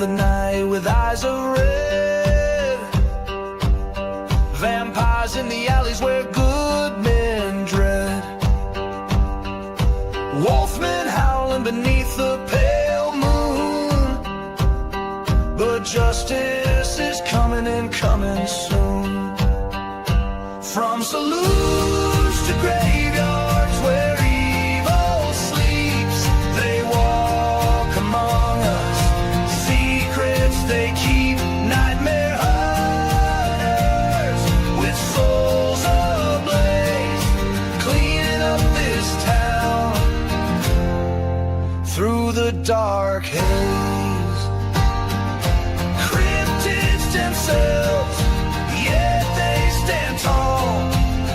the night with eyes of red. Vampires in the alleys where good men dread. Wolfmen howling beneath the pale moon. But justice is coming and coming soon. From saloons to graveyards where evil sleeps, they walk among us, secrets they keep, nightmare hunters with souls ablaze, cleaning up this town through the dark haze. Cryptids themselves, yet they stand tall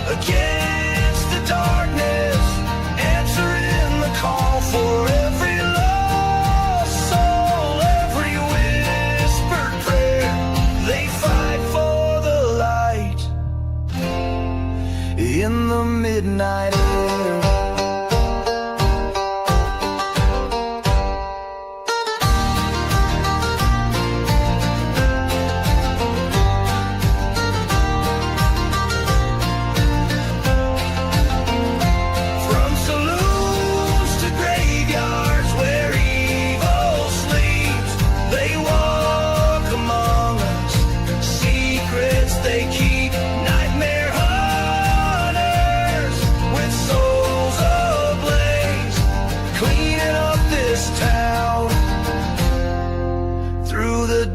against the darkness, answering the call for every lost soul, every whispered prayer. They fight for the light in the midnight air.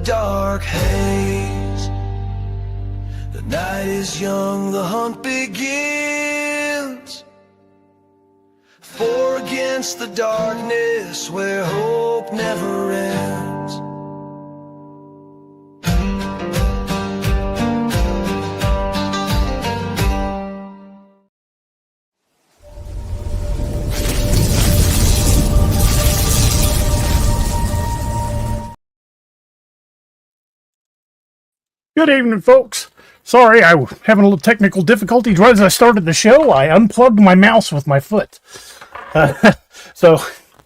Dark haze. The night is young, the hunt begins. For against the darkness where hope never ends. Good evening, folks. Sorry, I was having a little technical difficulties. Right as I started the show, I unplugged my mouse with my foot. So,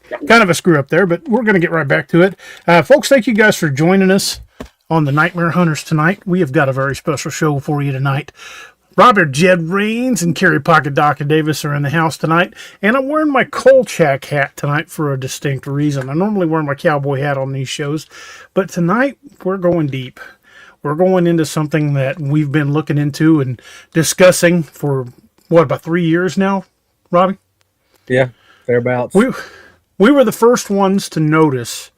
kind of a screw up there, but we're going to get right back to it. Folks, thank you guys for joining us on the Nightmare Hunters tonight. We have got a very special show for you tonight. Robert Jed Raines and Carrie Pocket Doc Davis are in the house tonight, and I'm wearing my Kolchak hat tonight for a distinct reason. I normally wear my cowboy hat on these shows, but tonight we're going deep. We're going into something that we've been looking into and discussing for, about 3 years now, Robbie? Yeah, thereabouts. We were the first ones to notice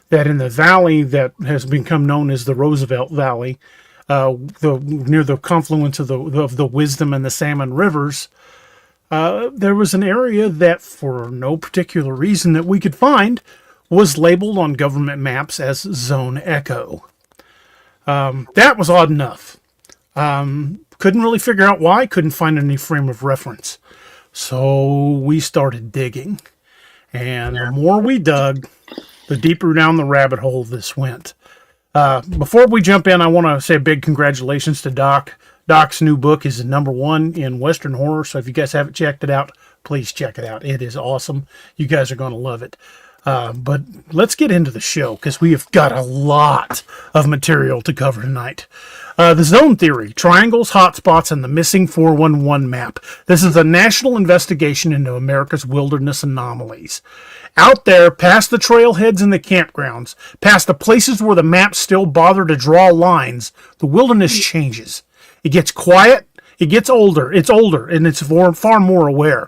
that in the valley that has become known as the Roosevelt Valley, near the confluence of the Wisdom and the Salmon Rivers, there was an area that, for no particular reason that we could find, was labeled on government maps as Zone Echo. That was odd enough. Couldn't really figure out why, couldn't find any frame of reference. So we started digging. And the more we dug, the deeper down the rabbit hole this went. Before we jump in, I want to say a big congratulations to Doc. Doc's new book is #1 in Western horror, so if you guys haven't checked it out, please check it out. It is awesome. You guys are going to love it. But let's get into the show, because we have got a lot of material to cover tonight. The Zone Theory, Triangles, Hotspots, and the Missing 411 Map. This is a national investigation into America's wilderness anomalies. Out there, past the trailheads and the campgrounds, past the places where the maps still bother to draw lines, the wilderness changes. It gets quiet, it gets older, and it's far more aware.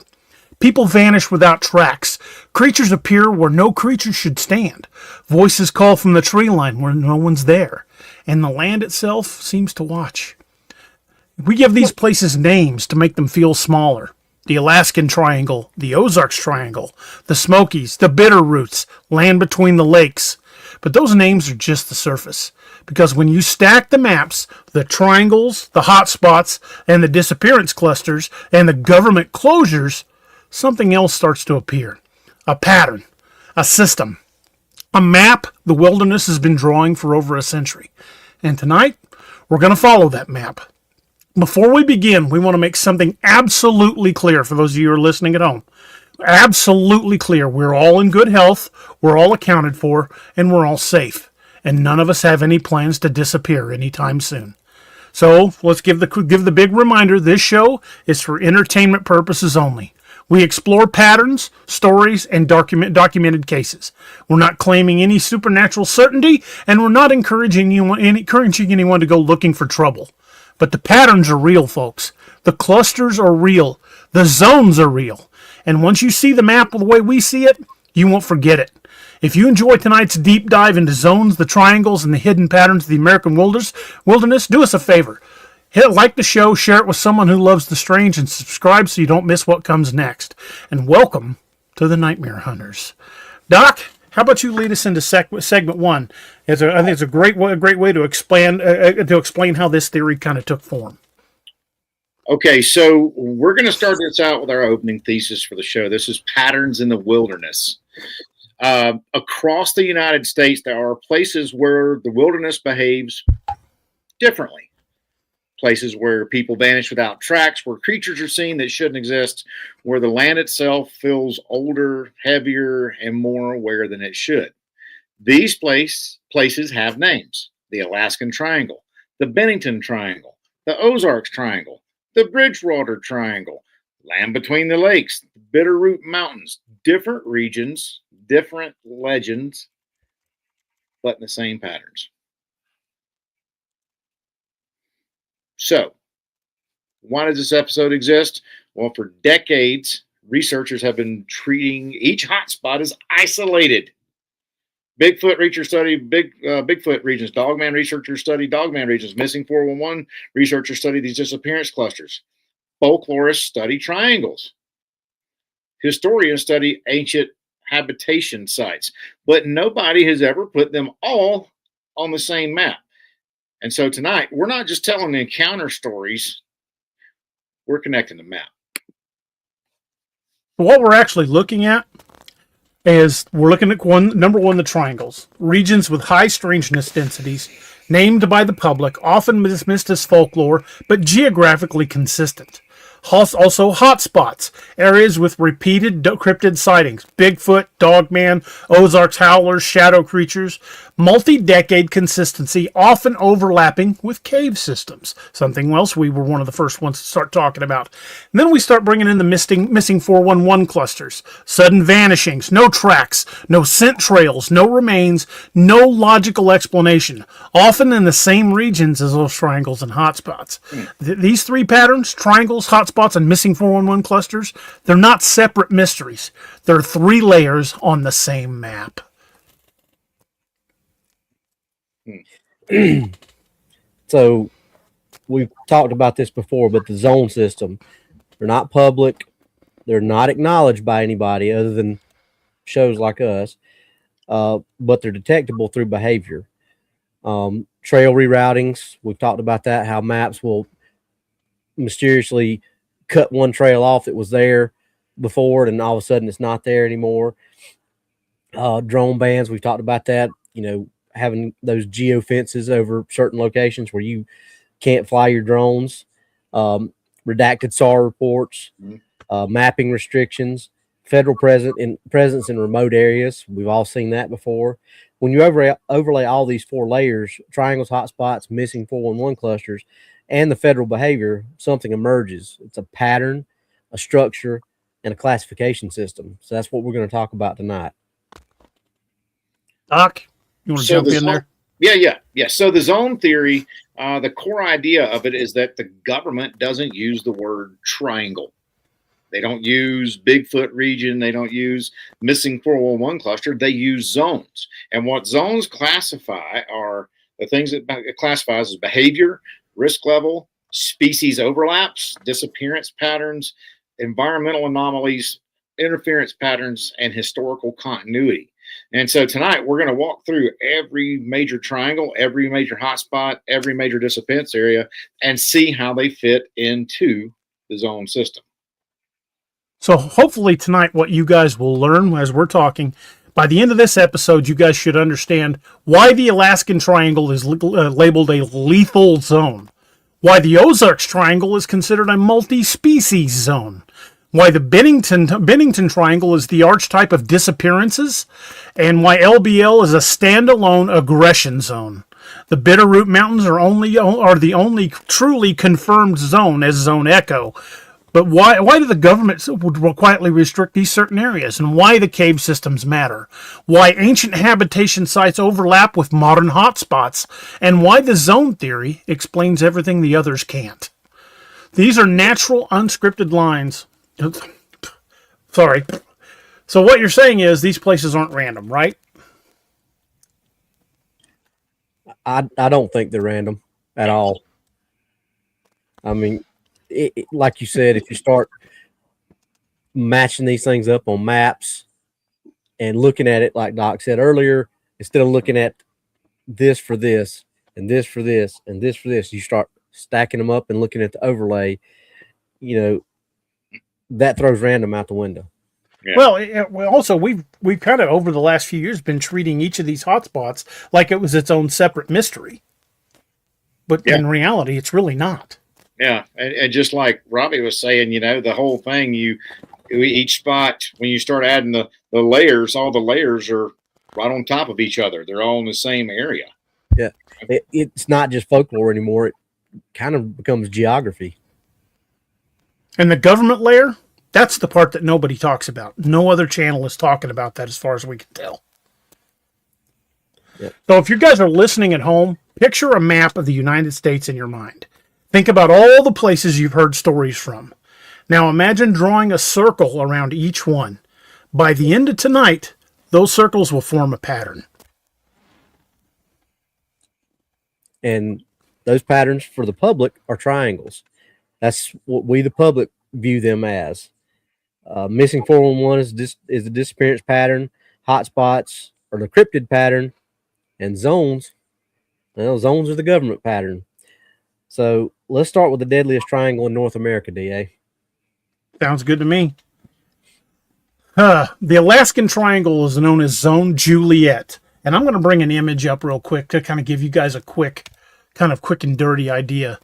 People vanish without tracks. Creatures appear where no creature should stand. Voices call from the tree line where no one's there. And the land itself seems to watch. We give these places names to make them feel smaller. The Alaskan Triangle, the Ozarks Triangle, the Smokies, the Bitterroots, land between the lakes. But those names are just the surface. Because when you stack the maps, the triangles, the hotspots, and the disappearance clusters, and the government closures, something else starts to appear. A pattern. A system. A map the wilderness has been drawing for over a century. And tonight, we're going to follow that map. Before we begin, we want to make something absolutely clear for those of you who are listening at home. Absolutely clear. We're all in good health, we're all accounted for, and we're all safe. and none of us have any plans to disappear anytime soon. So let's give the big reminder, this show is for entertainment purposes only. We explore patterns, stories, and documented cases. We're not claiming any supernatural certainty, and we're not encouraging anyone to go looking for trouble. But the patterns are real, folks. The clusters are real. The zones are real. And once you see the map the way we see it, you won't forget it. If you enjoy tonight's deep dive into zones, the triangles, and the hidden patterns of the American wilderness, do us a favor. Like the show, share it with someone who loves the strange, and subscribe so you don't miss what comes next. And welcome to the Nightmare Hunters. Doc, how about you lead us into segment one? I think it's a great way to explain how this theory kind of took form. Okay, so we're going to start this out with our opening thesis for the show. This is patterns in the wilderness. Across the United States, there are places where the wilderness behaves differently. Places where people vanish without tracks, where creatures are seen that shouldn't exist, where the land itself feels older, heavier, and more aware than it should. These places have names: the Alaskan Triangle, the Bennington Triangle, the Ozarks Triangle, the Bridgewater Triangle, land between the lakes, the Bitterroot Mountains, different regions, different legends, but in the same patterns. So, why does this episode exist? Well, for decades, researchers have been treating each hotspot as isolated. Bigfoot researchers study Bigfoot regions. Dogman researchers study Dogman regions. Missing 411 researchers study these disappearance clusters. Folklorists study triangles. Historians study ancient habitation sites. But nobody has ever put them all on the same map. And so tonight, we're not just telling encounter stories, we're connecting the map. What we're actually looking at is we're looking at number one, the triangles. Regions with high strangeness densities, named by the public, often dismissed as folklore, but geographically consistent. Also, hotspots, areas with repeated cryptid sightings, Bigfoot, Dogman, Ozarks howlers, shadow creatures, multi-decade consistency, often overlapping with cave systems, something else we were one of the first ones to start talking about. And then we start bringing in the missing 411 clusters, sudden vanishings, no tracks, no scent trails, no remains, no logical explanation, often in the same regions as those triangles and hotspots. These three patterns, triangles, hotspots, and missing 411 clusters, they're not separate mysteries. They're three layers on the same map. So we've talked about this before, but the zone system, they're not public. They're not acknowledged by anybody other than shows like us, but they're detectable through behavior. Trail reroutings, we've talked about that, how maps will mysteriously cut one trail off that was there before, and all of a sudden it's not there anymore. Drone bans, we've talked about that, having those geo fences over certain locations where you can't fly your drones, redacted SAR reports, mapping restrictions, federal presence in remote areas. We've all seen that before. When you overlay all these four layers, triangles, hotspots, missing 411 clusters, and the federal behavior, something emerges. It's a pattern, a structure, and a classification system. So that's what we're going to talk about tonight. Doc, you want to jump in there? Yeah. So the zone theory, the core idea of it is that the government doesn't use the word triangle. They don't use Bigfoot region. They don't use missing 411 cluster. They use zones. And what zones classify are the things that it classifies as behavior, risk level, species overlaps, disappearance patterns, environmental anomalies, interference patterns, and historical continuity. And so tonight we're going to walk through every major triangle, every major hotspot, every major disappearance area, and see how they fit into the zone system. So hopefully tonight what you guys will learn as we're talking, by the end of this episode, you guys should understand why the Alaskan Triangle is labeled a lethal zone, why the Ozarks Triangle is considered a multi-species zone, why the Bennington Triangle is the archetype of disappearances, and why LBL is a standalone aggression zone. The Bitterroot Mountains are the only truly confirmed zone as Zone Echo. But why do the government quietly restrict these certain areas, and why the cave systems matter? Why ancient habitation sites overlap with modern hotspots, and why the zone theory explains everything the others can't. These are natural, unscripted lines. Sorry. So what you're saying is these places aren't random, right? I don't think they're random at all. I mean, like you said, if you start matching these things up on maps and looking at it, like Doc said earlier, instead of looking at this for this and this for this and this for this, you start stacking them up and looking at the overlay, that throws random out the window. Yeah. Well, also we've kind of over the last few years been treating each of these hotspots like it was its own separate mystery, but in reality, it's really not. Yeah, and just like Robbie was saying, the whole thing, each spot, when you start adding the layers, all the layers are right on top of each other. They're all in the same area. Yeah, it's not just folklore anymore. It kind of becomes geography. And the government layer, that's the part that nobody talks about. No other channel is talking about that as far as we can tell. Yep. So if you guys are listening at home, picture a map of the United States in your mind. Think about all the places you've heard stories from. Now imagine drawing a circle around each one. By the end of tonight, those circles will form a pattern. And those patterns for the public are triangles. That's what we, the public, view them as. Missing 411 is the disappearance pattern. Hotspots are the cryptid pattern. And zones, zones are the government pattern. So let's start with the deadliest triangle in North America, DA. Sounds good to me. The Alaskan Triangle is known as Zone Juliet. And I'm going to bring an image up real quick to kind of give you guys a quick and dirty idea.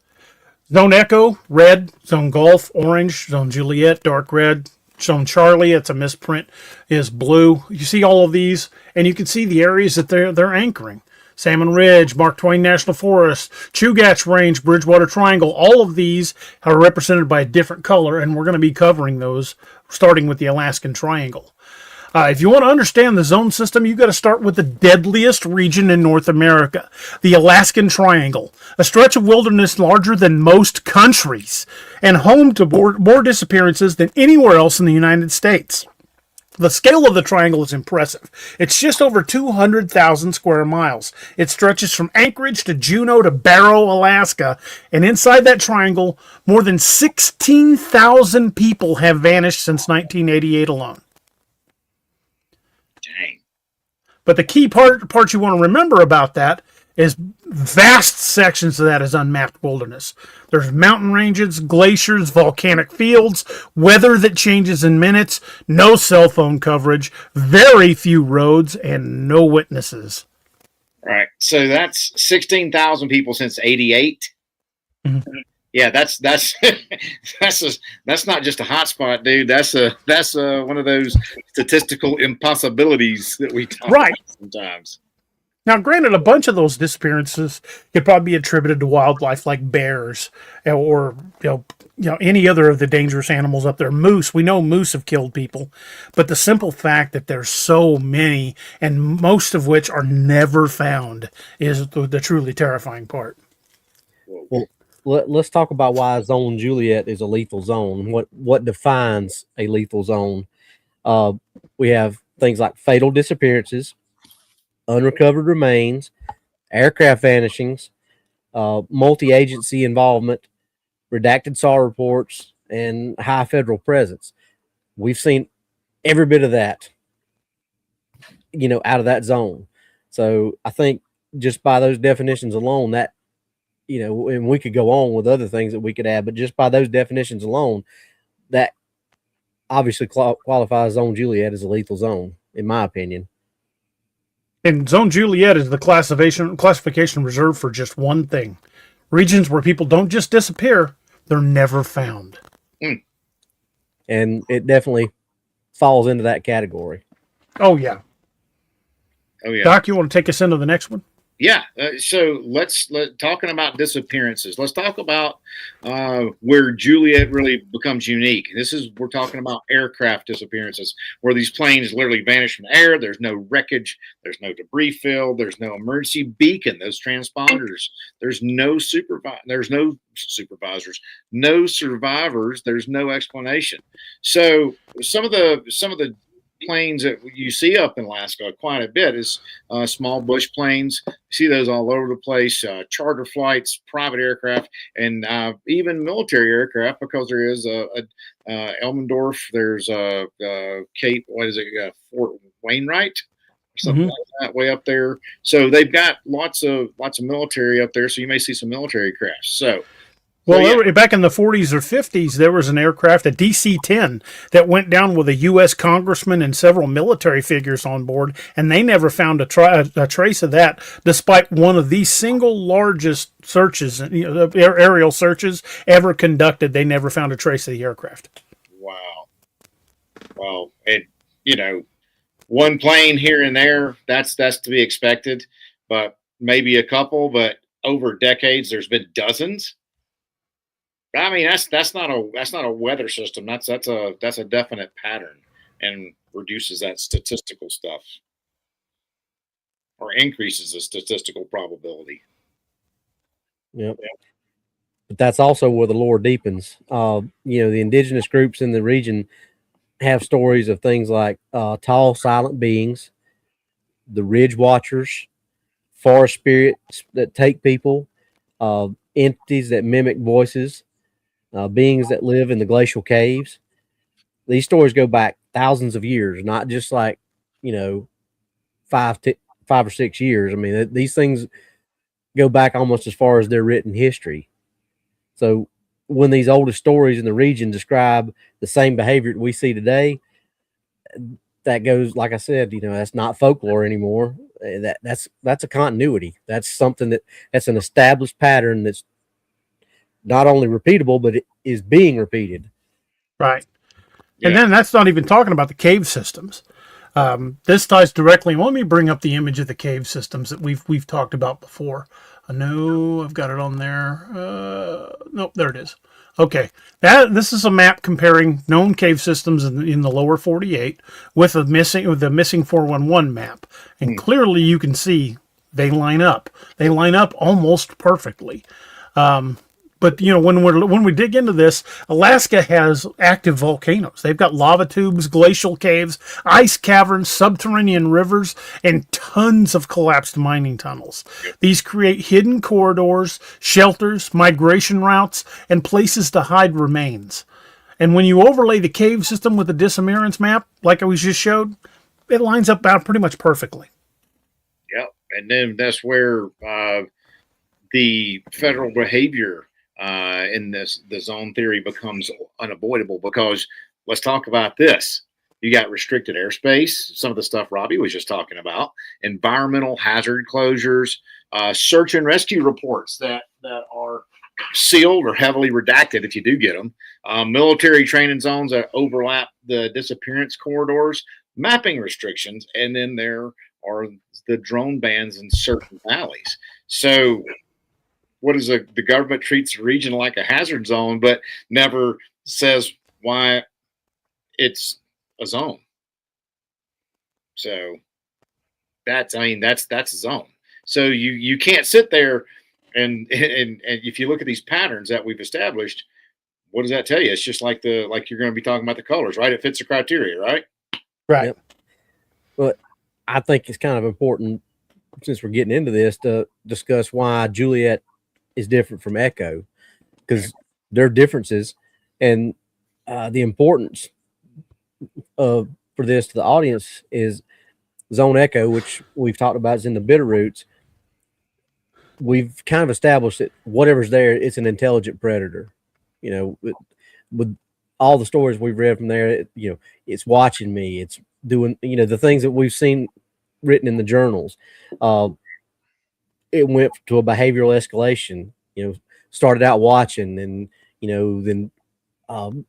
Zone Echo, red. Zone Golf, orange. Zone Juliet, dark red. Zone Charlie, it's a misprint, is blue. You see all of these, and you can see the areas that they're anchoring. Salmon Ridge, Mark Twain National Forest, Chugach Range, Bridgewater Triangle, all of these are represented by a different color, and we're going to be covering those, starting with the Alaskan Triangle. If you want to understand the zone system, you've got to start with the deadliest region in North America, the Alaskan Triangle, a stretch of wilderness larger than most countries, and home to more disappearances than anywhere else in the United States. The scale of the triangle is impressive. It's just over 200,000 square miles. It stretches from Anchorage to Juneau to Barrow, Alaska, and inside that triangle, more than 16,000 people have vanished since 1988 alone. Dang. But the key part you want to remember about that is vast sections of that is unmapped wilderness. There's mountain ranges, glaciers, volcanic fields, weather that changes in minutes, no cell phone coverage, very few roads, and no witnesses. Right. So that's 16,000 people since 88. Mm-hmm. Yeah, that's not just a hotspot, dude. That's one of those statistical impossibilities that we talk about sometimes. Now, granted, a bunch of those disappearances could probably be attributed to wildlife like bears or any other of the dangerous animals up there. Moose, we know moose have killed people, but the simple fact that there's so many and most of which are never found is the truly terrifying part. Well, let's talk about why Zone Juliet is a lethal zone. What defines a lethal zone? We have things like fatal disappearances, unrecovered remains, aircraft vanishings, multi-agency involvement, redacted SAW reports, and high federal presence. We've seen every bit of that, out of that zone. So I think just by those definitions alone, that, and we could go on with other things that we could add, but just by those definitions alone, that obviously qualifies Zone Juliet as a lethal zone, in my opinion. And Zone Juliet is the classification reserved for just one thing. Regions where people don't just disappear, they're never found. and it definitely falls into that category. Oh yeah. Oh yeah. Doc, you want to take us into the next one? Yeah. So talking about disappearances. Let's talk about where Juliet really becomes unique. We're talking about aircraft disappearances, where these planes literally vanish from the air. There's no wreckage. There's no debris field. There's no emergency beacon. Those transponders. There's no supervisors. No survivors. There's no explanation. So some of the planes that you see up in Alaska quite a bit is small bush planes. You see those all over the place, charter flights, private aircraft, and even military aircraft, because there is a Elmendorf, there's a Cape, Fort Wainwright, or something like that, way up there. So they've got lots of military up there, so you may see some military crafts. Well, back in the 40s or 50s, there was an aircraft, a DC-10, that went down with a U.S. congressman and several military figures on board, and they never found a trace of that, despite one of the single largest searches, aerial searches ever conducted. They never found a trace of the aircraft. Wow. Well, one plane here and there, that's to be expected, but maybe a couple, but over decades, there's been dozens. I mean, that's not a weather system. That's a definite pattern, and reduces that statistical stuff, or increases the statistical probability. Yep. But that's also where the lore deepens. The indigenous groups in the region have stories of things like tall, silent beings, the ridge watchers, forest spirits that take people, entities that mimic voices, beings that live in the glacial caves. These stories go back thousands of years, not just like 5 or 6 years. I mean, these things go back almost as far as their written history. So when these oldest stories in the region describe the same behavior that we see today, that goes, like I said, that's not folklore anymore. That's a continuity. That's something that's an established pattern that's not only repeatable, but it is being repeated. Right. And then that's not even talking about the cave systems. This ties directly. Let me bring up the image of the cave systems that we've talked about before. I know I've got it on there. Nope, there it is. Okay, this is a map comparing known cave systems in the lower 48 with the missing 411 map, and clearly you can see they line up. They line up almost perfectly. But when we dig into this, Alaska has active volcanoes. They've got lava tubes, glacial caves, ice caverns, subterranean rivers, and tons of collapsed mining tunnels. These create hidden corridors, shelters, migration routes, and places to hide remains. And when you overlay the cave system with the disappearance map, like I was just showed, it lines up about pretty much perfectly. Yep, and then that's where the federal behavior in the zone theory becomes unavoidable, because let's talk about this. You got restricted airspace, some of the stuff Robbie was just talking about, environmental hazard closures, search and rescue reports that are sealed or heavily redacted if you do get them, military training zones that overlap the disappearance corridors, mapping restrictions, and then there are the drone bans in certain valleys. So what is the government treats the region like a hazard zone, but never says why it's a zone. So that's a zone. So you can't sit there and if you look at these patterns that we've established, what does that tell you? It's just like you're going to be talking about the colors, right? It fits the criteria, right? Right. Yep. Well, I think it's kind of important, since we're getting into this, to discuss why Juliet is different from Echo, because there are differences, and the importance for this to the audience is Zone Echo, which we've talked about, is in the Bitterroots. We've kind of established that whatever's there, it's an intelligent predator. With all the stories we've read from there, it's watching me. It's doing, the things that we've seen written in the journals. It went to a behavioral escalation. Started out watching, and then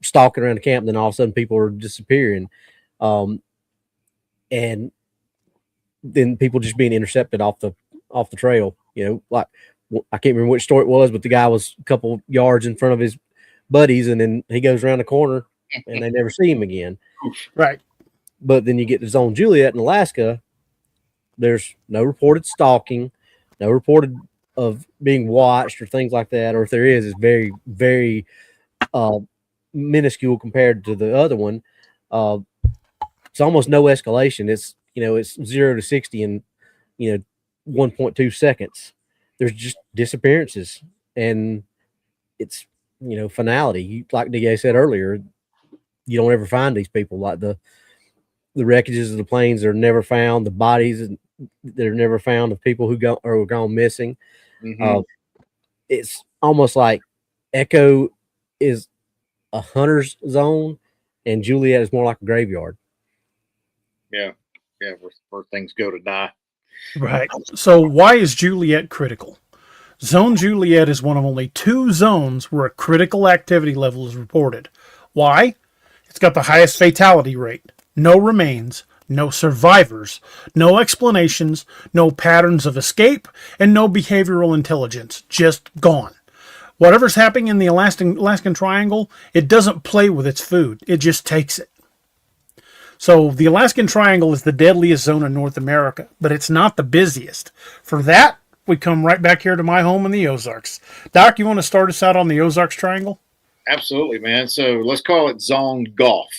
stalking around the camp, and then all of a sudden people are disappearing, and then people just being intercepted off the trail. Like I can't remember which story it was, but the guy was a couple yards in front of his buddies, and then he goes around the corner, and they never see him again. Right. But then you get to Zone Juliet in Alaska. There's no reported stalking, no reported of being watched or things like that. Or if there is, it's very, very minuscule compared to the other one. It's almost no escalation. It's 0 to 60 in 1.2 seconds. There's just disappearances, and it's finality. Like DA said earlier, you don't ever find these people. Like the wreckages of the planes are never found. The bodies that are never found of people who are gone missing. Mm-hmm. It's almost like Echo is a hunter's zone, and Juliet is more like a graveyard. Yeah, where things go to die. Right. So why is Juliet critical? Zone Juliet is one of only 2 zones where a critical activity level is reported. Why? It's got the highest fatality rate. No remains, no survivors, no explanations, no patterns of escape, and no behavioral intelligence. Just gone. Whatever's happening in the Alaskan Triangle, it doesn't play with its food. It just takes it. So the Alaskan Triangle is the deadliest zone in North America, but it's not the busiest. For that, we come right back here to my home in the Ozarks. Doc, you want to start us out on the Ozarks Triangle? Absolutely, man. So let's call it Zone Golf.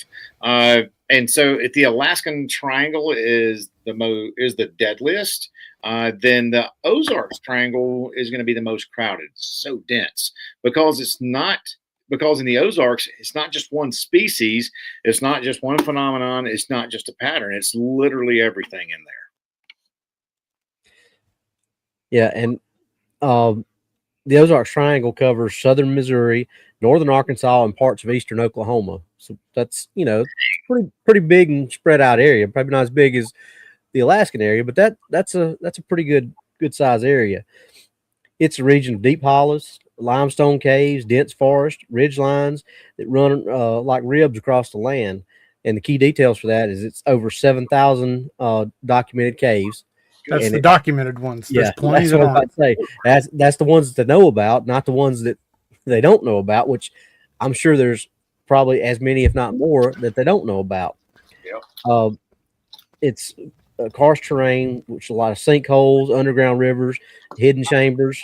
And so if the Alaskan Triangle is the deadliest, then the Ozarks Triangle is going to be the most crowded. It's so dense because in the Ozarks, it's not just one species, it's not just one phenomenon, it's not just a pattern, it's literally everything in there. Yeah, and the Ozarks Triangle covers southern Missouri, northern Arkansas, and parts of eastern Oklahoma. So that's pretty big and spread out area. Probably not as big as the Alaskan area, but that's a pretty good size area. It's a region of deep hollows, limestone caves, dense forest, ridge lines that run like ribs across the land. And the key details for that is it's over 7,000 documented caves. That's the documented ones. There's plenty that's what I'm about to say. That's the ones that they know about, not the ones that they don't know about, which I'm sure there's probably as many, if not more, that they don't know about. Yeah. It's karst terrain, which is a lot of sinkholes, underground rivers, hidden chambers.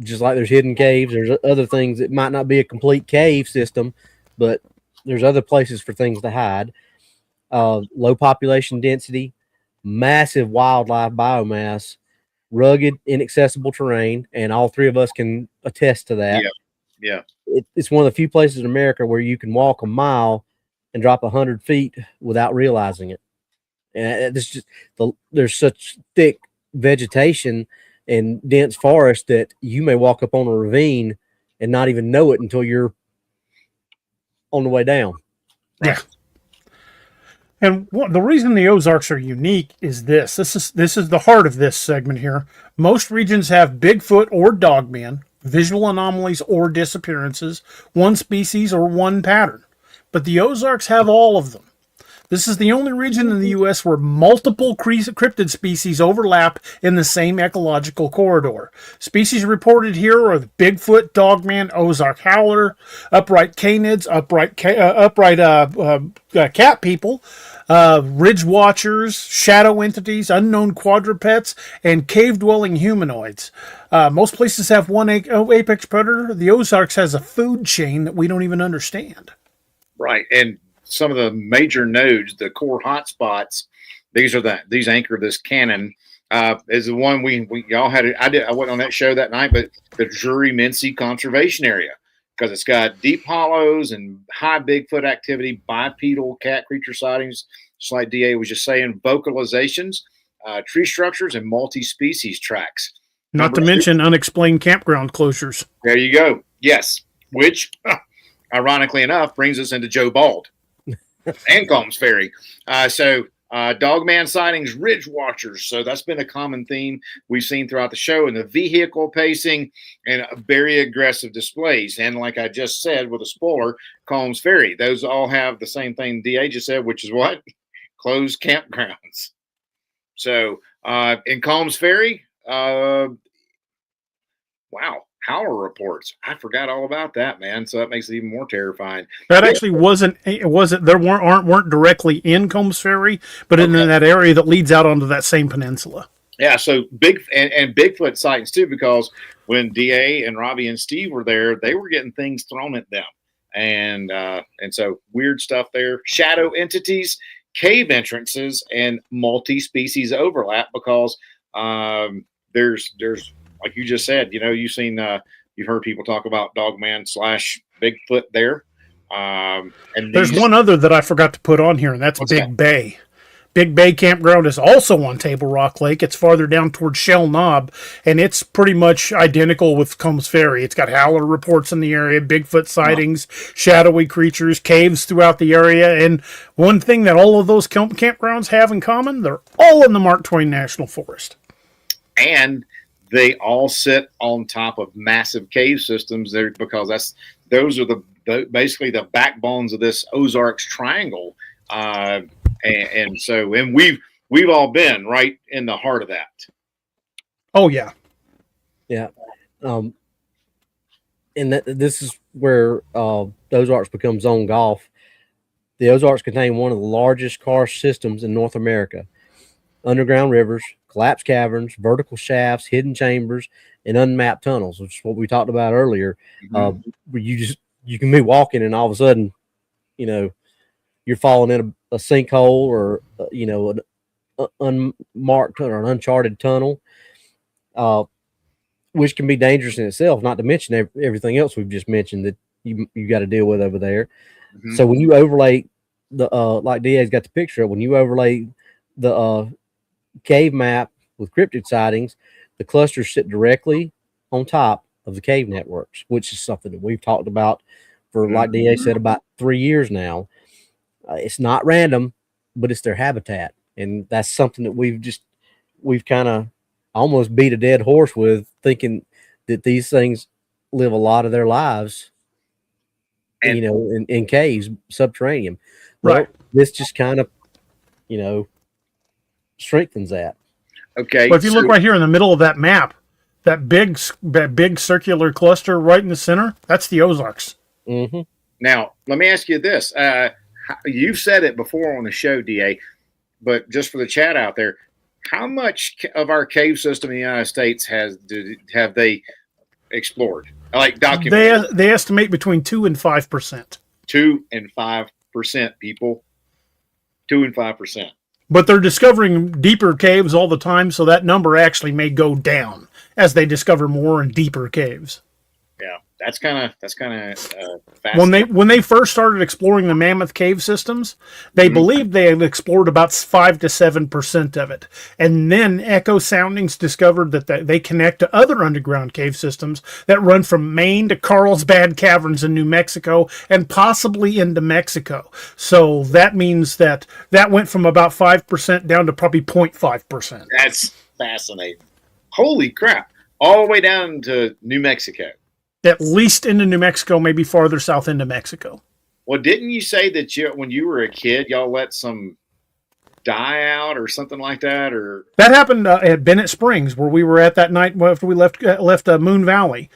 Just like there's hidden caves, there's other things that might not be a complete cave system, but there's other places for things to hide. Low population density, massive wildlife biomass, rugged, inaccessible terrain, and all 3 of us can attest to that. Yeah. It's one of the few places in America where you can walk a mile and drop 100 feet without realizing it. And it's just there's such thick vegetation and dense forest that you may walk up on a ravine and not even know it until you're on the way down. Yeah. And the reason the Ozarks are unique is this. This is the heart of this segment here. Most regions have Bigfoot or dogman, visual anomalies or disappearances, one species or one pattern. But the Ozarks have all of them. This is the only region in the U.S. where multiple cryptid species overlap in the same ecological corridor. Species reported here are the Bigfoot, Dogman, Ozark Howler, upright canids, upright cat people, ridge watchers, shadow entities, unknown quadrupeds, and cave-dwelling humanoids. Most places have one apex predator. The Ozarks has a food chain that we don't even understand. Right, and some of the major nodes, the core hotspots, these anchor this canon. Is the one we y'all had. I wasn't on that show that night, but the Drury-Mincy Conservation Area, because it's got deep hollows and high Bigfoot activity, bipedal cat creature sightings, just like DA was just saying, vocalizations, tree structures, and multi-species tracks. Not to mention unexplained campground closures. There you go. Yes, which, ironically enough, brings us into Joe Bald and Combs Ferry. So Dogman sightings, ridge watchers. So that's been a common theme we've seen throughout the show, and the vehicle pacing and very aggressive displays. And like I just said with a spoiler, Combs Ferry, those all have the same thing DA just said, which is what? Closed campgrounds. So in Combs Ferry, wow, howler reports. I forgot all about that, man. So that makes it even more terrifying. That actually wasn't. It wasn't. There weren't directly in Combs Ferry, but in that area that leads out onto that same peninsula. Yeah, so and Bigfoot sightings too, because when DA and Robbie and Steve were there, they were getting things thrown at them, and so weird stuff there. Shadow entities, cave entrances, and multi-species overlap, because there's like you just said, you've heard people talk about Dogman / Bigfoot there. And there's one other that I forgot to put on here, and that's Big Bay. Big Bay Campground is also on Table Rock Lake. It's farther down towards Shell Knob, and it's pretty much identical with Combs Ferry. It's got howler reports in the area, Bigfoot sightings, shadowy creatures, caves throughout the area. And one thing that all of those campgrounds have in common, they're all in the Mark Twain National Forest. And they all sit on top of massive cave systems there, because those are basically the backbones of this Ozarks Triangle. And we've all been right in the heart of that. Oh yeah. Yeah. And this is where the Ozarks become zone golf. The Ozarks contain one of the largest karst systems in North America. Underground rivers, collapsed caverns, vertical shafts, hidden chambers, and unmapped tunnels, which is what we talked about earlier. Where you can be walking and all of a sudden, you're falling in a sinkhole or an unmarked or an uncharted tunnel, which can be dangerous in itself. Not to mention everything else we've just mentioned that you got to deal with over there. Mm-hmm. So when you overlay the like DA's got the picture of, when you overlay the cave map with cryptid sightings, the clusters sit directly on top of the cave networks, which is something that we've talked about for, like DA said, about 3 years now. It's not random, but it's their habitat. And that's something that we've kind of almost beat a dead horse with, thinking that these things live a lot of their lives, and, in caves, subterranean. Right. Well, this just kind of, strengthens that. Okay. But if you look right here in the middle of that map, that big circular cluster right in the center, that's the Ozarks. Mm-hmm. Now, let me ask you this. You've said it before on the show, DA, but just for the chat out there, how much of our cave system in the United States have they explored? Like documented? They estimate between 2 and 5%. 2 and 5%, people. 2 and 5%. But they're discovering deeper caves all the time, so that number actually may go down as they discover more and deeper caves. Yeah, that's kind of fascinating. When they first started exploring the Mammoth Cave systems, they believed they had explored about 5 to 7% of it, and then echo soundings discovered that they connect to other underground cave systems that run from Maine to Carlsbad Caverns in New Mexico and possibly into Mexico. So that means that went from about 5% down to probably 0.5%. That's fascinating. Holy crap! All the way down to New Mexico. At least into New Mexico, maybe farther south into Mexico. Well, didn't you say that when you were a kid, y'all let some die out or something like that? Or that happened at Bennett Springs, where we were at that night after we left Moon Valley.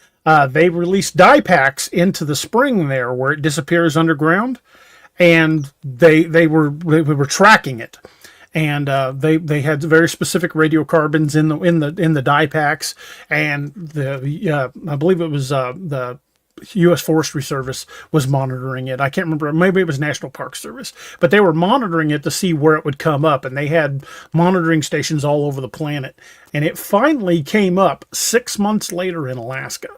They released dye packs into the spring there, where it disappears underground, and they were tracking it. And they had very specific radiocarbons in the dye packs, and I believe it was the U.S. Forestry Service was monitoring it. I can't remember, maybe it was National Park Service, but they were monitoring it to see where it would come up, and they had monitoring stations all over the planet. And it finally came up 6 months later in Alaska.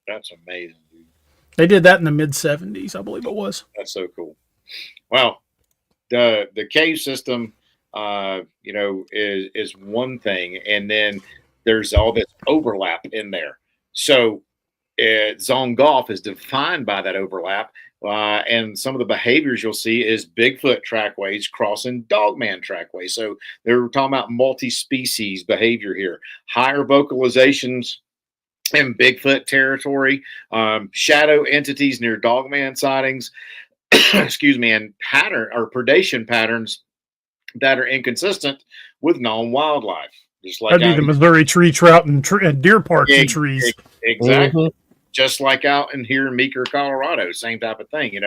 That's amazing, dude. They did that in the mid-'70s, I believe it was. That's so cool. Well, the cave system, is one thing, and then there's all this overlap in there. So Zone golf is defined by that overlap. And some of the behaviors you'll see is Bigfoot trackways crossing dogman trackways. So they're talking about multi-species behavior here. Higher vocalizations in Bigfoot territory, shadow entities near dogman sightings, excuse me, and pattern or predation patterns that are inconsistent with known wildlife. Just like that'd be the Missouri tree trout and deer parks and trees. Exactly. Mm-hmm. Just like out in here in Meeker, Colorado, same type of thing,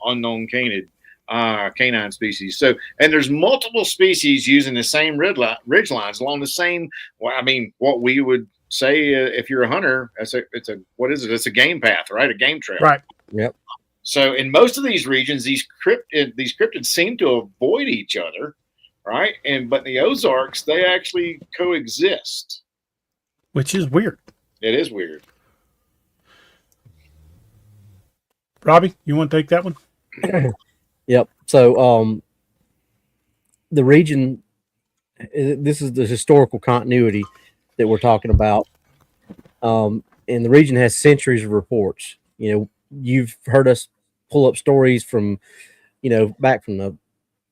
unknown canine species. So, and there's multiple species using the same ridge lines along the same, what we would say if you're a hunter, it's a game path, right? A game trail. Right. Yep. So in most of these regions, these cryptids seem to avoid each other, right? But in the Ozarks, they actually coexist. Which is weird. It is weird. Robbie, you want to take that one? Yep. So the region, this is the historical continuity that we're talking about. And the region has centuries of reports. You've heard us pull up stories from, back from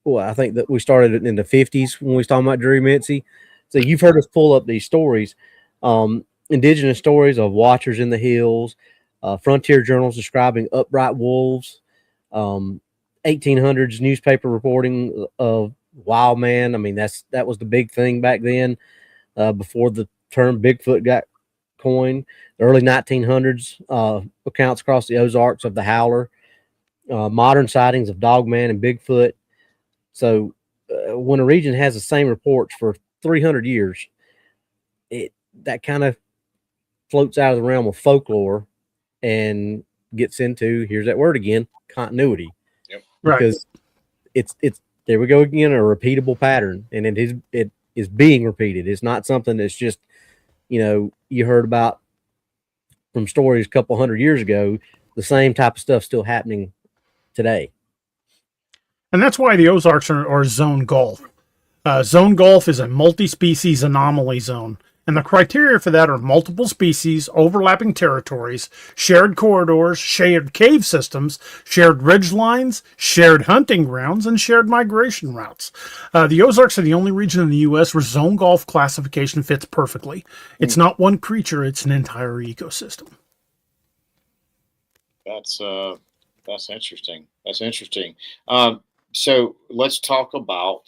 I think that we started in the 50s when we was talking about Drury Mincy. So you've heard us pull up these stories, indigenous stories of watchers in the hills, frontier journals describing upright wolves, 1800s newspaper reporting of wild man. That was the big thing back then, before the term Bigfoot got coined. The early 1900s accounts across the Ozarks of the howler, modern sightings of dogman and Bigfoot. So when a region has the same reports for 300 years, that kind of floats out of the realm of folklore and gets into, here's that word again, continuity. Yep. Because it's there we go again, a repeatable pattern, and it is being repeated. It's not something that's just, you heard about from stories a couple hundred years ago. The same type of stuff still happening today. And that's why the Ozarks are zone golf. Zone golf is a multi-species anomaly zone. And the criteria for that are multiple species, overlapping territories, shared corridors, shared cave systems, shared ridge lines, shared hunting grounds, and shared migration routes. The Ozarks are the only region in the U.S. where zone golf classification fits perfectly. It's not one creature, it's an entire ecosystem. That's interesting. That's interesting. So let's talk about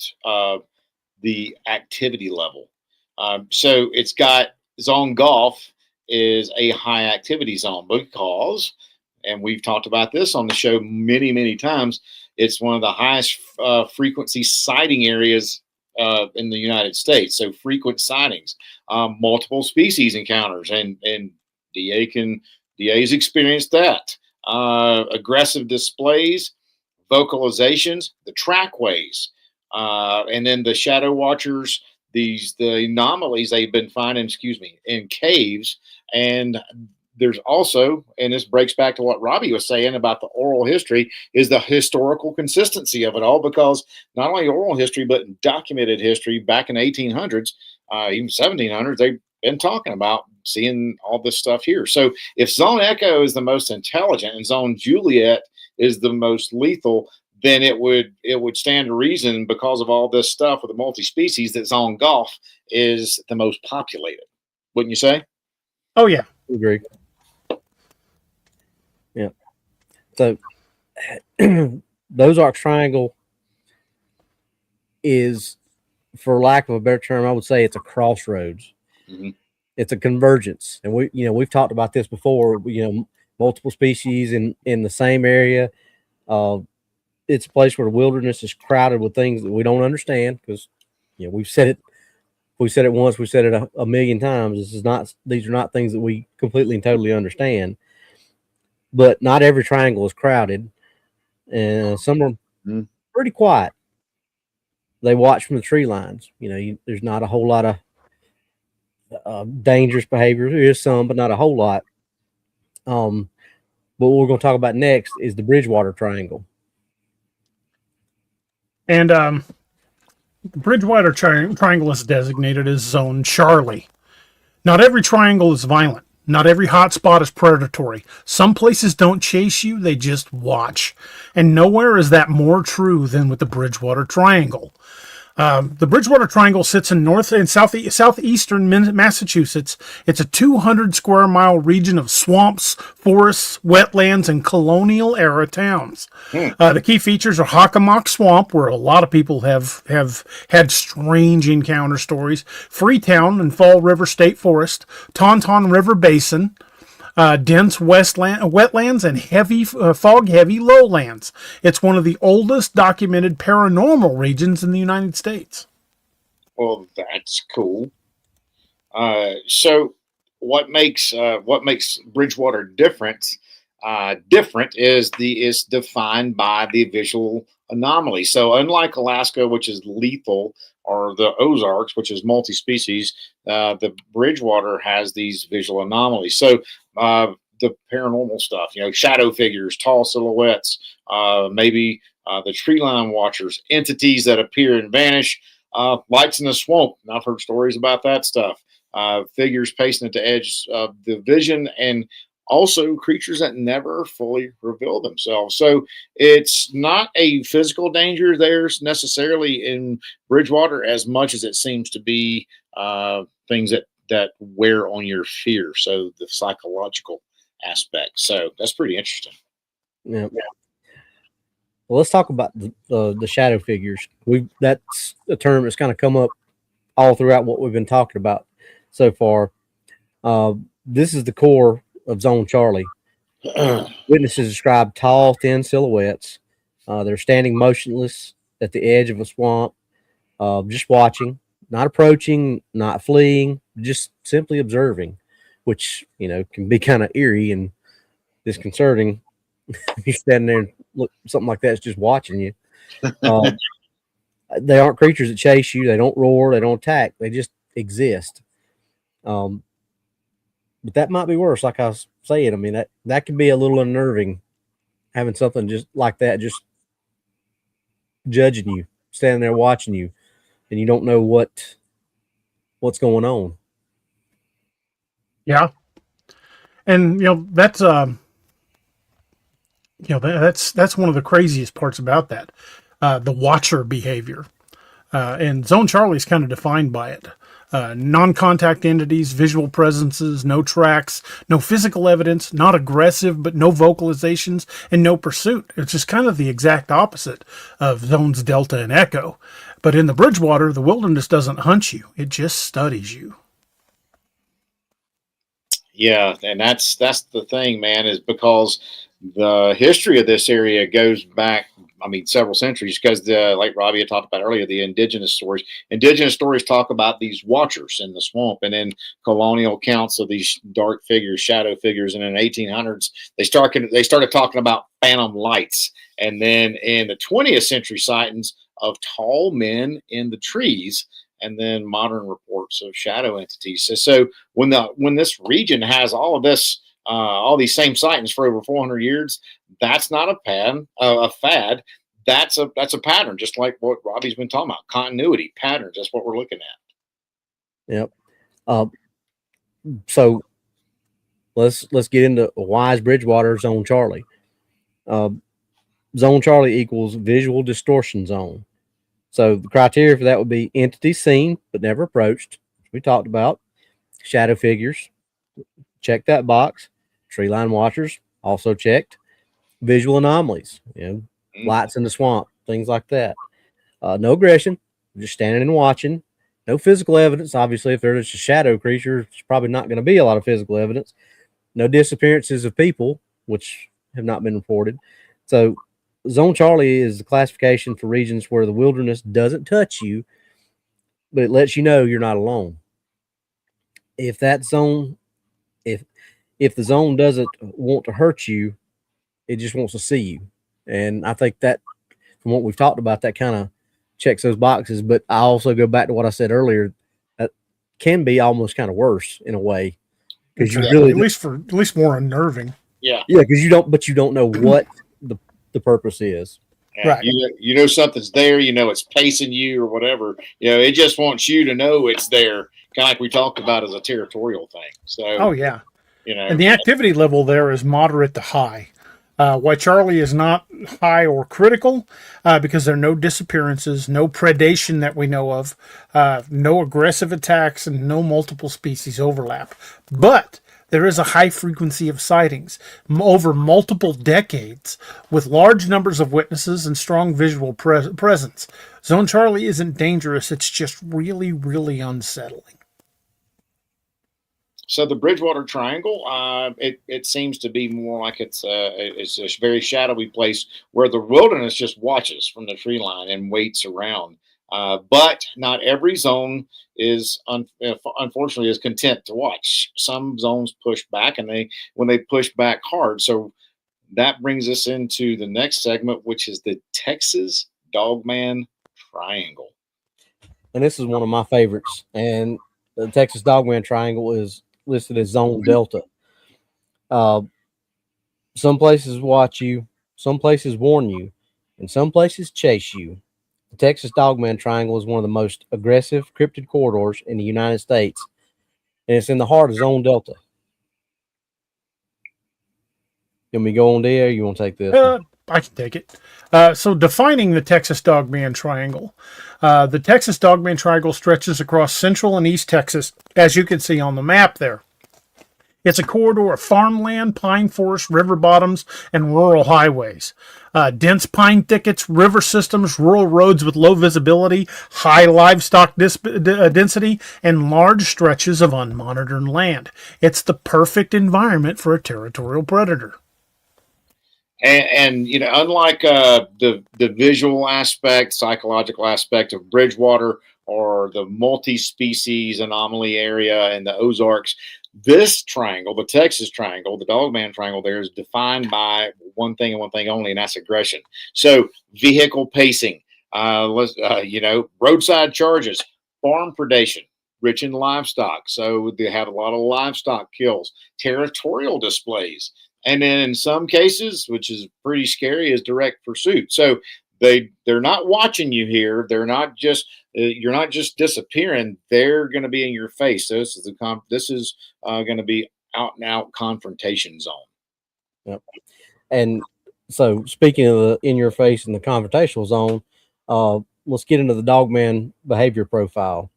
the activity level. So it's got zone golf is a high activity zone because, and we've talked about this on the show many, many times, it's one of the highest frequency sighting areas in the United States. So frequent sightings, multiple species encounters, and DA's experienced that. Aggressive displays, vocalizations, the trackways, and then the shadow watchers, the anomalies they've been finding, in caves. And there's also, and this breaks back to what Robbie was saying about the oral history, is the historical consistency of it all, because not only oral history, but documented history back in 1800s, even 1700s, they've been talking about seeing all this stuff here. So if Zone Echo is the most intelligent and Zone Juliet is the most lethal, then it would stand to reason, because of all this stuff with the multi-species, that Zone Golf is the most populated. Wouldn't you say? Oh, yeah. Agree. Yeah. So the Ozarks Triangle is, for lack of a better term, I would say it's a crossroads. Mm-hmm. It's a convergence. And we've talked about this before, multiple species in the same area. It's a place where the wilderness is crowded with things that we don't understand, because we've said it once, we've said it a million times. These are not things that we completely and totally understand. But not every triangle is crowded, and some are pretty quiet. They watch from the tree lines. There's not a whole lot of dangerous behavior. There is some, but not a whole lot. But what we're going to talk about next is the Bridgewater Triangle. And the Bridgewater Triangle is designated as Zone Charlie. Not every triangle is violent. Not every hotspot is predatory. Some places don't chase you, they just watch. And nowhere is that more true than with the Bridgewater Triangle. The Bridgewater Triangle sits in north and southeastern Massachusetts. It's a 200 square mile region of swamps, forests, wetlands, and colonial era towns. The key features are Hockomock Swamp, where a lot of people have had strange encounter stories, Freetown and Fall River State Forest, Taunton River Basin, dense wetlands, and fog-heavy lowlands. It's one of the oldest documented paranormal regions in the United States. Well, that's cool. So, what makes Bridgewater different is defined by the visual anomaly. So, unlike Alaska, which is lethal, or the Ozarks, which is multi-species, the Bridgewater has these visual anomalies. So the paranormal stuff, shadow figures, tall silhouettes, maybe the tree line watchers, entities that appear and vanish, lights in the swamp. And I've heard stories about that stuff. Figures pacing at the edge of the vision, and also creatures that never fully reveal themselves. So it's not a physical danger there necessarily in Bridgewater as much as it seems to be things that wear on your fear. So the psychological aspect. So that's pretty interesting. Yeah. Well, let's talk about the shadow figures. That's a term that's kind of come up all throughout what we've been talking about so far. This is the core of Zone Charlie. Witnesses describe tall, thin silhouettes. They're standing motionless at the edge of a swamp, just watching, not approaching, not fleeing, just simply observing, which, can be kind of eerie and disconcerting. You're standing there and look, something like that's just watching you. They aren't creatures that chase you. They don't roar. They don't attack. They just exist. But that might be worse. Like I was saying, I mean, that can be a little unnerving, having something just like that, just judging you, standing there watching you, and you don't know what's going on. Yeah. And, that's that's one of the craziest parts about that, the watcher behavior. And Zone Charlie is kind of defined by it. Non-contact entities, visual presences, no tracks, no physical evidence, not aggressive, but no vocalizations, and no pursuit. It's just kind of the exact opposite of Zones Delta and Echo. But in the Bridgewater, the wilderness doesn't hunt you. It just studies you. Yeah, and that's the thing, man, is because the history of this area goes back, several centuries, because like Robbie had talked about earlier, the indigenous stories. Indigenous stories talk about these watchers in the swamp, and then colonial accounts of these dark figures, shadow figures. And in the 1800s, they started talking about phantom lights. And then in the 20th century, sightings of tall men in the trees, and then modern reports of shadow entities. So when this region has all of this, all these same sightings for over 400 years, that's not a fad. That's a pattern, just like what Robbie's been talking about. Continuity, patterns. That's what we're looking at. Yep. So let's get into why is Bridgewater Zone Charlie. Zone Charlie equals visual distortion zone. So the criteria for that would be entities seen but never approached, which we talked about. Shadow figures, check that box. Tree line watchers, also checked. Visual anomalies, lights in the swamp, things like that. No aggression, just standing and watching. No physical evidence. Obviously, if there's a shadow creature, it's probably not going to be a lot of physical evidence. No disappearances of people, which have not been reported. So Zone Charlie is the classification for regions where the wilderness doesn't touch you, but it lets you know you're not alone. If that zone, if the zone doesn't want to hurt you, it just wants to see you. And I think that from what we've talked about, that kind of checks those boxes. But I also go back to what I said earlier, that can be almost kind of worse in a way. Because you really, at least more unnerving. Yeah. Yeah, because you don't know what the purpose is. Yeah, right. You know something's there, it's pacing you or whatever. It just wants you to know it's there, kind of like we talked about as a territorial thing. So Oh yeah. You know, And the activity level there is moderate to high. Why Charlie is not high or critical, because there are no disappearances, no predation that we know of, no aggressive attacks, and no multiple species overlap. But there is a high frequency of sightings over multiple decades with large numbers of witnesses and strong visual presence. Zone Charlie isn't dangerous, it's just really, really unsettling. so the Bridgewater Triangle, it seems to be more like it's a very shadowy place where the wilderness just watches from the tree line and waits around. But not every zone is, unfortunately, is content to watch. Some zones push back, and when they push back hard. So that brings us into the next segment, which is the Texas Dogman Triangle. And this is one of my favorites. And the Texas Dogman Triangle is listed as Zone Delta. Some places watch you, some places warn you, and some places chase you. The Texas Dogman Triangle is one of the most aggressive cryptid corridors in the United States, and it's in the heart of Zone Delta. You want me to go on there? Or you want to take this? I can take it. So defining the Texas Dogman Triangle. The Texas Dogman Triangle stretches across central and east Texas, as you can see on the map there. It's a corridor of farmland, pine forest, river bottoms, and rural highways. Dense pine thickets, river systems, rural roads with low visibility, high livestock density, and large stretches of unmonitored land. It's the perfect environment for a territorial predator. And unlike the visual aspect, psychological aspect of Bridgewater or the multi-species anomaly area in the Ozarks, this triangle, the Texas Triangle, the Dogman Triangle, there is defined by one thing and one thing only, and that's aggression. So vehicle pacing, roadside charges, farm predation, rich in livestock. So they have a lot of livestock kills, territorial displays. And then in some cases, which is pretty scary, is direct pursuit. So they're not watching you here. They're not just you're not just disappearing. They're going to be in your face. So this is going to be out and out confrontation zone. Yep. And so speaking of the in your face and the confrontational zone, let's get into the Dogman behavior profile.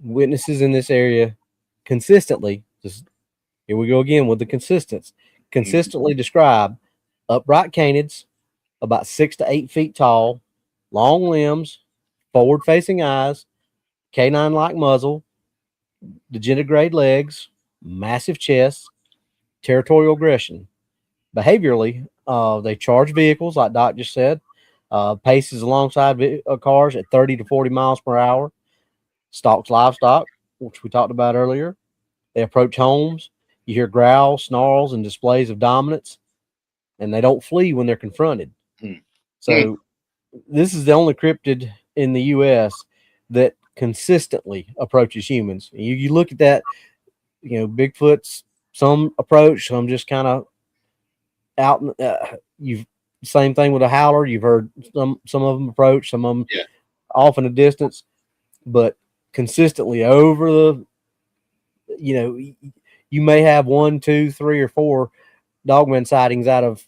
Witnesses in this area consistently, just here we go again with the consistently describe upright canids, about 6 to 8 feet tall, long limbs, forward-facing eyes, canine-like muzzle, digitigrade legs, massive chest, territorial aggression. Behaviorally, they charge vehicles, like Doc just said, paces alongside cars at 30 to 40 miles per hour, stalks livestock, which we talked about earlier. They approach homes. You hear growls, snarls, and displays of dominance, and they don't flee when they're confronted. So this is the only cryptid in the U.S. that consistently approaches humans. You look at that, Bigfoot's, some approach, some just kind of out. Same thing with a howler. You've heard some of them approach, some of them off in the distance, but consistently over the, you may have 1, 2, 3, or 4 dogman sightings out of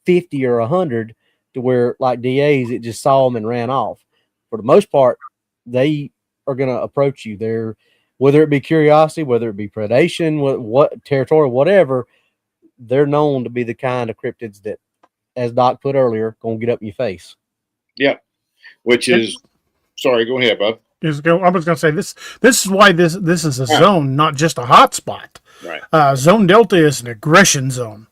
50 or 100 to where, like DAs, it just saw them and ran off. For the most part, they are going to approach you. They're, whether it be curiosity, whether it be predation, what territorial, whatever, they're known to be the kind of cryptids that, as Doc put earlier, going to get up in your face. Yeah, which is, sorry, go ahead, bud. I was going to say this is why this is a zone, not just a hotspot. Right. Zone Delta is an aggression zone.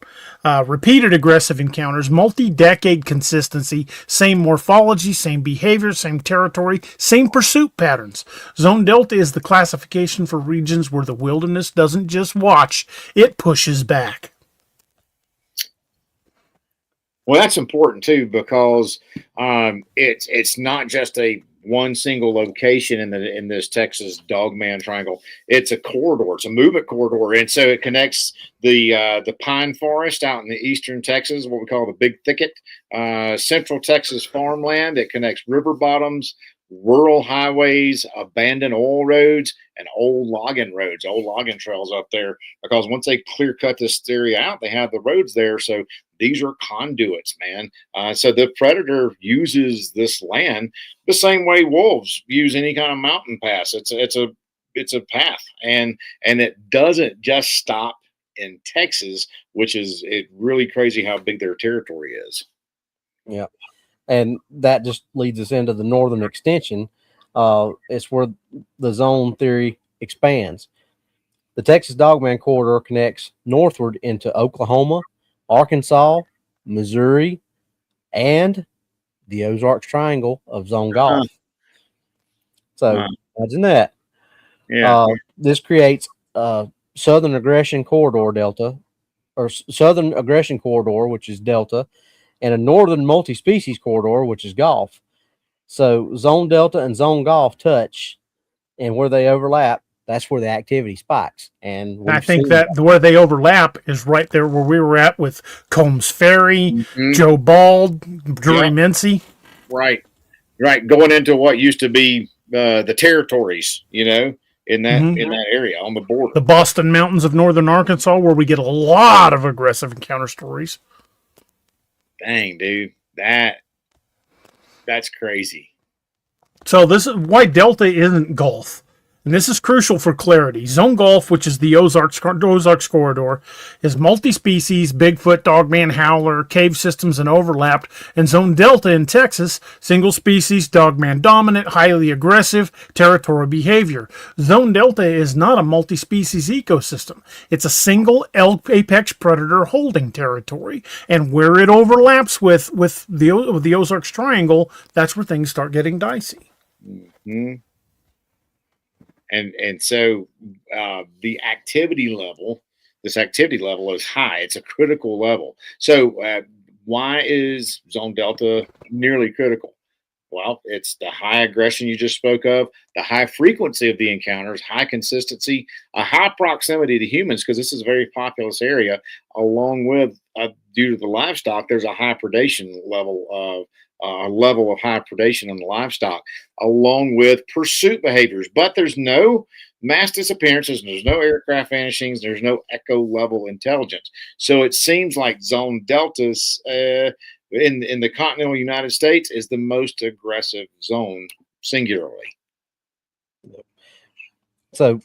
Repeated aggressive encounters, multi-decade consistency, same morphology, same behavior, same territory, same pursuit patterns. Zone Delta is the classification for regions where the wilderness doesn't just watch, it pushes back. Well, that's important too, because it's not just a one single location in this Texas Dogman Triangle. It's a corridor. It's a movement corridor, and so it connects the pine forest out in the eastern Texas, what we call the Big Thicket, central Texas farmland. It connects river bottoms rural highways, abandoned oil roads, and old logging roads, old logging trails up there. Because once they clear cut this area out, they have the roads there. So these are conduits, man. So the predator uses this land the same way wolves use any kind of mountain pass. It's a path, and it doesn't just stop in Texas, which is it really crazy how big their territory is. Yeah. And that just leads us into the northern extension. It's where the zone theory expands. The Texas Dogman Corridor connects northward into Oklahoma, Arkansas, Missouri, and the Ozarks Triangle of Zone Golf. So imagine that. Yeah. This creates a Southern Aggression Corridor Delta, or Southern Aggression Corridor, which is Delta, and a Northern Multi-Species Corridor, which is Golf. So Zone Delta and Zone Golf touch, and where they overlap, that's where the activity spikes. And I think that where they overlap is right there where we were at with Combs Ferry, Joe Bald, Drury Mincy. Right. Going into what used to be the territories, in that area on the border. The Boston Mountains of northern Arkansas, where we get a lot of aggressive encounter stories. Dang, dude. That's crazy. So this is why Delta isn't Gulf. And this is crucial for clarity. Zone Golf, which is the Ozarks corridor, is multi-species, Bigfoot, Dogman, Howler, cave systems, and overlapped. And Zone Delta in Texas, single species, Dogman dominant, highly aggressive, territorial behavior. Zone Delta is not a multi-species ecosystem. It's a single apex predator holding territory. And where it overlaps with the Ozarks Triangle, that's where things start getting dicey. Mm-hmm. And so the activity level, this activity level is high. It's a critical level. So why is Zone Delta nearly critical? Well, it's the high aggression you just spoke of, the high frequency of the encounters, high consistency, a high proximity to humans, because this is a very populous area, along with, due to the livestock, there's a high predation level of high predation on the livestock, along with pursuit behaviors. But there's no mass disappearances, there's no aircraft vanishings, there's no echo level intelligence. So it seems like Zone Deltas in the continental United States is the most aggressive zone singularly. So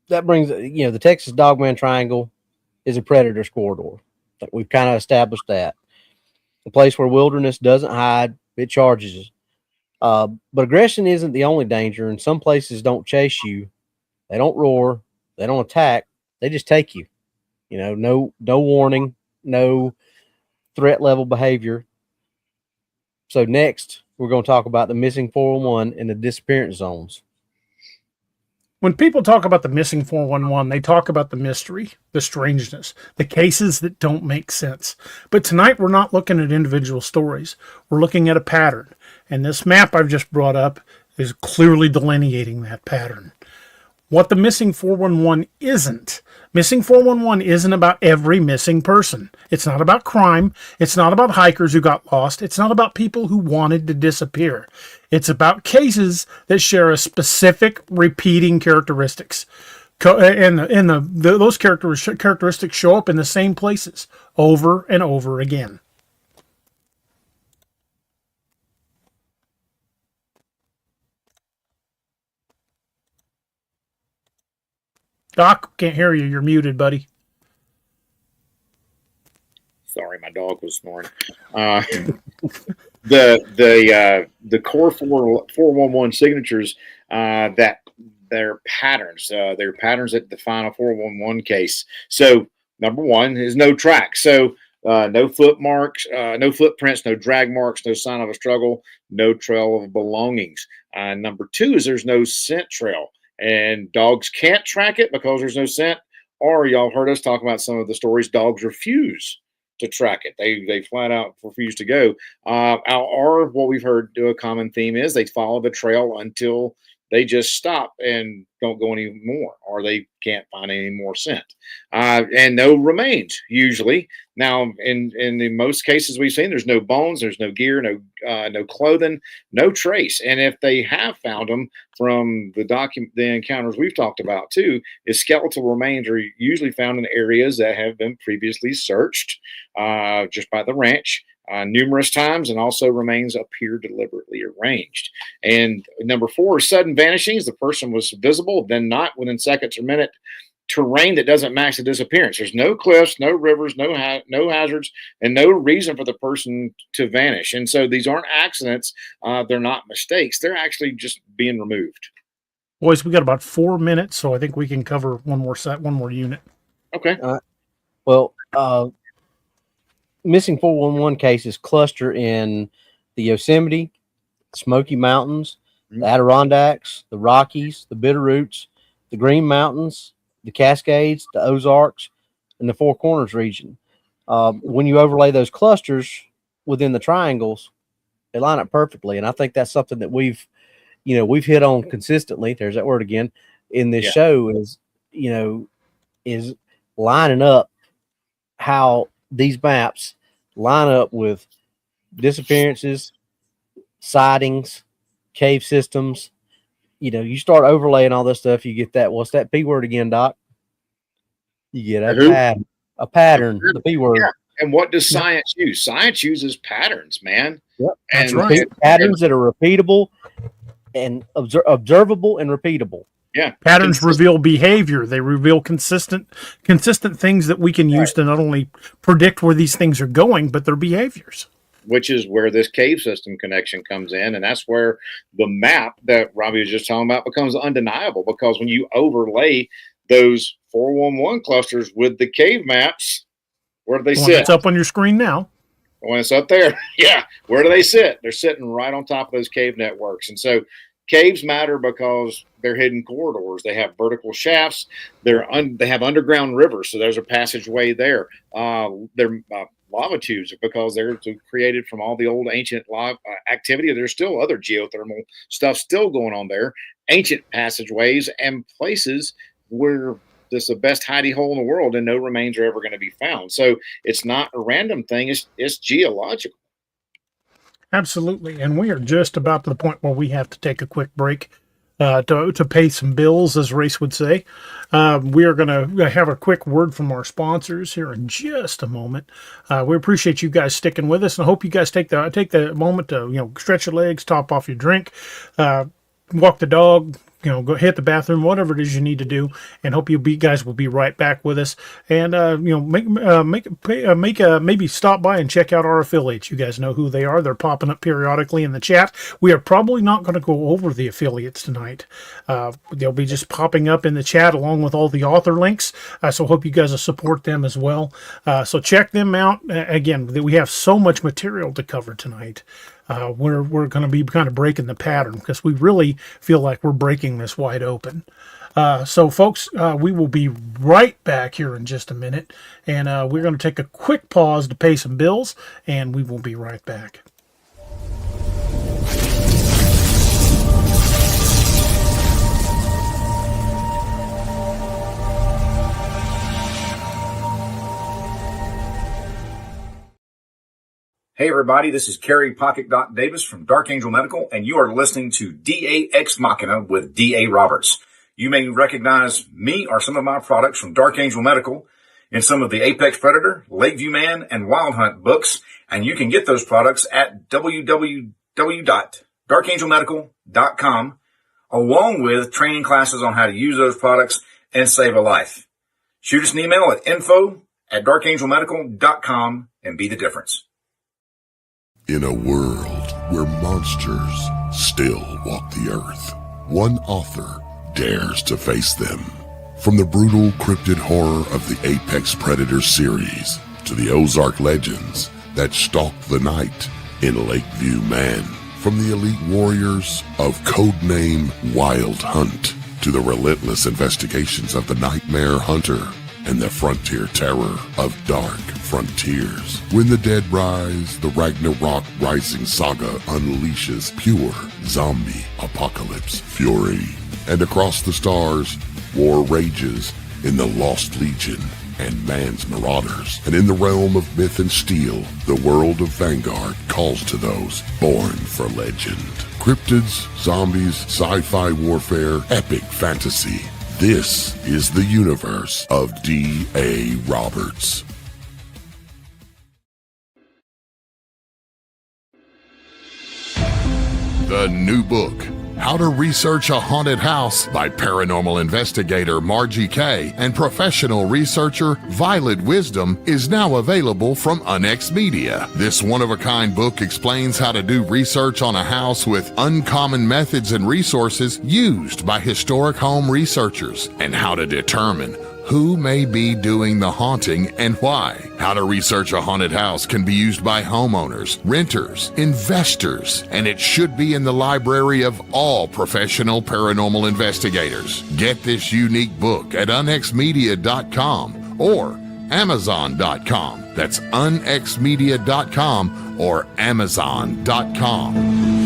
that brings, the Texas Dogman Triangle is a predator's corridor. We've kind of established that. A place where wilderness doesn't hide, it charges. But aggression isn't the only danger, and some places don't chase you. They don't roar. They don't attack. They just take you. No warning, no threat level behavior. So next, we're going to talk about the missing 411 and the disappearance zones. When people talk about the missing 411, they talk about the mystery, the strangeness, the cases that don't make sense. But tonight we're not looking at individual stories. We're looking at a pattern. And this map I've just brought up is clearly delineating that pattern. What the missing 411 isn't. Missing 411 isn't about every missing person. It's not about crime. It's not about hikers who got lost. It's not about people who wanted to disappear. It's about cases that share a specific repeating characteristics. Those characteristics show up in the same places over and over again. Doc, can't hear you. You're muted, buddy. Sorry, my dog was snoring. The core 411 signatures that they're patterns. They're patterns that define a 411 case. So number one is no track. So no foot marks, no footprints, no drag marks, no sign of a struggle, no trail of belongings. Number two is there's no scent trail. And dogs can't track it because there's no scent. Or y'all heard us talk about some of the stories. Dogs refuse to track it. They flat out refuse to go. Or what we've heard a common theme is they follow the trail until they just stop and don't go anymore, or they can't find any more scent. And no remains usually. Now, in the most cases we've seen, there's no bones, there's no gear, no clothing, no trace. And if they have found them from the encounters we've talked about too, is skeletal remains are usually found in areas that have been previously searched just by the ranch. Numerous times, and also remains appear deliberately arranged. And number 4 is sudden vanishings. The person was visible, then not within seconds or minute. Terrain that doesn't match the disappearance. There's no cliffs, no rivers, no hazards, and no reason for the person to vanish. And so these aren't accidents. They're not mistakes. They're actually just being removed. Boys, we got about 4 minutes, so I think we can cover one more unit. Okay. Well, missing 411 cases cluster in the Yosemite, Smoky Mountains, the Adirondacks, the Rockies, the Bitterroots, the Green Mountains, the Cascades, the Ozarks, and the Four Corners region. When you overlay those clusters within the triangles, they line up perfectly. And I think that's something that we've hit on consistently. There's that word again in this show is lining up how these maps line up with disappearances, sightings, cave systems. You start overlaying all this stuff, you get that. What's that P word again, Doc? You get a pattern, the P word. Yeah. And what does science use? Science uses patterns, man. Yep. And patterns that are repeatable and observable and repeatable. Yeah. Patterns reveal behavior. They reveal consistent things that we can use to not only predict where these things are going, but their behaviors. Which is where this cave system connection comes in. And that's where the map that Robbie was just talking about becomes undeniable, because when you overlay those 411 clusters with the cave maps, where do they sit? It's up on your screen now. When it's up there, where do they sit? They're sitting right on top of those cave networks. And so caves matter because they're hidden corridors. They have vertical shafts. They have underground rivers, so there's a passageway there. They're lava tubes because they're created from all the old ancient lava activity. There's still other geothermal stuff still going on there. Ancient passageways and places where this is the best hidey hole in the world, and no remains are ever going to be found. So it's not a random thing. It's geological. Absolutely. And we are just about to the point where we have to take a quick break to pay some bills, as Race would say. We are going to have a quick word from our sponsors here in just a moment. We appreciate you guys sticking with us, and I hope you guys take the moment to stretch your legs, top off your drink, walk the dog, go hit the bathroom, whatever it is you need to do, and hope you guys will be right back with us. And maybe stop by and check out our affiliates. You guys know who they are. They're popping up periodically in the chat. We are probably not going to go over the affiliates tonight. They'll be just popping up in the chat along with all the author links. So hope you guys will support them as well. So check them out. Again, we have so much material to cover tonight. We're going to be kind of breaking the pattern because we really feel like we're breaking this wide open. So, folks, we will be right back here in just a minute, and we're going to take a quick pause to pay some bills, and we will be right back. Hey everybody, this is Kerry Pocket Doc Davis from Dark Angel Medical, and you are listening to DA Ex Machina with DARoberts. You may recognize me or some of my products from Dark Angel Medical in some of the Apex Predator, Lakeview Man, and Wild Hunt books, and you can get those products at www.darkangelmedical.com, along with training classes on how to use those products and save a life. Shoot us an email at info@darkangelmedical.com and be the difference. In a world where monsters still walk the earth, one author dares to face them. From the brutal cryptid horror of the Apex Predator series to the Ozark legends that stalk the night in Lakeview Man. From the elite warriors of codename Wild Hunt to the relentless investigations of the Nightmare Hunter and the frontier terror of Dark frontiers. When the dead rise, the Ragnarok Rising Saga unleashes pure zombie apocalypse fury. And across the stars, war rages in the Lost Legion and man's marauders. And in the realm of myth and steel, the world of Vanguard calls to those born for legend. Cryptids, zombies, sci-fi warfare, epic fantasy. This is the universe of DARoberts. The new book, How to Research a Haunted House by paranormal investigator Margie Kay and professional researcher Violet Wisdom, is now available from Unex Media. This one-of-a-kind book explains how to do research on a house with uncommon methods and resources used by historic home researchers, and how to determine who may be doing the haunting and why. How to Research a Haunted House can be used by homeowners, renters, investors, and it should be in the library of all professional paranormal investigators. Get this unique book at unexmedia.com or amazon.com. That's unexmedia.com or amazon.com.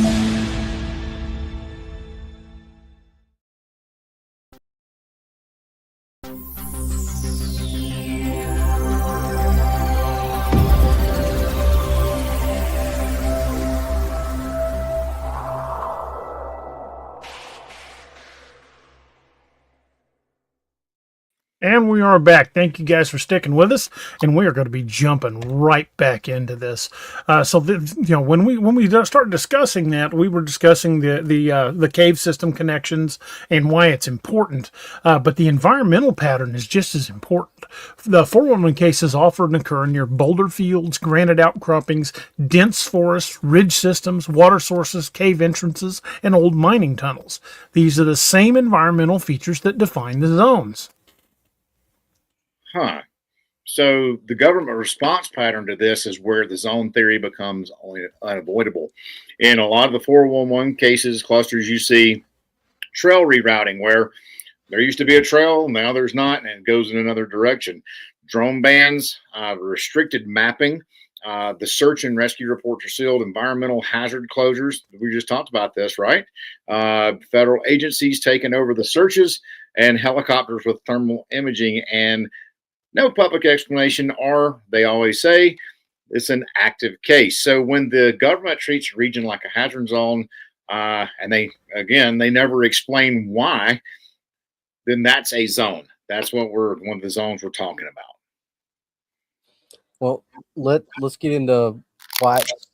And we are back. Thank you guys for sticking with us, and we are going to be jumping right back into this. When we started discussing that, we were discussing the cave system connections and why it's important. But the environmental pattern is just as important. The 411 cases often occur near boulder fields, granite outcroppings, dense forests, ridge systems, water sources, cave entrances, and old mining tunnels. These are the same environmental features that define the zones. Huh. So the government response pattern to this is where the zone theory becomes unavoidable. In a lot of the 411 cases, clusters, you see trail rerouting where there used to be a trail, now there's not, and it goes in another direction. Drone bans, restricted mapping, the search and rescue reports are sealed, environmental hazard closures. We just talked about this, right? Federal agencies taking over the searches, and helicopters with thermal imaging, and no public explanation, or they always say it's an active case. So when the government treats a region like a hazard zone, and they never explain why, then that's a zone. That's one of the zones we're talking about. Well, let's get into why it's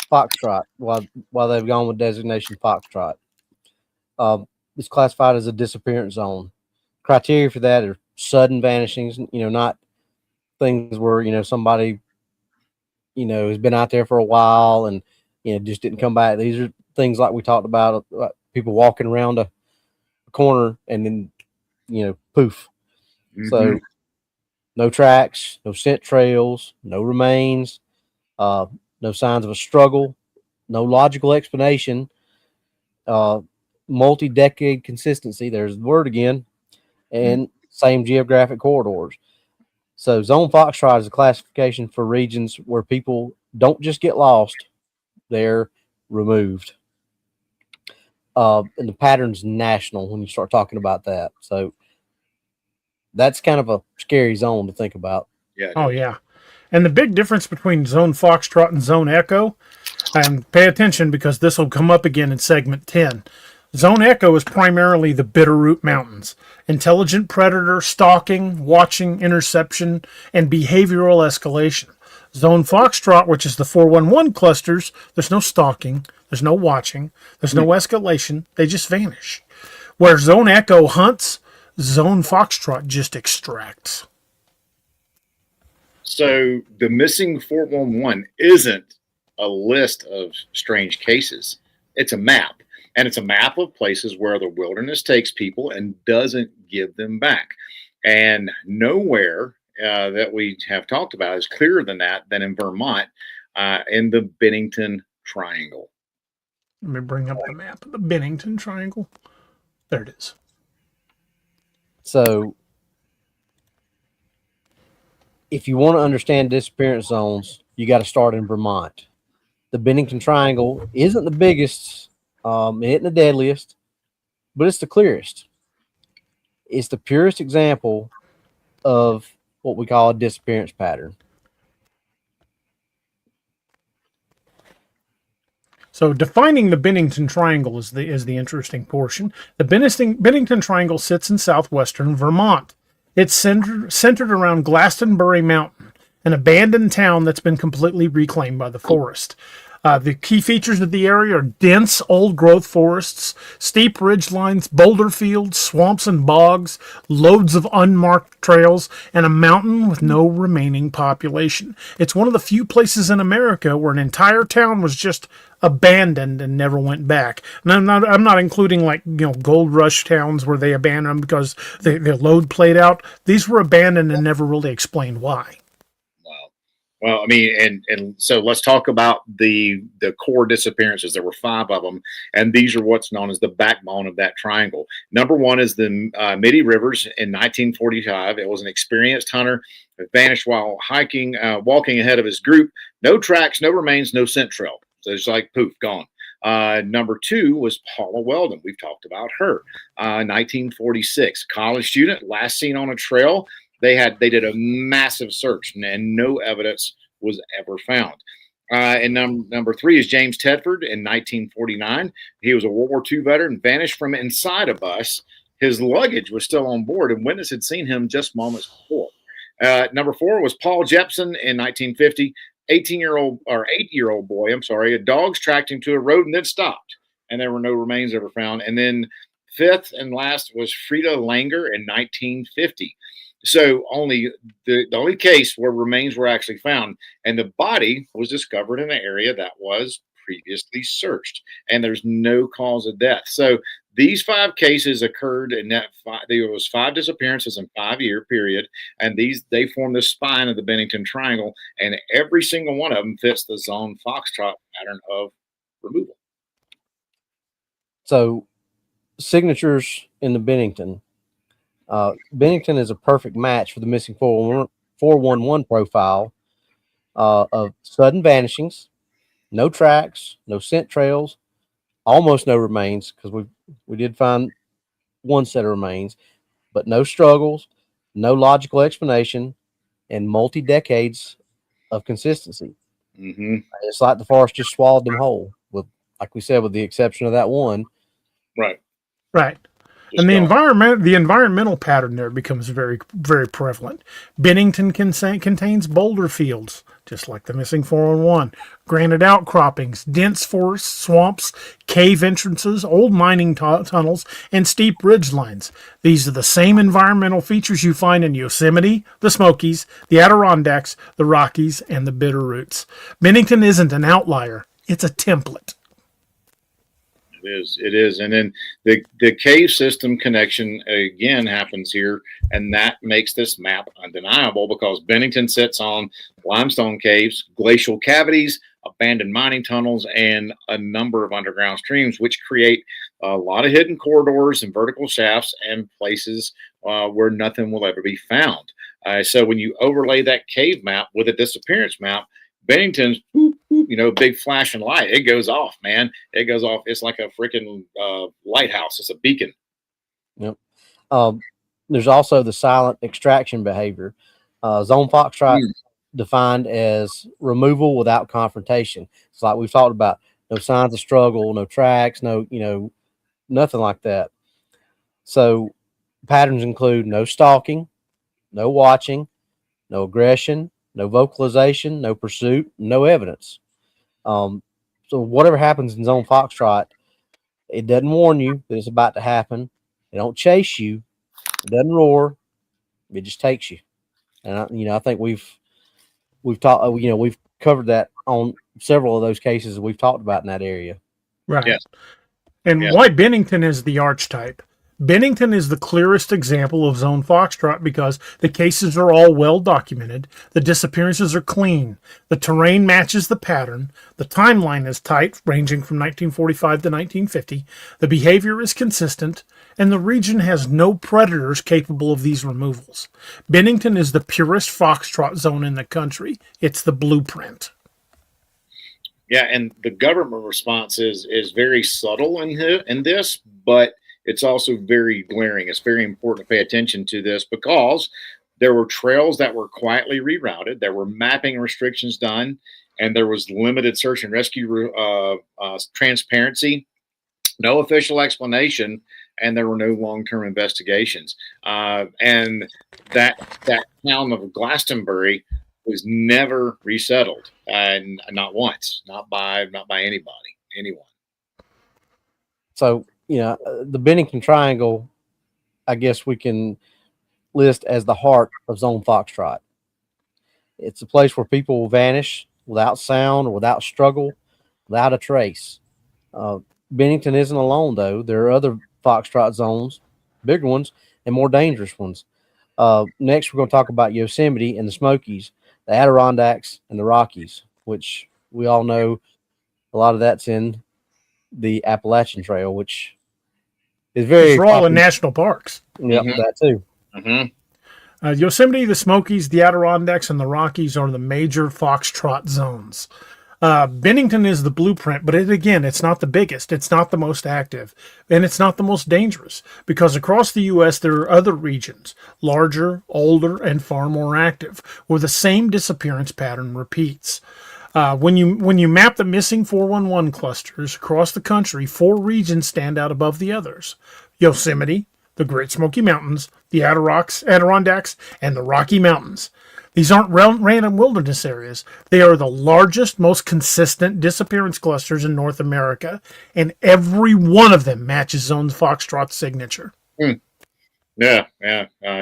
Foxtrot. Why they've gone with designation Foxtrot. It's classified as a disappearance zone. Criteria for that are sudden vanishings, not things where, somebody, has been out there for a while and, just didn't come back. These are things like we talked about people walking around a corner and then, poof. Mm-hmm. So no tracks, no scent trails, no remains, no signs of a struggle, no logical explanation, multi-decade consistency. There's the word again. And same geographic corridors. So Zone Foxtrot is a classification for regions where people don't just get lost, they're removed. And the pattern's national when you start talking about that. So that's kind of a scary zone to think about. Yeah. Oh, yeah. And the big difference between Zone Foxtrot and Zone Echo, and pay attention because this will come up again in segment 10. Zone Echo is primarily the Bitterroot Mountains. Intelligent predator, stalking, watching, interception, and behavioral escalation. Zone Foxtrot, which is the 411 clusters, there's no stalking, there's no watching, there's no escalation, they just vanish. Where Zone Echo hunts, Zone Foxtrot just extracts. So the missing 411 isn't a list of strange cases. It's a map. And it's a map of places where the wilderness takes people and doesn't give them back. And nowhere that we have talked about is clearer than in Vermont, in the Bennington Triangle. Let me bring up the map of the Bennington Triangle. There it is. So if you want to understand disappearance zones, you got to start in Vermont. The Bennington Triangle isn't the biggest, it isn't the deadliest, but it's the clearest. It's the purest example of what we call a disappearance pattern. So defining the Bennington Triangle is the interesting portion. The Bennington Triangle sits in southwestern Vermont. It's centered around Glastonbury Mountain, an abandoned town that's been completely reclaimed by the forest. The key features of the area are dense old-growth forests, steep ridge lines, boulder fields, swamps and bogs, loads of unmarked trails, and a mountain with no remaining population. It's one of the few places in America where an entire town was just abandoned and never went back. And I'm not including like gold rush towns where they abandoned them because their load played out. These were abandoned and never really explained why. Well, I mean, and so let's talk about the core disappearances. There were 5 of them, and these are what's known as the backbone of that triangle. Number 1 is the Midi Rivers in 1945. It was an experienced hunter who vanished while walking ahead of his group. No tracks, no remains, no scent trail. So it's like poof, gone. Number 2 was Paula Weldon. We've talked about her. 1946, college student, last seen on a trail. They did a massive search and no evidence was ever found. And number 3 is James Tedford in 1949. He was a World War II veteran, vanished from inside a bus. His luggage was still on board, and witnesses had seen him just moments before. Number 4 was Paul Jepson in 1950. 8-year-old boy. Dogs tracked him to a road and then stopped, and there were no remains ever found. And then 5th and last was Frida Langer in 1950. So the only case where remains were actually found, and the body was discovered in an area that was previously searched, and there's no cause of death. So these 5 cases occurred in that there was 5 disappearances in 5-year period, and they form the spine of the Bennington Triangle, and every single one of them fits the zone foxtrot pattern of removal. So signatures in the Bennington. Bennington is a perfect match for the missing 411 profile of sudden vanishings, no tracks, no scent trails, almost no remains, because we did find 1 set of remains, but no struggles, no logical explanation, and multi-decades of consistency. Mm-hmm. It's like the forest just swallowed them whole, like we said, with the exception of that 1. Right. And the environmental pattern there becomes very, very prevalent. Bennington contains boulder fields, just like the missing 411, granite outcroppings, dense forests, swamps, cave entrances, old mining tunnels, and steep ridge lines. These are the same environmental features you find in Yosemite, the Smokies, the Adirondacks, the Rockies, and the Bitterroots. Bennington isn't an outlier. It's a template. It is. And then the cave system connection again happens here, and that makes this map undeniable because Bennington sits on limestone caves, glacial cavities, abandoned mining tunnels, and a number of underground streams, which create a lot of hidden corridors and vertical shafts and places where nothing will ever be found. So when you overlay that cave map with a disappearance map, Bennington's, big flashing light. It goes off, man. It goes off. It's like a freaking lighthouse. It's a beacon. Yep. There's also the silent extraction behavior. Zone foxtrot defined as removal without confrontation. It's like we've talked about. No signs of struggle, no tracks, no, nothing like that. So patterns include no stalking, no watching, no aggression, no vocalization, no pursuit, no evidence. So whatever happens in zone foxtrot, it doesn't warn you that it's about to happen. It don't chase you. It doesn't roar. It just takes you. And I think we've talked. We've covered that on several of those cases that we've talked about in that area. Right. Yes. And why Bennington is the archetype. Bennington is the clearest example of zone foxtrot because the cases are all well documented, the disappearances are clean, the terrain matches the pattern, the timeline is tight, ranging from 1945 to 1950, the behavior is consistent, and the region has no predators capable of these removals. Bennington is the purest foxtrot zone in the country. It's the blueprint. Yeah, and the government response is very subtle in this, but it's also very glaring. It's very important to pay attention to this because there were trails that were quietly rerouted, there were mapping restrictions done, and there was limited search and rescue transparency, no official explanation, and there were no long-term investigations. And that town of Glastonbury was never resettled, and not once, not by anyone. So, the Bennington Triangle, I guess we can list as the heart of zone foxtrot. It's a place where people will vanish without sound or without struggle, without a trace. Bennington isn't alone, though. There are other foxtrot zones, bigger ones and more dangerous ones. Next, we're going to talk about Yosemite and the Smokies, the Adirondacks, and the Rockies, which we all know a lot of that's in the Appalachian Trail, which is very These are all in national parks. Yeah, that too. Yosemite, the Smokies, the Adirondacks, and the Rockies are the major foxtrot zones. Bennington is the blueprint, but it's not the biggest, it's not the most active, and it's not the most dangerous, because across the U.S. there are other regions, larger, older, and far more active, where the same disappearance pattern repeats. When you map the missing 411 clusters across the country, 4 regions stand out above the others: Yosemite, the Great Smoky Mountains, the Adirondacks, and the Rocky Mountains. These aren't random wilderness areas. They are the largest, most consistent disappearance clusters in North America, and every one of them matches Zone Foxtrot's signature. Yeah.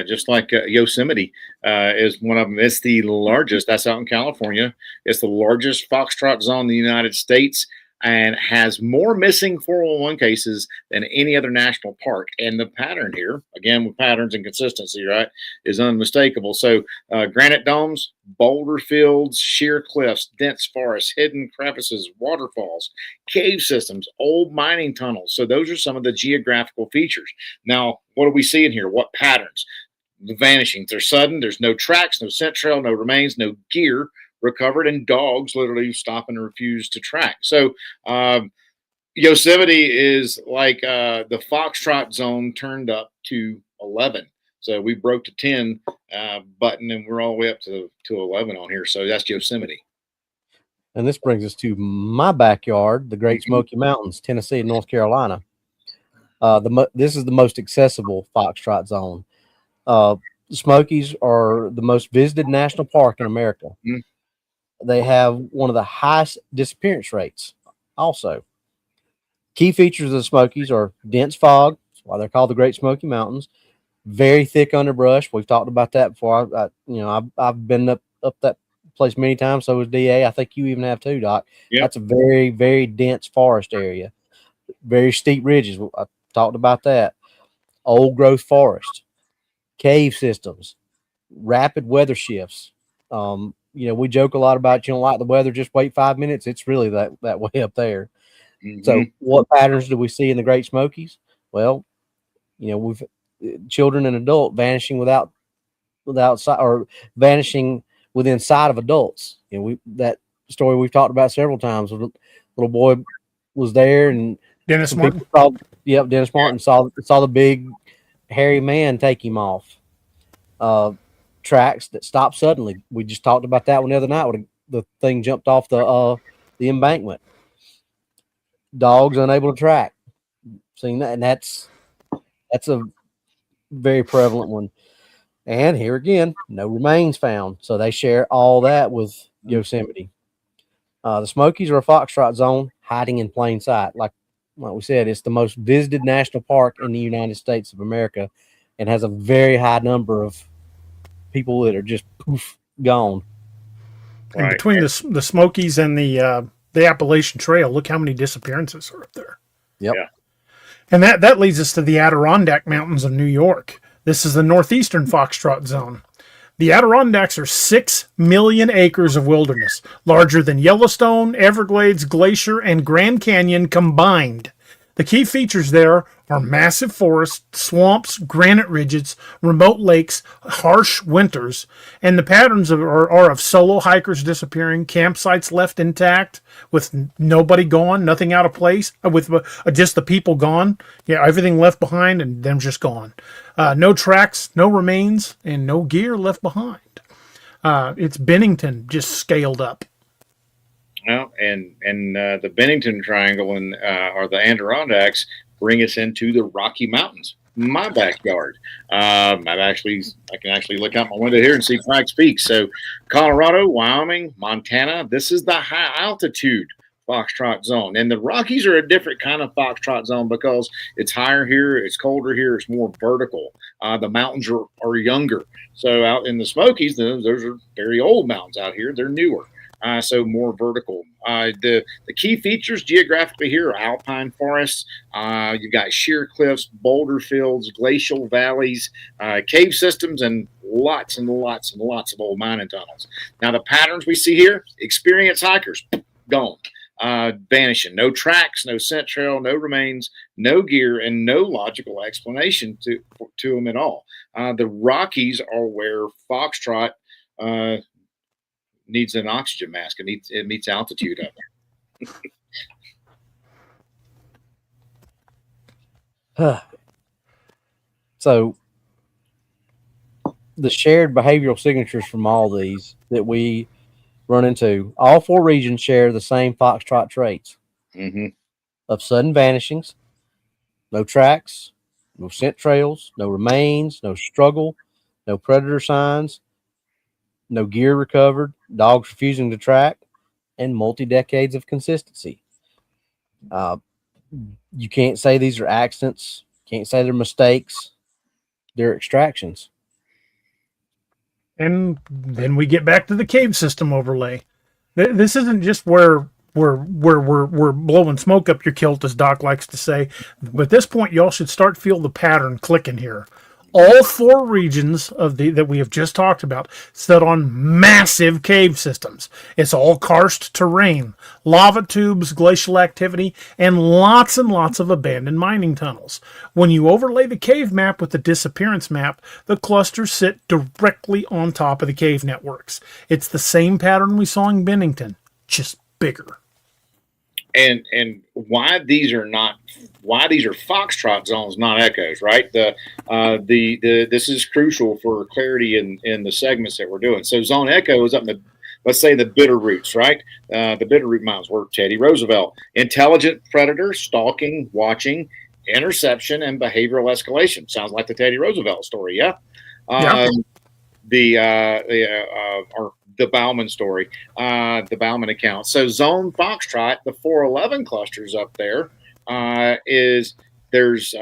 Just like Yosemite is one of them. It's the largest. That's out in California. It's the largest foxtrot zone in the United States, and has more missing 411 cases than any other national park. And the pattern here, again, with patterns and consistency, right, is unmistakable. So granite domes, boulder fields, sheer cliffs, dense forests, hidden crevices, waterfalls, cave systems, old mining tunnels. So those are some of the geographical features. Now, what are we seeing here? What patterns? The vanishings are sudden. There's no tracks, no scent trail, no remains, no gear recovered, and dogs literally stop and refuse to track. So Yosemite is like the foxtrot zone turned up to 11. So we broke the 10 button, and we're all the way up to 11 on here. So that's Yosemite. And this brings us to my backyard, the Great Smoky Mountains, Tennessee and North Carolina. This is the most accessible foxtrot zone. The Smokies are the most visited national park in America. They have one of the highest disappearance rates also. Key features of the Smokies are dense fog, that's why they're called the Great Smoky Mountains, very thick underbrush. We've talked about that before. I've been up that place many times, so has DA. I think you even have too, Doc. Yep. That's a very, very dense forest area. Very steep ridges. I talked about that. Old growth forest, cave systems, rapid weather shifts. We joke a lot about you don't like the weather, just wait 5 minutes. It's really that way up there. So what patterns do we see in the Great Smokies? Well, we've children and adult vanishing without sight, or vanishing within sight of adults. That story we've talked about several times. A little boy was there, and Dennis Martin. Dennis Martin saw the big hairy man take him off. Tracks that stopped suddenly. We just talked about that one the other night when the thing jumped off the embankment. Dogs unable to track. Seen that, and that's a very prevalent one. And here again, no remains found. So they share all that with Yosemite. The Smokies are a foxtrot zone hiding in plain sight. Like we said, it's the most visited national park in the United States of America, and has a very high number of people that are just poof gone. And between the Smokies and the Appalachian Trail, look how many disappearances are up there. Yep. Yeah. And that leads us to the Adirondack Mountains of New York. This is the northeastern foxtrot zone. The Adirondacks are 6 million acres of wilderness, larger than Yellowstone, Everglades, Glacier, and Grand Canyon combined. The key features there are massive forests, swamps, granite ridges, remote lakes, harsh winters, and the patterns are of solo hikers disappearing, campsites left intact with nobody gone, nothing out of place, with just the people gone. Yeah, everything left behind and them just gone. No tracks, no remains, and no gear left behind. It's Bennington just scaled up. Well, and the Bennington Triangle or the Adirondacks bring us into the Rocky Mountains, my backyard. I can actually look out my window here and see Pikes Peak. So, Colorado, Wyoming, Montana. This is the high altitude foxtrot zone, and the Rockies are a different kind of foxtrot zone because it's higher here, it's colder here, it's more vertical. The mountains are younger. So out in the Smokies, those are very old mountains. Out here, they're newer. So more vertical. The key features geographically here are alpine forests. You've got sheer cliffs, boulder fields, glacial valleys, cave systems, and lots and lots and lots of old mining tunnels. Now the patterns we see here: experienced hikers gone, vanishing. No tracks, no scent trail, no remains, no gear, and no logical explanation to them at all. The Rockies are where foxtrot needs an oxygen mask. It meets altitude up there. So the shared behavioral signatures from all these that we run into, all 4 regions share the same foxtrot traits of sudden vanishings, no tracks, no scent trails, no remains, no struggle, no predator signs, no gear recovered, dogs refusing to track, and multi-decades of consistency. You can't say these are accidents. Can't say they're mistakes. They're extractions. And then we get back to the cave system overlay. This isn't just where we're blowing smoke up your kilt, as Doc likes to say. But at this point, y'all should start feel the pattern clicking here. All 4 regions that we have just talked about set on massive cave systems. It's all karst terrain, lava tubes, glacial activity, and lots of abandoned mining tunnels. When you overlay the cave map with the disappearance map, the clusters sit directly on top of the cave networks. It's the same pattern we saw in Bennington, just bigger. And why these are foxtrot zones, not echoes, right? This is crucial for clarity in the segments that we're doing. So zone echo is up in the, let's say, the Bitterroots, right? The Bitterroot Mountains were Teddy Roosevelt. Intelligent predator, stalking, watching, interception, and behavioral escalation. Sounds like the Teddy Roosevelt story, yeah? The Bauman story, the Bauman account. So zone foxtrot, the 411 clusters up there, there's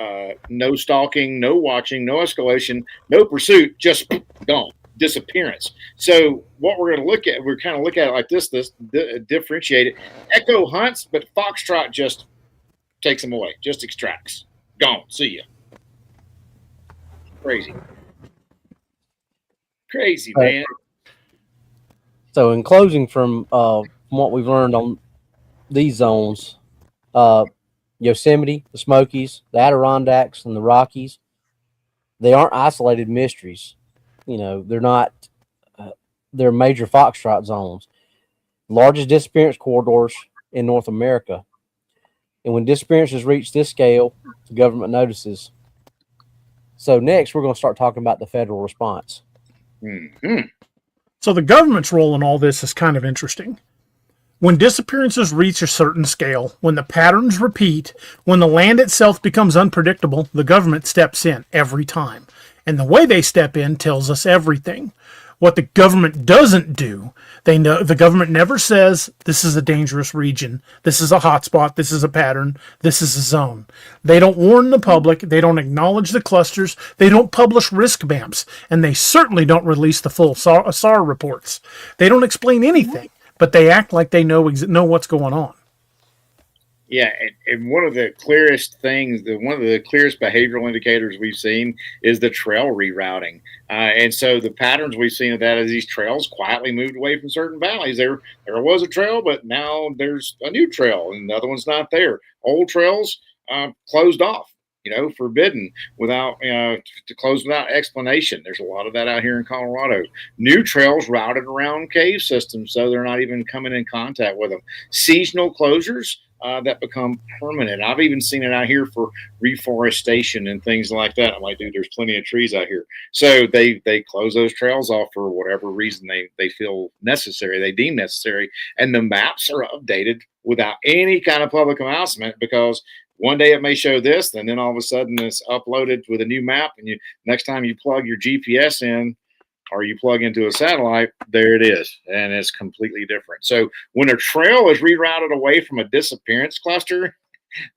no stalking, no watching, no escalation, no pursuit, just gone, disappearance. So what we're going to look at, we're kind of look at it like this differentiate it. Echo hunts, but foxtrot just takes them away, just extracts. Gone. See ya. Crazy, man. So in closing, from what we've learned on these zones, Yosemite, the Smokies, the Adirondacks, and the Rockies, they aren't isolated mysteries. You know, they're not. They're major foxtrot zones, largest disappearance corridors in North America. And when disappearances reach this scale, the government notices. So next, we're going to start talking about the federal response. Mm-hmm. So the government's role in all this is kind of interesting. When disappearances reach a certain scale, when the patterns repeat, when the land itself becomes unpredictable, the government steps in every time. And the way they step in tells us everything. What the government doesn't do, the government never says, this is a dangerous region, this is a hotspot, this is a pattern, this is a zone. They don't warn the public, they don't acknowledge the clusters, they don't publish risk maps, and they certainly don't release the full SAR reports. They don't explain anything, but they act like they know what's going on. Yeah, and one of the clearest things, one of the clearest behavioral indicators we've seen is the trail rerouting. And so the patterns we've seen of that is these trails quietly moved away from certain valleys. There was a trail, but now there's a new trail, and the other one's not there. Old trails closed off, forbidden without to close without explanation. There's a lot of that out here in Colorado. New trails routed around cave systems, so they're not even coming in contact with them. Seasonal closures that become permanent. I've even seen it out here for reforestation and things like that. I'm like, dude, there's plenty of trees out here. So they close those trails off for whatever reason they feel necessary, they deem necessary. And the maps are updated without any kind of public announcement, because one day it may show this, and then all of a sudden it's uploaded with a new map. And next time you plug your GPS in, or you plug into a satellite, there it is, and it's completely different. So when a trail is rerouted away from a disappearance cluster,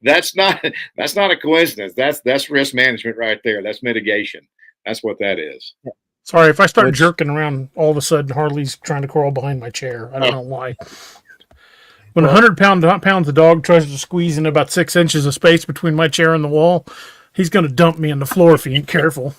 that's not a coincidence. That's risk management right there. That's mitigation. That's what that is. Sorry, if I start jerking around, all of a sudden Harley's trying to crawl behind my chair. I don't know why. When 100 pounds of dog tries to squeeze in about 6 inches of space between my chair and the wall, he's going to dump me on the floor if he ain't careful.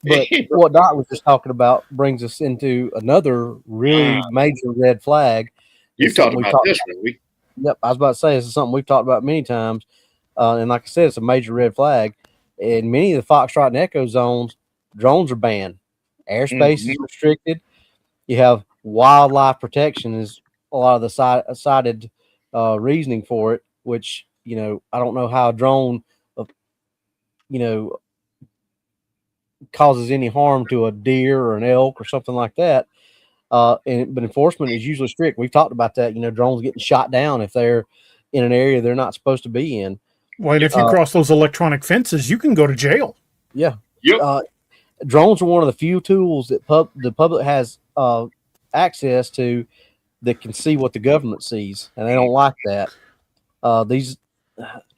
But what Doc was just talking about brings us into another really major red flag. You've talked about this, really. Yep, I was about to say this is something we've talked about many times, and like I said, it's a major red flag. In many of the Foxtrot and Echo zones, drones are banned. Airspace is restricted. You have wildlife protection is a lot of the cited reasoning for it, which I don't know how a drone, causes any harm to a deer or an elk or something like that. But enforcement is usually strict. We've talked about that. Drones getting shot down if they're in an area they're not supposed to be in. Well, and if you cross those electronic fences, you can go to jail. Yeah. Yep. Drones are one of the few tools that the public has access to that can see what the government sees, and they don't like that.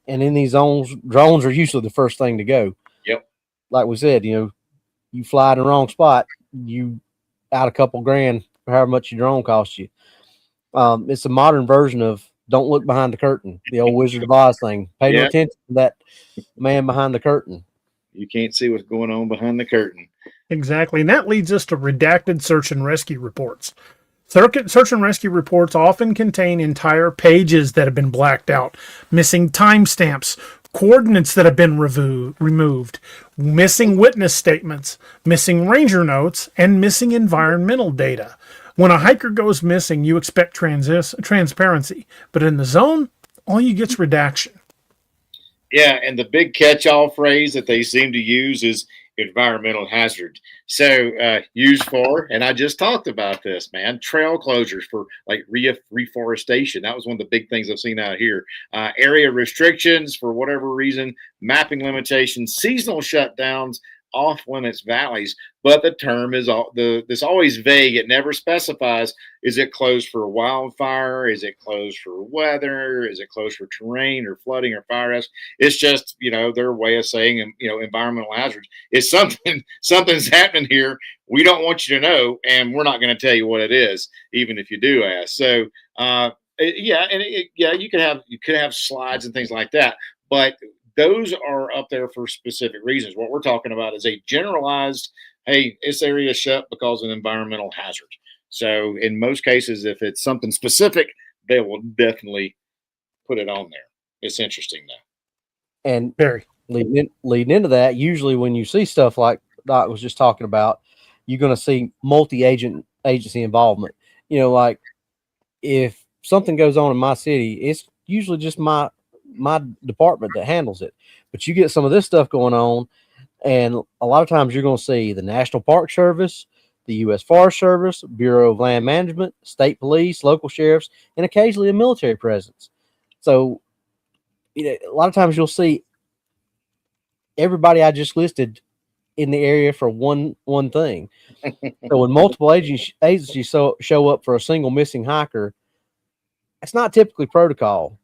In these zones, drones are usually the first thing to go. Yep. Like we said, you fly in the wrong spot, you out a couple grand for however much your drone costs you. It's a modern version of don't look behind the curtain, the old Wizard of Oz thing. Pay no attention to that man behind the curtain. You can't see what's going on behind the curtain. Exactly. And that leads us to redacted search and rescue reports. Search and rescue reports often contain entire pages that have been blacked out, missing timestamps, coordinates that have been removed, missing witness statements, missing ranger notes, and missing environmental data. When a hiker goes missing, you expect transparency, but in the zone, all you get's redaction. Yeah, and the big catch-all phrase that they seem to use is environmental hazard. So used for, and I just talked about this, man, trail closures for like reforestation. That was one of the big things I've seen out here. Area restrictions for whatever reason, mapping limitations, seasonal shutdowns, off limits valleys. But the term is this always vague. It never specifies. Is it closed for a wildfire? Is it closed for weather? Is it closed for terrain or flooding or fire risk? It's just, their way of saying, environmental hazards. It's something's happening here. We don't want you to know, and we're not going to tell you what it is, even if you do ask. So, you could have slides and things like that, but those are up there for specific reasons. What we're talking about is a generalized, hey, this area is shut because of an environmental hazard. So in most cases, if it's something specific, they will definitely put it on there. It's interesting though. And leading into that, usually when you see stuff like Doc was just talking about, you're going to see multi-agency involvement. Like if something goes on in my city, it's usually just my department that handles it, but you get some of this stuff going on, and a lot of times you're going to see the National Park Service, the U.S. Forest Service, Bureau of Land Management, state police, local sheriffs, and occasionally a military presence. So a lot of times you'll see everybody I just listed in the area for one thing. So when multiple agencies show up for a single missing hiker, it's not typically protocol.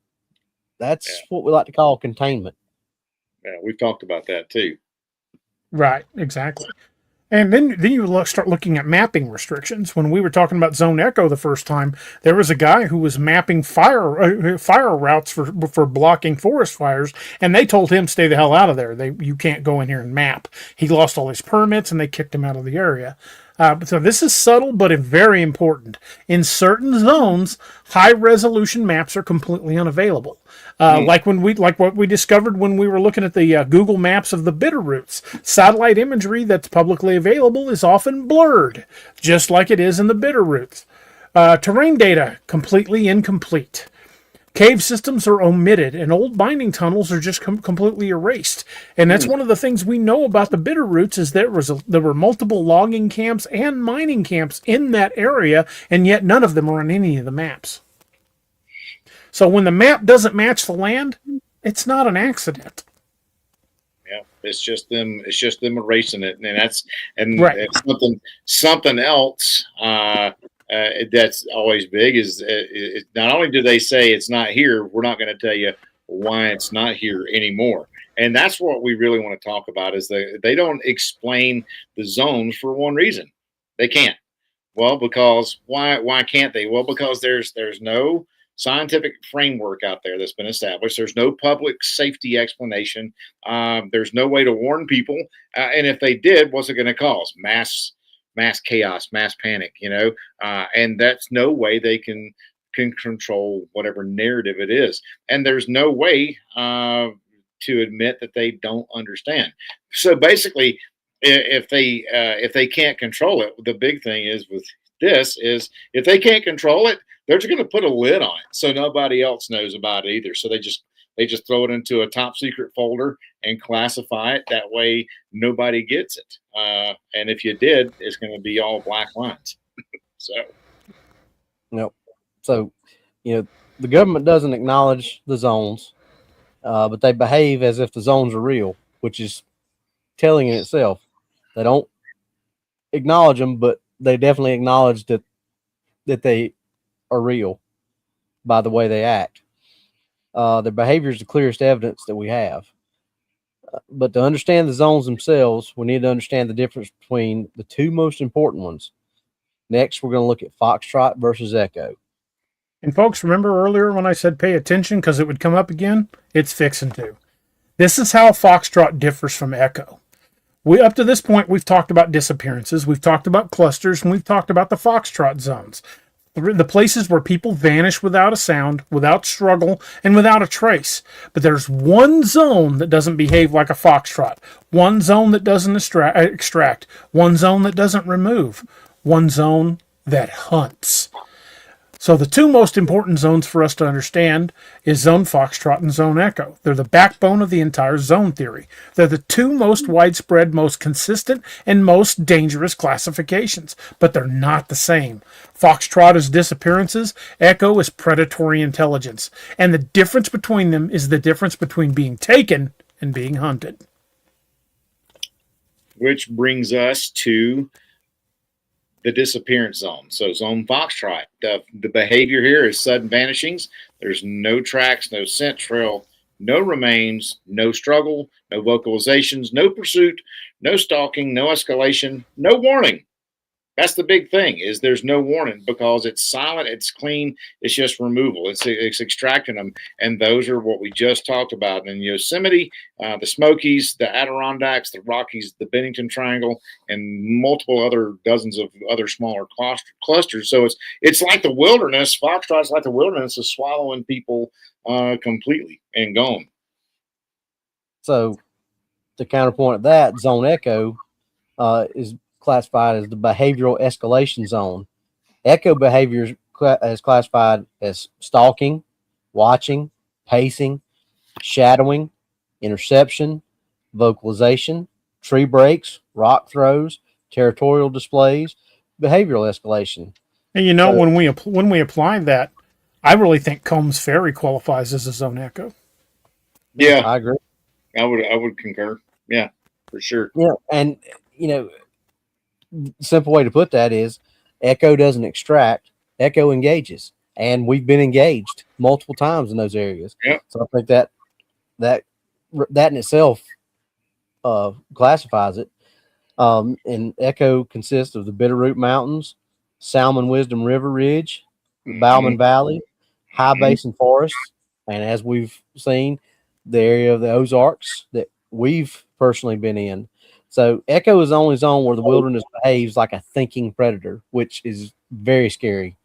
That's what we like to call containment. Yeah, we've talked about that too. Right, exactly. And then you start looking at mapping restrictions. When we were talking about Zone Echo the first time, there was a guy who was mapping fire routes for blocking forest fires, and they told him stay the hell out of there. You can't go in here and map. He lost all his permits, and they kicked him out of the area. So this is subtle, but very important. In certain zones, high resolution maps are completely unavailable. Like what we discovered when we were looking at the Google Maps of the Bitterroots. Satellite imagery that's publicly available is often blurred, just like it is in the Bitterroots. Terrain data completely incomplete. Cave systems are omitted, and old mining tunnels are just completely erased. And that's one of the things we know about the Bitterroots is there were multiple logging camps and mining camps in that area, and yet none of them are on any of the maps. So when the map doesn't match the land, it's not an accident. Yeah, it's just them erasing it, and Right. it's something else. That's always big is not only do they say it's not here, we're not going to tell you why it's not here anymore. And that's what we really want to talk about is they don't explain the zones for one reason. They can't. Well, because why can't they? Well, because there's no scientific framework out there that's been established. There's no public safety explanation. There's no way to warn people. And if they did, what's it going to cause? Mass chaos, mass panic, and that's no way they can control whatever narrative it is. And there's no way to admit that they don't understand. So basically, if they can't control it, the big thing is with this is if they can't control it, they're just going to put a lid on it so nobody else knows about it either. So they just throw it into a top secret folder and classify it. That way, nobody gets it. And if you did, it's going to be all black lines. So, the government doesn't acknowledge the zones, but they behave as if the zones are real, which is telling in itself. They don't acknowledge them, but they definitely acknowledge that they are real by the way they act. Their behavior is the clearest evidence that we have. But to understand the zones themselves, we need to understand the difference between the two most important ones. Next, we're going to look at Foxtrot versus Echo. And folks, remember earlier when I said pay attention because it would come up again? It's fixing to. This is how Foxtrot differs from Echo. Up to this point, we've talked about disappearances, we've talked about clusters, and we've talked about the Foxtrot zones. The places where people vanish without a sound, without struggle, and without a trace. But there's one zone that doesn't behave like a foxtrot. One zone that doesn't extract. One zone that doesn't remove. One zone that hunts. So the two most important zones for us to understand is Zone Foxtrot and Zone Echo. They're the backbone of the entire zone theory. They're the two most widespread, most consistent, and most dangerous classifications, but they're not the same. Foxtrot is disappearances, Echo is predatory intelligence, and the difference between them is the difference between being taken and being hunted. Which brings us to the disappearance zone. So Zone Foxtrot, the behavior here is sudden vanishings. There's no tracks, no scent trail, no remains, no struggle, no vocalizations, no pursuit, no stalking, no escalation, no warning. That's the big thing is there's no warning because it's silent, it's clean, it's just removal. It's extracting them. And those are what we just talked about in Yosemite, the Smokies, the Adirondacks, the Rockies, the Bennington Triangle, and multiple other dozens of other smaller clusters. So it's like the wilderness. Foxtrot's like the wilderness is swallowing people completely and gone. So the counterpoint of that, Zone Echo is classified as the behavioral escalation zone. Echo behavior is classified as stalking, watching, pacing, shadowing, interception, vocalization, tree breaks, rock throws, territorial displays, behavioral escalation. And when we apply that, I really think Combs Ferry qualifies as a Zone Echo. Yeah, I agree. I would concur. Yeah, for sure. Yeah, and simple way to put that is Echo doesn't extract, Echo engages, and we've been engaged multiple times in those areas. Yep. So I think that in itself classifies it. And Echo consists of the Bitterroot Mountains, Salmon Wisdom River Ridge, Bowman Valley, High Basin Forests, and as we've seen, the area of the Ozarks that we've personally been in. So Echo is the only zone where the wilderness behaves like a thinking predator, which is very scary.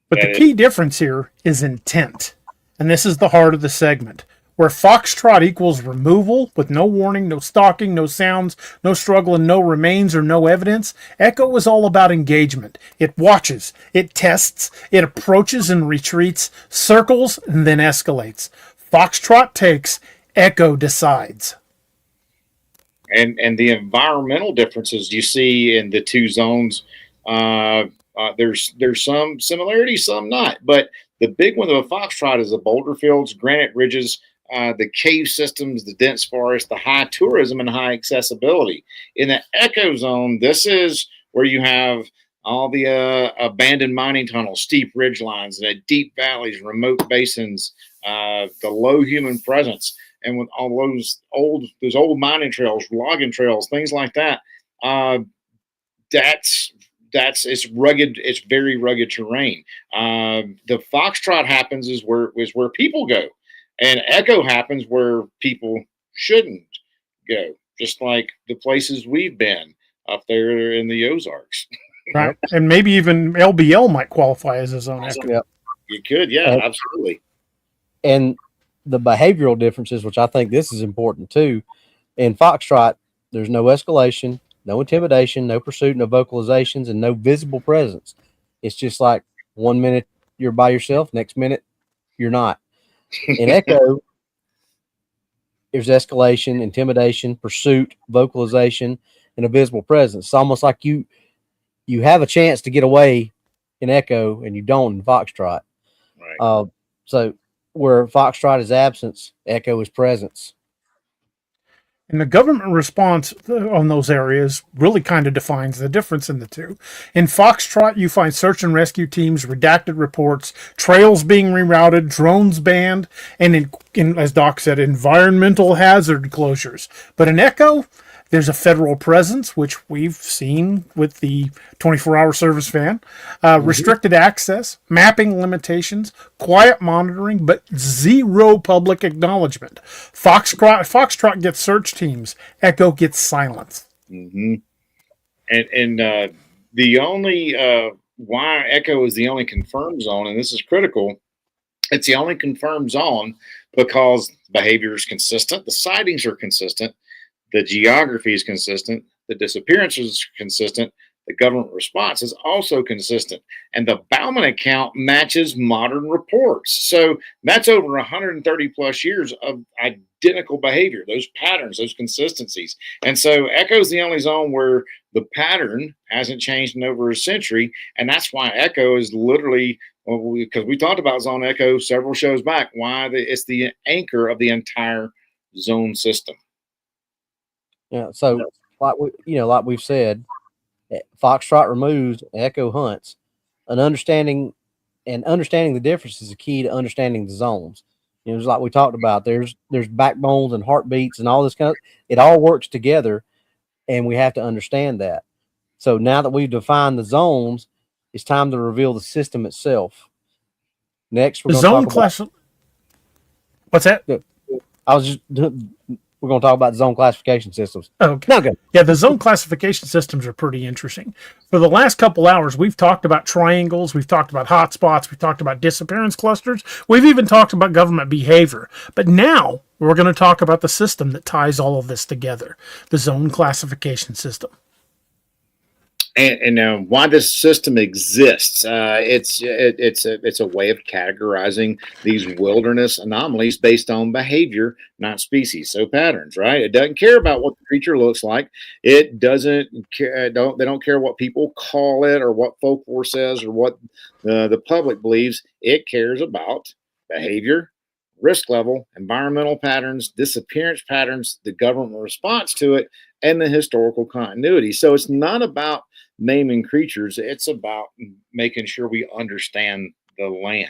But the key difference here is intent. And this is the heart of the segment. Where foxtrot equals removal with no warning, no stalking, no sounds, no struggle, and no remains or no evidence, Echo is all about engagement. It watches, it tests, it approaches and retreats, circles, and then escalates. Foxtrot takes, Echo decides. And the environmental differences you see in the two zones, there's some similarities, some not. But the big one of a foxtrot is the boulder fields, granite ridges, the cave systems, the dense forest, the high tourism, and high accessibility. In the echo zone, this is where you have all the abandoned mining tunnels, steep ridge lines, and deep valleys, remote basins, the low human presence, and with all those old mining trails, logging trails, things like that. It's rugged. It's very rugged terrain. The foxtrot happens is where people go, and echo happens where people shouldn't go. Just like the places we've been up there in the Ozarks. Right, and maybe even LBL might qualify as a zone echo. Yep. You could, yeah, absolutely. And the behavioral differences, which I think this is important too. In foxtrot, there's no escalation, no intimidation, no pursuit, no vocalizations, and no visible presence. It's just like 1 minute you're by yourself, next minute you're not. In echo, there's escalation, intimidation, pursuit, vocalization, and a visible presence. It's almost like you have a chance to get away in echo and you don't in foxtrot. Right. So where foxtrot is absence, echo is presence. And the government response on those areas really kind of defines the difference in the two. In Foxtrot, you find search and rescue teams, redacted reports, trails being rerouted, drones banned, and as Doc said, environmental hazard closures. But in Echo, there's a federal presence, which we've seen with the 24-hour service van, restricted access, mapping limitations, quiet monitoring, but zero public acknowledgement. Foxtrot gets search teams. Echo gets silence. Mm-hmm. And the only why Echo is the only confirmed zone, and this is critical, it's the only confirmed zone because behavior is consistent, the sightings are consistent, the geography is consistent, the disappearance is consistent, the government response is also consistent, and the Bauman account matches modern reports. So that's over 130 plus years of identical behavior, those patterns, those consistencies. And so Echo is the only zone where the pattern hasn't changed in over a century, and that's why Echo is literally, because we talked about zone Echo several shows back, it's the anchor of the entire zone system. Yeah, so like we've said, foxtrot removes, echo hunts. Understanding the difference is the key to understanding the zones. It's like we talked about. There's backbones and heartbeats and all this kind of. It all works together, and we have to understand that. So now that we've defined the zones, it's time to reveal the system itself. Next, we're going to talk about. What's that? We're going to talk about zone classification systems. Okay. No, good. Yeah, the zone classification systems are pretty interesting. For the last couple hours, we've talked about triangles, we've talked about hotspots, we've talked about disappearance clusters, we've even talked about government behavior. But now we're going to talk about the system that ties all of this together, the zone classification system. And why this system exists, it's a way of categorizing these wilderness anomalies based on behavior, not species. So patterns, right? It doesn't care about what the creature looks like. It doesn't care. They don't care what people call it or what folklore says or what the public believes. It cares about behavior, risk level, environmental patterns, disappearance patterns, the government response to it, and the historical continuity. So it's not about naming creatures, it's about making sure we understand the land.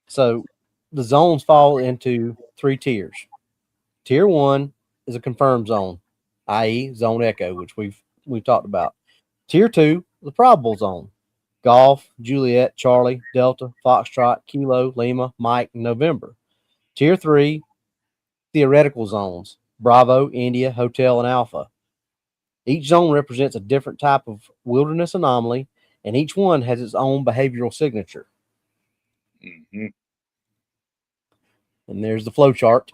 So the zones fall into 3 tiers. Tier 1 is a confirmed zone. i.e., Zone Echo, which we've talked about. Tier 2, the probable zone: Golf, Juliet, Charlie, Delta, Foxtrot, Kilo, Lima, Mike, November. Tier 3, theoretical zones: Bravo, India, Hotel, and Alpha. Each zone represents a different type of wilderness anomaly, and each one has its own behavioral signature. Mm-hmm. And there's the flow chart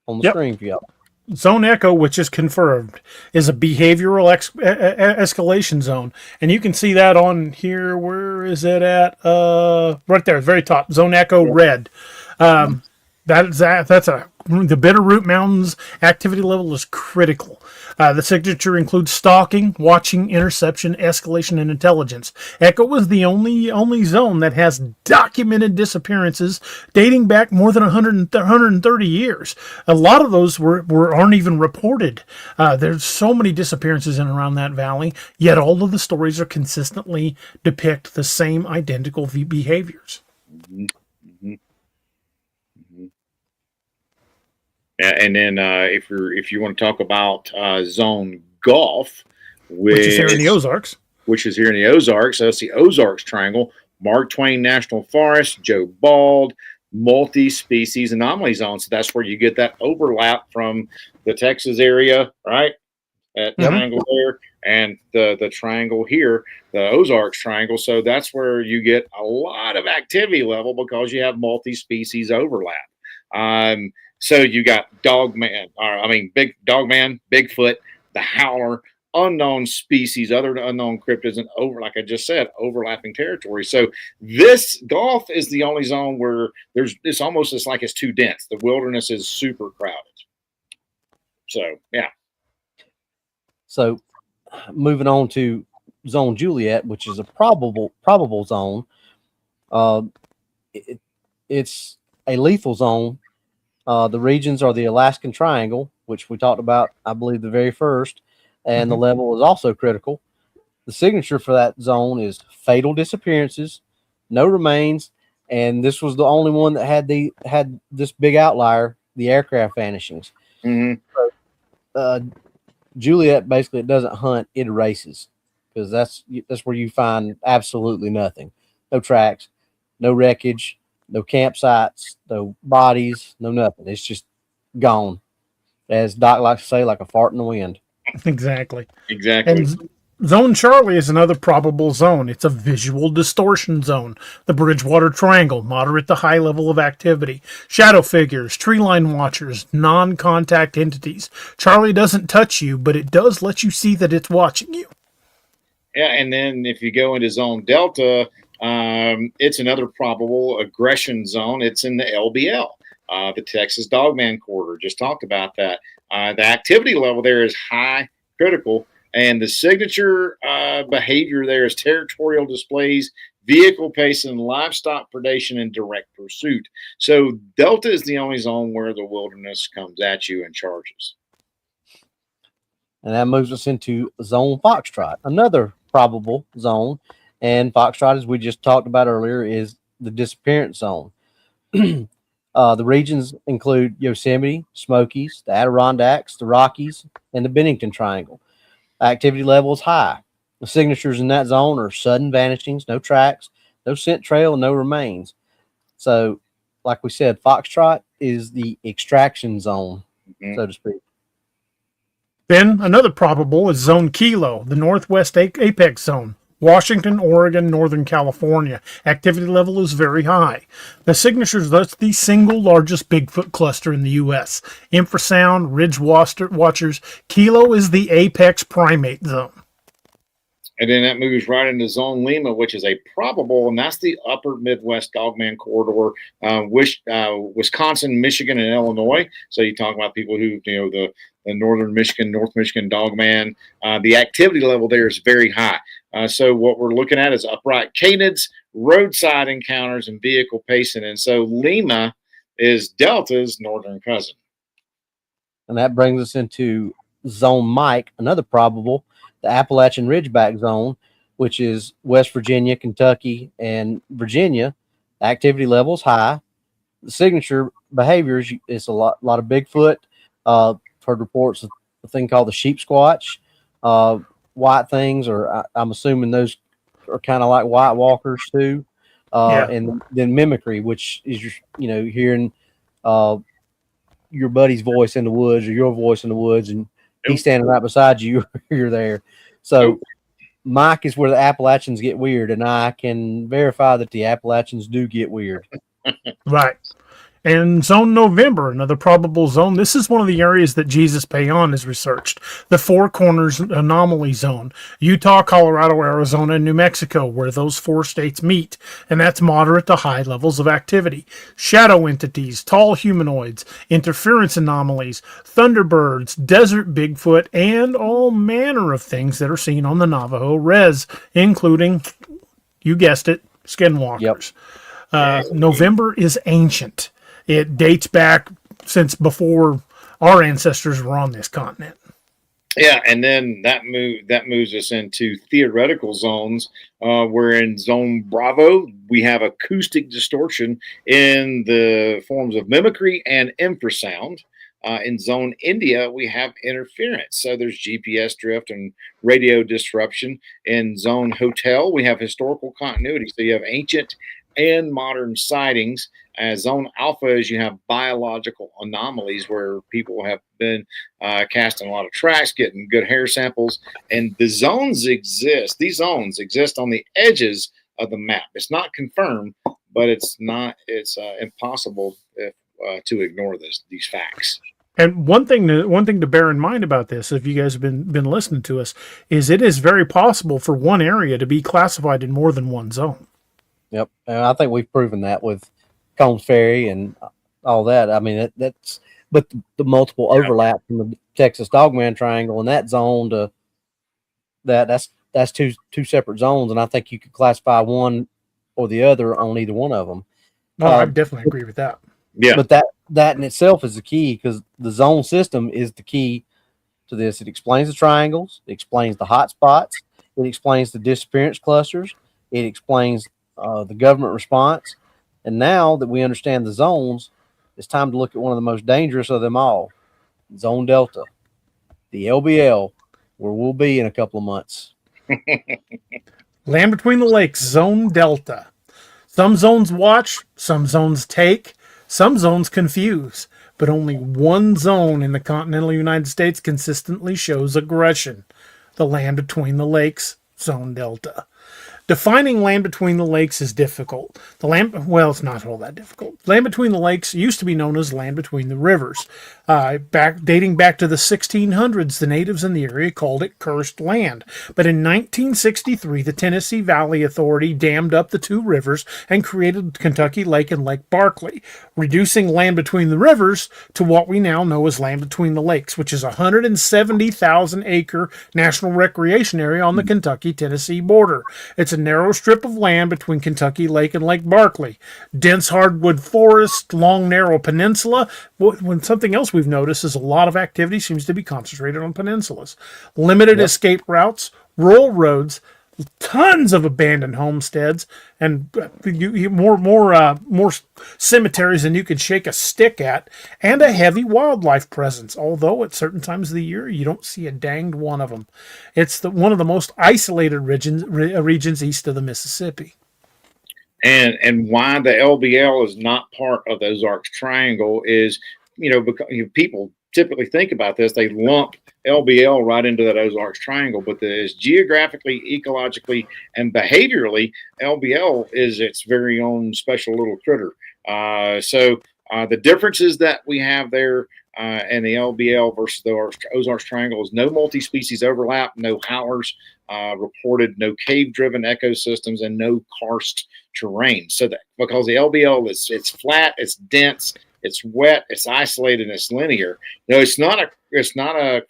on the Yep. screen for y'all. Zone Echo, which is confirmed, is a behavioral escalation zone, and you can see that on here. Where is it at? Right there, very top. Zone Echo red. That's the Bitterroot Mountains activity level is critical. The signature includes stalking, watching, interception, escalation, and intelligence. Echo is the only zone that has documented disappearances dating back more than 130 years. A lot of those aren't even reported. There's so many disappearances in and around that valley, yet all of the stories are consistently depict the same identical behaviors. Mm-hmm. Mm-hmm. Mm-hmm. And then if you want to talk about Zone Golf, Which is here in the Ozarks. Which is here in the Ozarks. So that's the Ozarks Triangle, Mark Twain National Forest, Joe Bald, multi-species anomaly zone. So that's where you get that overlap from the Texas area, right? That triangle there, and the triangle here, the Ozarks Triangle. So that's where you get a lot of activity level because you have multi-species overlap. So you got Big Dogman, Bigfoot, the Howler, unknown species, other unknown cryptids, and like I just said, overlapping territory. So this Golf is the only zone where it's almost like it's too dense. The wilderness is super crowded. So yeah. So moving on to Zone Juliet, which is a probable zone. It's a lethal zone. The regions are the Alaskan Triangle, which we talked about, I believe, the very first, and the level is also critical. The signature for that zone is fatal disappearances, no remains, and this was the only one that had this big outlier, the aircraft vanishings. Juliet basically doesn't hunt; it erases, because that's where you find absolutely nothing, no tracks, no wreckage, no campsites, no bodies, no nothing. It's just gone, as Doc likes to say, like a fart in the wind. Exactly. And Zone Charlie is another probable zone. It's a visual distortion zone. The Bridgewater Triangle, moderate to high level of activity. Shadow figures, tree line watchers, non-contact entities. Charlie doesn't touch you, but it does let you see that it's watching you. Yeah, and then if you go into Zone Delta, it's another probable aggression zone. It's in the LBL, the Texas Dogman Corridor. Just talked about that. The activity level there is high, critical. And the signature behavior there is territorial displays, vehicle pacing, livestock predation, and direct pursuit. So Delta is the only zone where the wilderness comes at you and charges. And that moves us into Zone Foxtrot, another probable zone. And Foxtrot, as we just talked about earlier, is the disappearance zone. The regions include Yosemite, Smokies, the Adirondacks, the Rockies, and the Bennington Triangle. Activity level is high. The signatures in that zone are sudden vanishings, no tracks, no scent trail, and no remains. So, like we said, Foxtrot is the extraction zone, so to speak. Then another probable is Zone Kilo, the Northwest Apex Zone. Washington, Oregon, Northern California. Activity level is very high. The signature is thus the single largest Bigfoot cluster in the U.S. Infrasound, Ridge Watchers. Kilo is the apex primate zone. And then that moves right into Zone Lima, which is a probable, and that's the upper Midwest Dogman Corridor, Wisconsin, Michigan, and Illinois. So you talk about people who, the Northern Michigan, North Michigan Dogman. The activity level there is very high. So what we're looking at is upright canids, roadside encounters, and vehicle pacing. And so Lima is Delta's northern cousin. And that brings us into Zone Mike, another probable, the Appalachian Ridgeback Zone, which is West Virginia, Kentucky, and Virginia. The activity level is high. The signature behaviors is a lot of Bigfoot. Heard reports of a thing called the sheep squatch. White things, or I'm assuming those are kind of like white walkers too. And then mimicry, which is hearing your buddy's voice in the woods or your voice in the woods, and he's standing right beside you. You're there. So Mike is where the Appalachians get weird, and I can verify that the Appalachians do get weird. Right. And Zone November, another probable zone. This is one of the areas that Jesus Payan has researched. The Four Corners Anomaly Zone. Utah, Colorado, Arizona, and New Mexico, where those 4 states meet. And that's moderate to high levels of activity. Shadow entities, tall humanoids, interference anomalies, thunderbirds, desert Bigfoot, and all manner of things that are seen on the Navajo Res, including, you guessed it, skinwalkers. Yep. November is ancient. It dates back since before our ancestors were on this continent. Yeah, and then that moves us into theoretical zones. Where in Zone Bravo, we have acoustic distortion in the forms of mimicry and infrasound. In Zone India, we have interference. So there's GPS drift and radio disruption. In Zone Hotel, we have historical continuity. So you have ancient and modern sightings. As Zone Alpha is you have biological anomalies where people have been casting a lot of tracks, getting good hair samples, and the zones exist. These zones exist on the edges of the map. It's not confirmed, but it's impossible to ignore these facts. And one thing to bear in mind about this, if you guys have been listening to us, is it is very possible for one area to be classified in more than one zone. Yep, and I think we've proven that with Combs Ferry and all that. I mean, but the multiple overlap from the Texas Dogman Triangle and that zone to that's two separate zones, and I think you could classify one or the other on either one of them. No, I definitely agree with that. Yeah, but that in itself is the key, because the zone system is the key to this. It explains the triangles, it explains the hotspots, it explains the disappearance clusters, it explains the government response. And now that we understand the zones, it's time to look at one of the most dangerous of them all, Zone Delta, the LBL, where we'll be in a couple of months. Land Between the Lakes, Zone Delta. Some zones watch, some zones take, some zones confuse, but only one zone in the continental United States consistently shows aggression. The Land Between the Lakes, Zone Delta. Defining land between the lakes is difficult. It's not all that difficult. Land between the lakes used to be known as land between the rivers. Dating back to the 1600s, the natives in the area called it cursed land. But in 1963, the Tennessee Valley Authority dammed up the 2 rivers and created Kentucky Lake and Lake Barkley, reducing land between the rivers to what we now know as land between the lakes, which is a 170,000-acre national recreation area on the Kentucky-Tennessee border. It's a narrow strip of land between Kentucky Lake and Lake Barkley. Dense hardwood forest, long narrow peninsula. When something else we've noticed is a lot of activity seems to be concentrated on peninsulas. Limited escape routes, rural roads, tons of abandoned homesteads, and more cemeteries than you could shake a stick at, and a heavy wildlife presence. Although at certain times of the year you don't see a danged one of them. It's one of the most isolated regions east of the Mississippi. And why the LBL is not part of the Ozarks Triangle is, because people typically think about this, they lump LBL right into that Ozarks Triangle, but is geographically, ecologically, and behaviorally, LBL is its very own special little critter. So the differences that we have there in the LBL versus the Ozarks Triangle is no multi-species overlap, no howlers reported, no cave-driven ecosystems, and no karst terrain. So that because the LBL it's flat, it's dense, it's wet, it's isolated, and it's linear. No, it's not a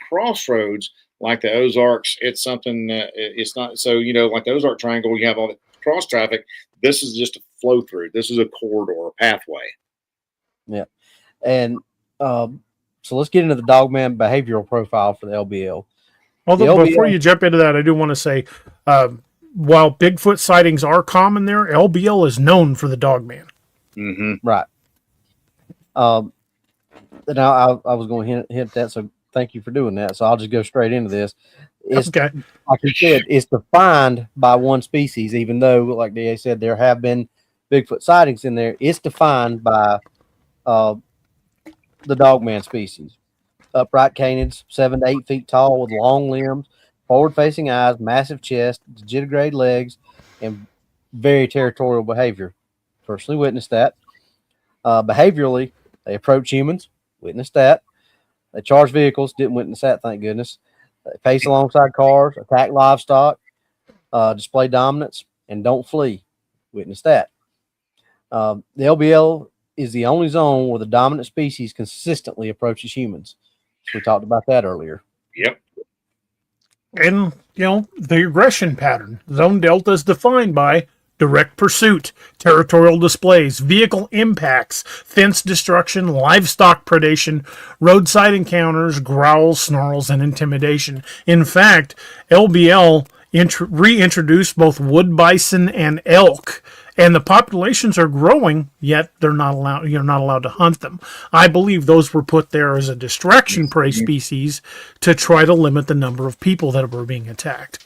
crossroads like the Ozarks. It's something. It's not. So like the Ozark Triangle, you have all the cross traffic. This is just a flow through. This is a corridor, a pathway. Yeah, and so let's get into the dogman behavioral profile for the LBL. Although before you jump into that, I do want to say, while Bigfoot sightings are common there, LBL is known for the dogman. Mm-hmm. Right. Now I was going to hint that. So thank you for doing that. So I'll just go straight into this. It's, Okay. like you said, it's defined by one species, even though, like DA said, there have been Bigfoot sightings in there. It's defined by the dogman species. Upright canids, 7 to 8 feet tall with long limbs, forward-facing eyes, massive chest, digitigrade legs, and very territorial behavior. Personally witnessed that. Behaviorally, they approach humans. Witnessed that. They charge vehicles. Didn't witness that, thank goodness. They pace alongside cars, attack livestock, display dominance, and don't flee. Witness that. The LBL is the only zone where the dominant species consistently approaches humans. We talked about that earlier. Yep. And, the aggression pattern. Zone Delta is defined by direct pursuit, territorial displays, vehicle impacts, fence destruction, livestock predation, roadside encounters, growls, snarls, and intimidation. In fact, LBL reintroduced both wood bison and elk, and the populations are growing, yet you're not allowed to hunt them. I believe those were put there as a distraction prey species to try to limit the number of people that were being attacked.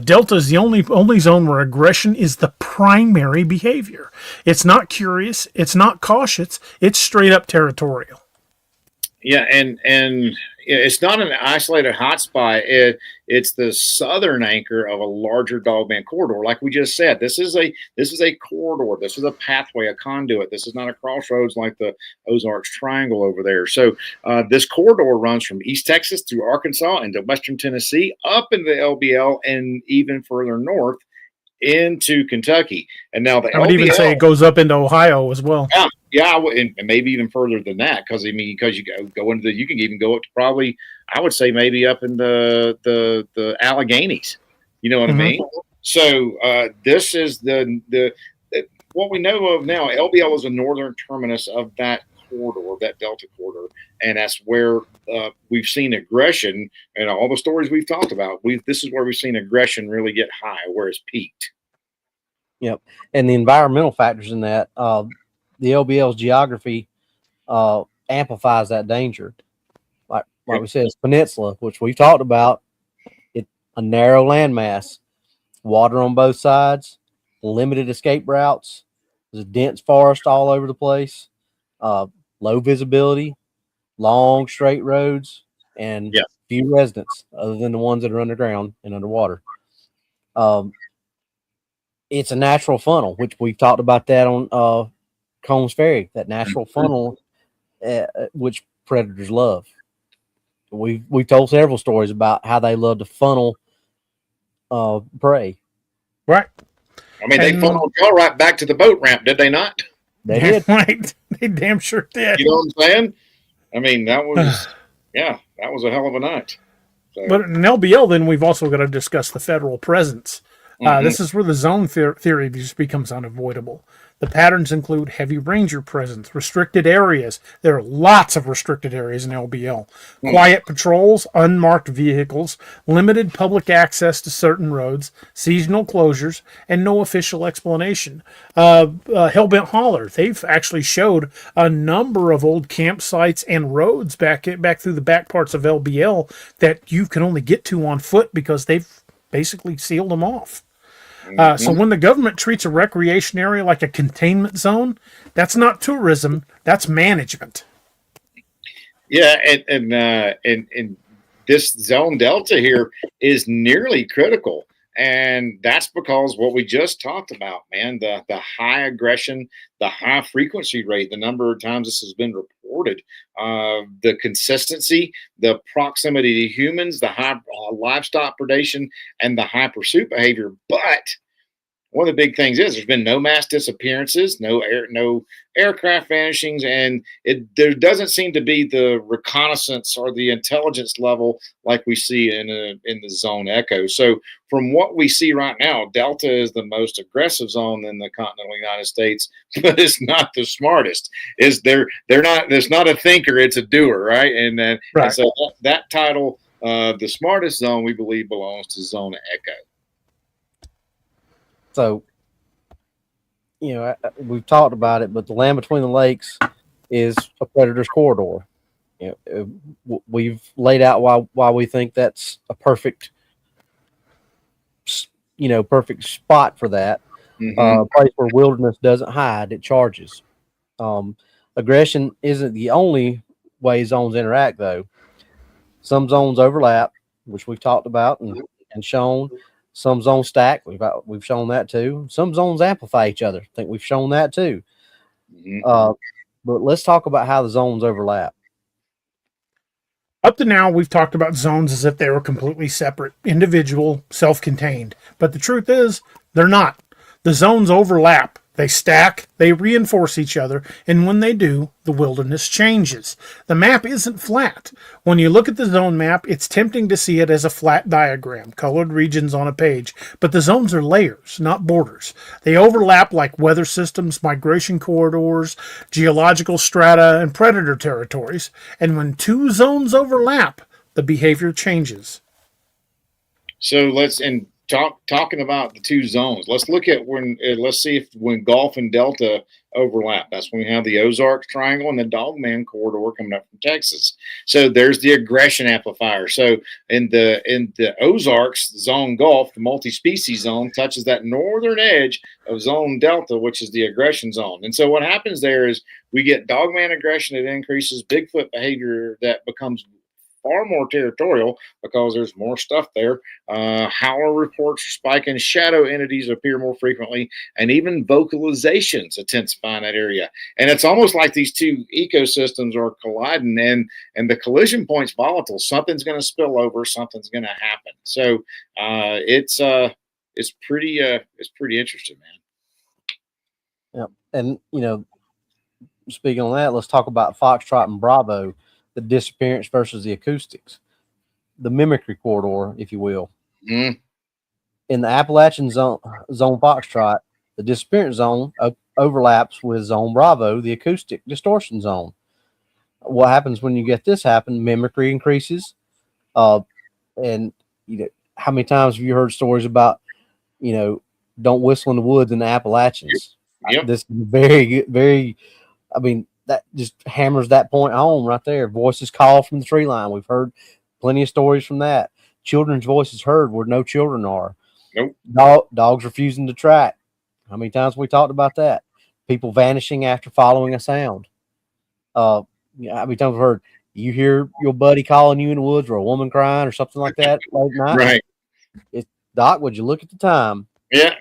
Delta is the only zone where aggression is the primary behavior. It's not curious, it's not cautious, it's straight up territorial. Yeah, and it's not an isolated hotspot. It's the southern anchor of a larger dogman corridor. Like we just said, this is a corridor. This is a pathway, a conduit. This is not a crossroads like the Ozarks Triangle over there. So this corridor runs from East Texas through Arkansas into Western Tennessee, up into the LBL, and even further north into Kentucky. And now I would even say it goes up into Ohio as well. Yeah, and maybe even further than that, because you go into you can even go up to probably, I would say, maybe up in the Alleghenies. You know what I mean? So this is the what we know of now. LBL is the northern terminus of that corridor, that Delta corridor, and that's where we've seen aggression, and all the stories we've talked about. This is where we've seen aggression really get high, where it's peaked. Yep, and the environmental factors in that. The LBL's geography amplifies that danger. Like we said, it's peninsula, which we've talked about. It's a narrow landmass, water on both sides, limited escape routes. There's a dense forest all over the place, low visibility, long straight roads, and few residents other than the ones that are underground and underwater. It's a natural funnel, which we've talked about that on Combs Ferry, that natural funnel, which predators love. We've told several stories about how they love to funnel prey. Right. I mean, they funneled y'all right back to the boat ramp, did they not? They did. Right. They damn sure did. You know what I'm saying? I mean, that was that was a hell of a night. So. But in LBL, then we've also got to discuss the federal presence. This is where the zone theory just becomes unavoidable. The patterns include heavy ranger presence, restricted areas. There are lots of restricted areas in LBL. Quiet patrols, unmarked vehicles, limited public access to certain roads, seasonal closures, and no official explanation. Hellbent Holler, they've actually showed a number of old campsites and roads back through the back parts of LBL that you can only get to on foot because they've basically sealed them off. So when the government treats a recreation area like a containment zone, that's not tourism, that's management. Yeah, and this zone delta here is nearly critical. And that's because what we just talked about, man, the high aggression, the high frequency rate, the number of times this has been reported, the consistency, the proximity to humans, the high livestock predation, and the high pursuit behavior. But one of the big things is there's been no mass disappearances, no aircraft vanishings, and there doesn't seem to be the reconnaissance or the intelligence level like we see in the zone echo. So from what we see right now, Delta is the most aggressive zone in the continental United States, but it's not the smartest. They're not. It's not a thinker; it's a doer, right? And then right. And so that title, the smartest zone, we believe belongs to Zone Echo. So, we've talked about it, but the land between the lakes is a predator's corridor. We've laid out why we think that's a perfect spot for that. A place where wilderness doesn't hide, it charges. Aggression isn't the only way zones interact, though. Some zones overlap, which we've talked about and shown. Some zones stack. We've shown that too. Some zones amplify each other. I think we've shown that too. But let's talk about how the zones overlap. Up to now, we've talked about zones as if they were completely separate, individual, self-contained. But the truth is, they're not. The zones overlap. They stack, they reinforce each other, and when they do, the wilderness changes. The map isn't flat. When you look at the zone map, it's tempting to see it as a flat diagram, colored regions on a page, but the zones are layers, not borders. They overlap like weather systems, migration corridors, geological strata, and predator territories, and when two zones overlap, the behavior changes. So talking about the two zones, let's look at let's see if when Gulf and Delta overlap. That's when we have the Ozarks Triangle and the Dogman corridor coming up from Texas. So there's the aggression amplifier. So in the Ozarks zone, Gulf, the multi-species zone touches that northern edge of zone Delta, which is the aggression zone. And so what happens there is we get Dogman aggression that increases, Bigfoot behavior that becomes far more territorial because there's more stuff there. Howler reports are spiking, shadow entities appear more frequently, and even vocalizations intensify in that area. And it's almost like these two ecosystems are colliding, and the collision point's volatile. Something's going to spill over, something's going to happen. So it's pretty interesting, man. Yeah, and speaking on that, let's talk about Foxtrot and Bravo. The disappearance versus the acoustics, the mimicry corridor, if you will. In the Appalachian zone Foxtrot, the disappearance zone overlaps with zone Bravo, the acoustic distortion zone. What happens when you get this happen? Mimicry increases. And how many times have you heard stories about, don't whistle in the woods in the Appalachians? Yep. This is very, very, that just hammers that point home right there. Voices call from the tree line. We've heard plenty of stories from that. Children's voices heard where no children are. Nope. Dogs refusing to track. How many times have we talked about that? People vanishing after following a sound. How many times have we heard you hear your buddy calling you in the woods or a woman crying or something like that late at night? Right. Doc, would you look at the time? Yeah.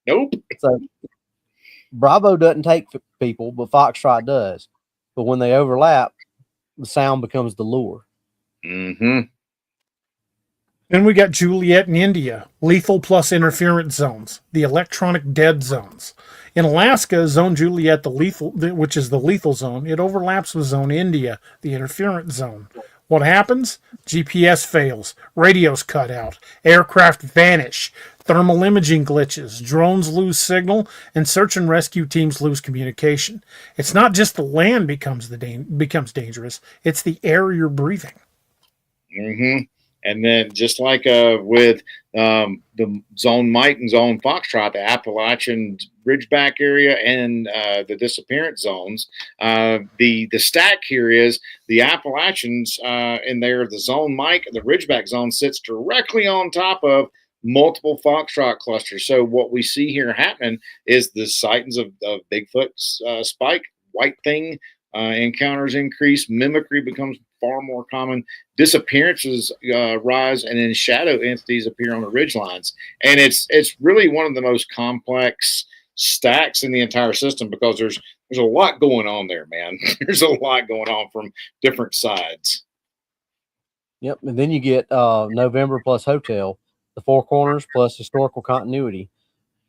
Nope. So Bravo doesn't take people, but Foxtrot does. But when they overlap, the sound becomes the lure. Then we got Juliet and India, lethal plus interference zones, the electronic dead zones. In Alaska, Zone Juliet, which is the lethal zone, it overlaps with Zone India, the interference zone. What happens? GPS fails, radios cut out, aircraft vanish, thermal imaging glitches, drones lose signal, and search and rescue teams lose communication. It's not just the land becomes dangerous, it's the air you're breathing. And then just like with the Zone Mike and Zone Foxtrot, the Appalachian Ridgeback area and the disappearance zones, the stack here is the Appalachians in there, the Zone Mike, the Ridgeback zone sits directly on top of multiple Foxtrot clusters. So what we see here happening is the sightings of Bigfoot spike, white thing encounters increase, mimicry becomes far more common, disappearances rise, and then shadow entities appear on the ridge lines. And it's really one of the most complex stacks in the entire system because there's a lot going on there, man. There's a lot going on from different sides. Yep, and then you get November plus hotel, the Four Corners plus historical continuity,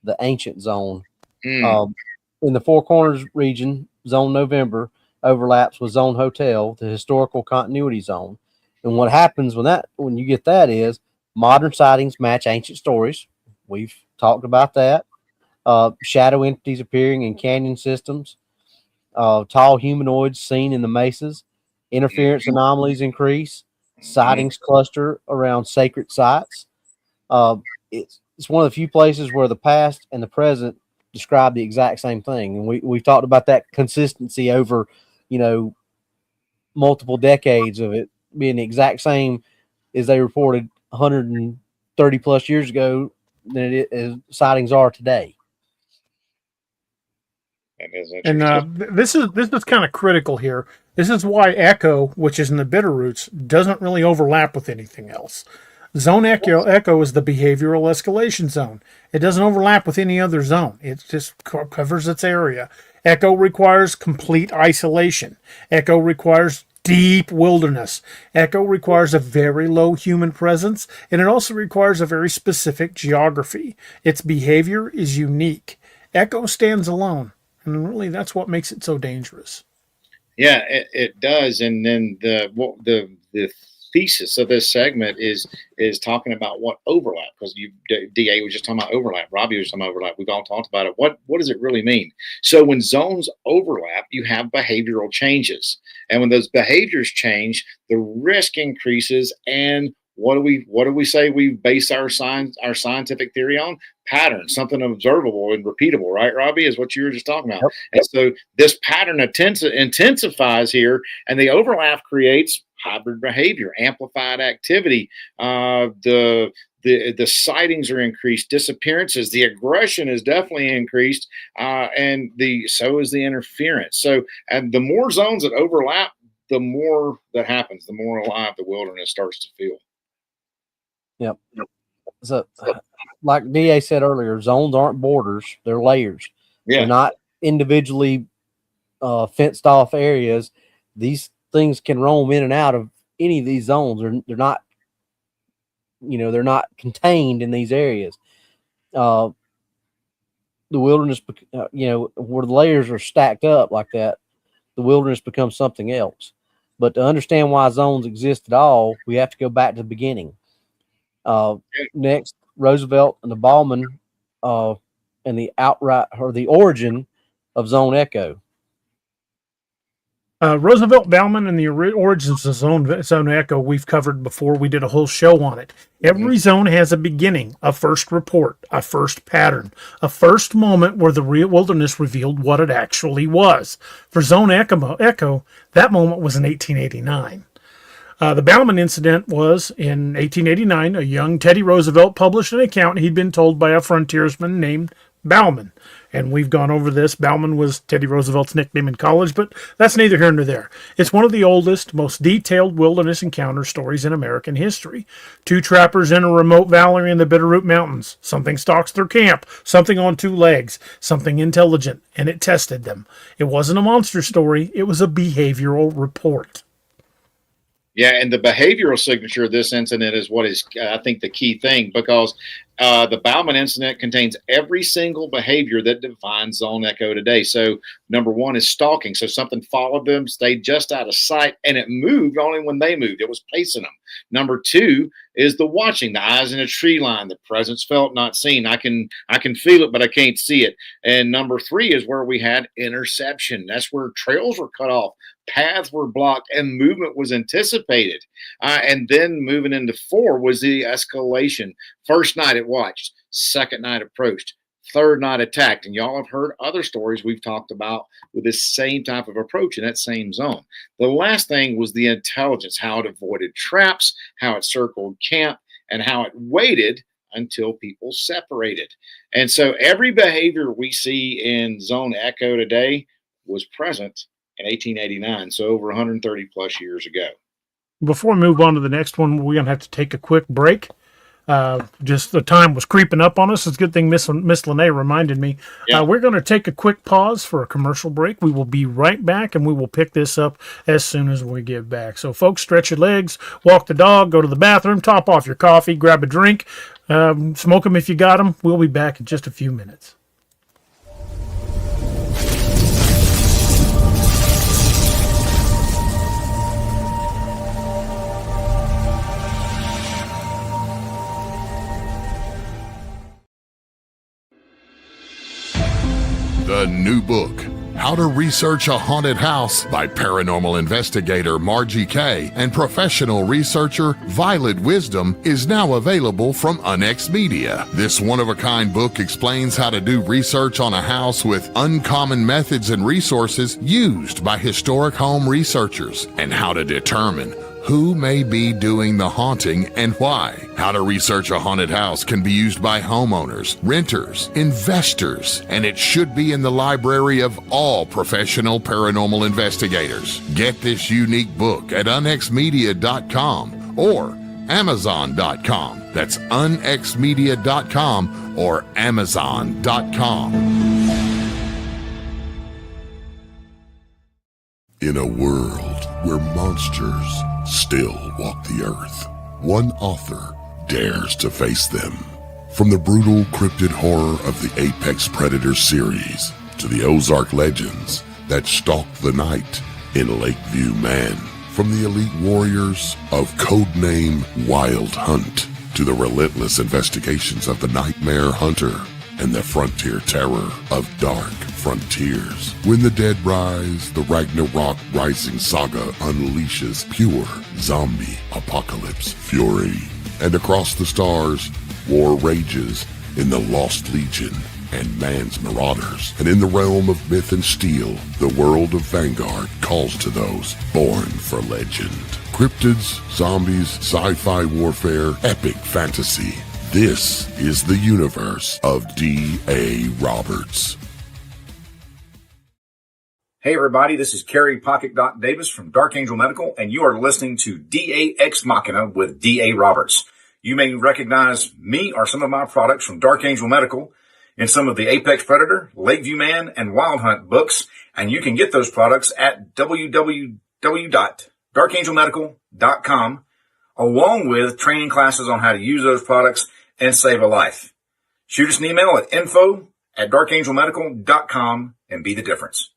the ancient zone. In the Four Corners region, Zone November overlaps with Zone Hotel, the historical continuity zone. And what happens when you get that is modern sightings match ancient stories. We've talked about that. Shadow entities appearing in canyon systems, tall humanoids seen in the mesas, interference anomalies increase, sightings cluster around sacred sites. It's one of the few places where the past and the present describe the exact same thing. And we've talked about that consistency over, multiple decades of it being the exact same as they reported 130 plus years ago than it is sightings are today. And this is kind of critical here. This is why Echo, which is in the Bitterroots, doesn't really overlap with anything else. Zone Echo is the behavioral escalation zone. It doesn't overlap with any other zone. It just covers its area. Echo requires complete isolation. Echo requires deep wilderness. Echo requires a very low human presence, and it also requires a very specific geography. Its behavior is unique. Echo stands alone, and really that's what makes it so dangerous. Yeah, it does. And then the thesis of this segment is talking about what overlap, because DA was just talking about overlap. Robbie was talking about overlap. We've all talked about it. What does it really mean? So when zones overlap, you have behavioral changes, and when those behaviors change, the risk increases. And what do we say we base our scientific theory on? Patterns, something observable and repeatable, right, Robbie, is what you were just talking about. Yep. And so this pattern intensifies here, and the overlap creates hybrid behavior, amplified activity. The sightings are increased, disappearances, the aggression is definitely increased, and so is the interference. So, and the more zones that overlap, the more that happens, the more alive the wilderness starts to feel. Yep. So, like DA said earlier, zones aren't borders; they're layers. Yeah. They're not individually fenced off areas. These things can roam in and out of any of these zones. They're not, they're not contained in these areas. The wilderness, where the layers are stacked up like that, the wilderness becomes something else. But to understand why zones exist at all, we have to go back to the beginning. Next, Roosevelt and the Bauman, and the origin of Zone Echo. Roosevelt, Bauman, and the origins of Zone Echo we've covered before. We did a whole show on it. Every zone has a beginning, a first report, a first pattern, a first moment where the wilderness revealed what it actually was. For Zone Echo, that moment was in 1889. The Bauman incident was in 1889. A young Teddy Roosevelt published an account he'd been told by a frontiersman named Bauman. And we've gone over this. Bauman was Teddy Roosevelt's nickname in college, but that's neither here nor there. It's one of the oldest, most detailed wilderness encounter stories in American history. Two trappers in a remote valley in the Bitterroot Mountains. Something stalks their camp, something on two legs, something intelligent, and it tested them. It wasn't a monster story. It was a behavioral report. Yeah, and the behavioral signature of this incident is what is, I think, the key thing, because the Bauman incident contains every single behavior that defines Zone Echo today. So number one is stalking. So something followed them, stayed just out of sight, and it moved only when they moved. It was pacing them. Number two is the watching, the eyes in a tree line, the presence felt, not seen. I can feel it, but I can't see it. And number three is where we had interception. That's where trails were cut off, paths were blocked, and movement was anticipated. And then moving into four was the escalation. First night it watched, second night approached, third night attacked. And y'all have heard other stories we've talked about with this same type of approach in that same zone. The last thing was the intelligence, how it avoided traps, how it circled camp, and how it waited until people separated. And so every behavior we see in Zone Echo today was present in 1889, so over 130 plus years ago. Before we move on to the next one, we're going to have to take a quick break. Just the time was creeping up on us. It's a good thing Miss Lene reminded me. Yeah. We're going to take a quick pause for a commercial break. We will be right back, and we will pick this up as soon as we get back. So, folks, stretch your legs, walk the dog, go to the bathroom, top off your coffee, grab a drink, smoke them if you got them. We'll be back in just a few minutes. The new book, How to Research a Haunted House by paranormal investigator Margie Kay and professional researcher Violet Wisdom is now available from Unex Media. This one-of-a-kind book explains how to do research on a house with uncommon methods and resources used by historic home researchers, and how to determine who may be doing the haunting and why. How to Research a Haunted House can be used by homeowners, renters, investors, and it should be in the library of all professional paranormal investigators. Get this unique book at unexmedia.com or amazon.com. That's unexmedia.com or amazon.com. In a world where monsters still walk the earth, one author dares to face them. From the brutal cryptid horror of the Apex Predator series to the Ozark legends that stalk the night in Lakeview Man, from the elite warriors of codename Wild Hunt to the relentless investigations of the Nightmare Hunter and the frontier terror of Dark Frontiers. When the Dead Rise, the Ragnarok Rising saga unleashes pure zombie apocalypse fury. And across the stars, war rages in the Lost Legion and Man's Marauders. And in the realm of myth and steel, the world of Vanguard calls to those born for legend. Cryptids, zombies, sci-fi warfare, epic fantasy. This is the universe of DARoberts. Hey everybody, this is Kerry Davis from Dark Angel Medical, and you are listening to DA Ex Machina with DARoberts. You may recognize me or some of my products from Dark Angel Medical in some of the Apex Predator, Lakeview Man, and Wild Hunt books, and you can get those products at www.darkangelmedical.com, along with training classes on how to use those products and save a life. Shoot us an email at info@darkangelmedical.com and be the difference.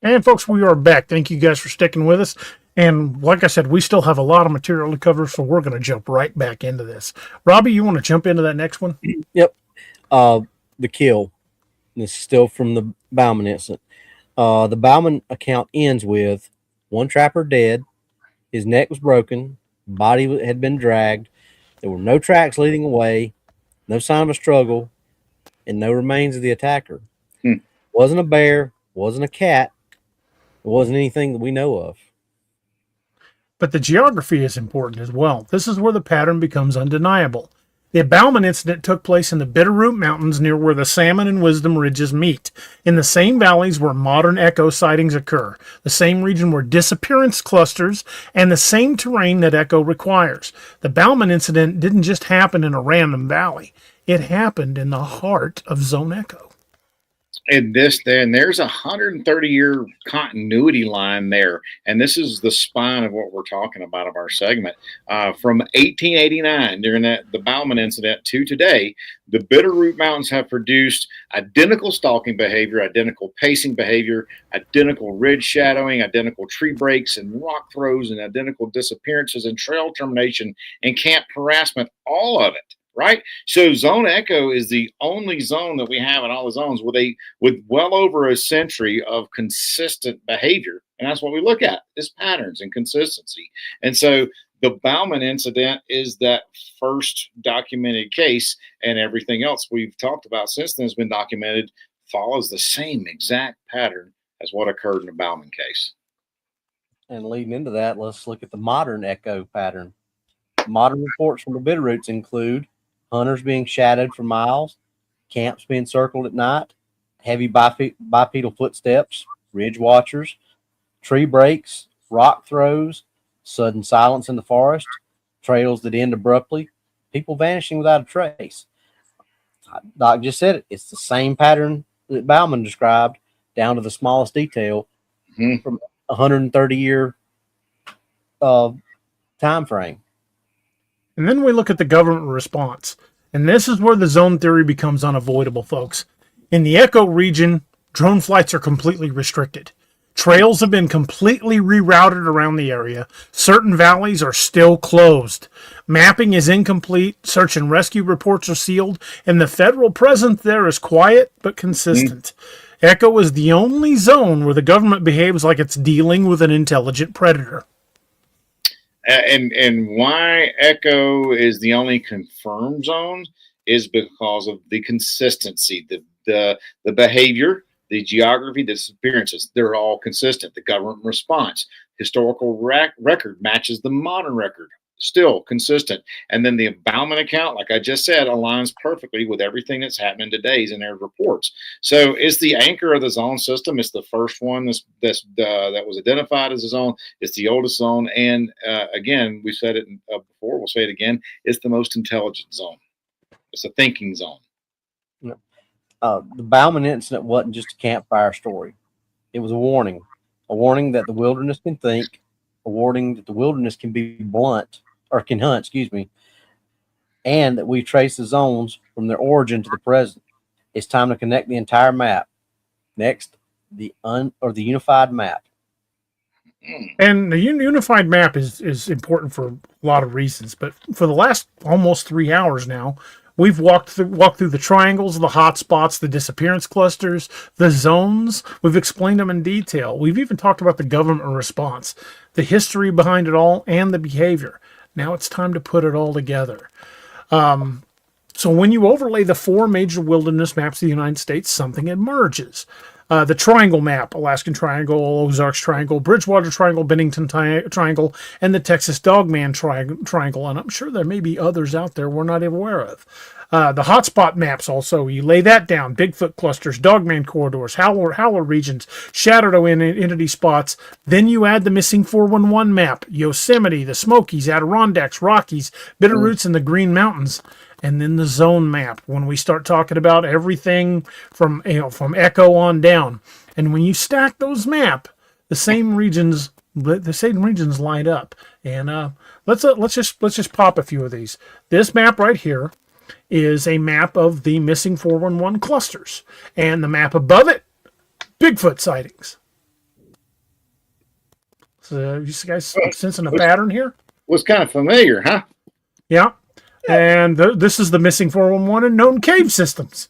And folks, we are back. Thank you guys for sticking with us. And like I said, we still have a lot of material to cover, so we're going to jump right back into this. Robbie, you want to jump into that next one? Yep. The kill. This is still from the Bauman incident. The Bauman account ends with one trapper dead. His neck was broken. Body had been dragged. There were no tracks leading away. No sign of a struggle. And no remains of the attacker. Wasn't a bear. Wasn't a cat. It wasn't anything that we know of. But the geography is important as well. This is where the pattern becomes undeniable. The Bauman incident took place in the Bitterroot Mountains near where the Salmon and Wisdom Ridges meet, in the same valleys where modern echo sightings occur, the same region where disappearance clusters, and the same terrain that echo requires. The Bauman incident didn't just happen in a random valley. It happened in the heart of Zone Echo. And there's a 130-year continuity line there. And this is the spine of what we're talking about of our segment. From 1889, during the Bauman incident, to today, the Bitterroot Mountains have produced identical stalking behavior, identical pacing behavior, identical ridge shadowing, identical tree breaks and rock throws, and identical disappearances and trail termination and camp harassment, all of it. Right. So Zone Echo is the only zone that we have in all the zones with well over a century of consistent behavior. And that's what we look at, is patterns and consistency. And so the Bauman incident is that first documented case, and everything else we've talked about since then has been documented, follows the same exact pattern as what occurred in the Bauman case. And leading into that, let's look at the modern echo pattern. Modern reports from the Bitterroots include hunters being shadowed for miles, camps being circled at night, heavy bipedal footsteps, ridge watchers, tree breaks, rock throws, sudden silence in the forest, trails that end abruptly, people vanishing without a trace. Doc just said it. It's the same pattern that Bauman described, down to the smallest detail, from a 130-year time frame. And then we look at the government response. And this is where the zone theory becomes unavoidable, folks. In the Echo region, drone flights are completely restricted. Trails have been completely rerouted around the area. Certain valleys are still closed. Mapping is incomplete. Search and rescue reports are sealed. And the federal presence there is quiet but consistent. Echo is the only zone where the government behaves like it's dealing with an intelligent predator. And why Echo is the only confirmed zone is because of the consistency, the behavior, the geography, the disappearances. They're all consistent. The government response, historical record matches the modern record, still consistent. And then the Bauman account, like I just said, aligns perfectly with everything that's happening today's in their reports. So it's the anchor of the zone system. It's the first one that was identified as a zone. It's the oldest zone. And again, we said it before, we'll say it again. It's the most intelligent zone. It's a thinking zone. The Bauman incident wasn't just a campfire story. It was a warning that the wilderness can think, a warning that the wilderness can be blunt, or can hunt, excuse me, and that we trace the zones from their origin to the present. It's time to connect the entire map. Next, the unified map. And the unified map is important for a lot of reasons, but for the last almost 3 hours now, we've walked through the triangles, the hotspots, the disappearance clusters, the zones. We've explained them in detail. We've even talked about the government response, the history behind it all, and the behavior. Now it's time to put it all together. So when you overlay the 4 major wilderness maps of the United States, something emerges. The triangle map, Alaskan Triangle, Ozarks Triangle, Bridgewater Triangle, Bennington Triangle, and the Texas Dogman Triangle. And I'm sure there may be others out there we're not aware of. The hotspot maps also, you lay that down. Bigfoot clusters, Dogman corridors, howler regions, shadow entity spots. Then you add the missing 411 map, Yosemite, the Smokies, Adirondacks, Rockies, Bitterroots, and the Green Mountains. And then the zone map, when we start talking about everything from Echo on down. And when you stack those maps, the same regions light up. And let's just pop a few of these. This map right here is a map of the missing 411 clusters, and the map above it, Bigfoot sightings. So you guys sensing a pattern here? Was kind of familiar, huh? Yeah. And this is the missing 411 and known cave systems.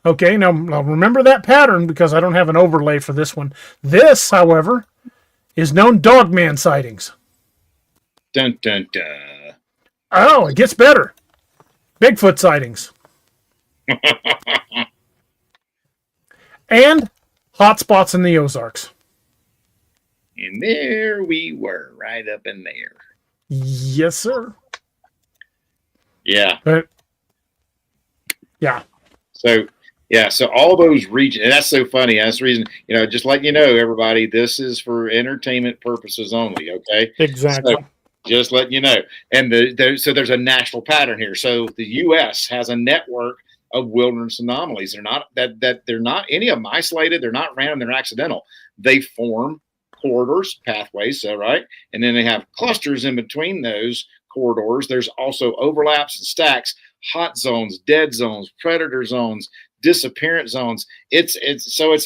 Okay, now remember that pattern because I don't have an overlay for this one. This, however, is known Dogman sightings. Dun, dun, dun. Oh, it gets better. Bigfoot sightings. And hotspots in the Ozarks. And there we were, right up in there. Yes, sir. Yeah. But, yeah. So all those regions, and that's so funny. That's the reason, just letting you know, everybody, this is for entertainment purposes only, okay? Exactly. So, just letting you know. And so there's a national pattern here. So the U.S. has a network of wilderness anomalies. They're not they're not any of them isolated. They're not random. They're accidental. They form corridors, pathways, right? And then they have clusters in between those corridors. There's also overlaps and stacks, hot zones, dead zones, predator zones, disappearance zones. It's a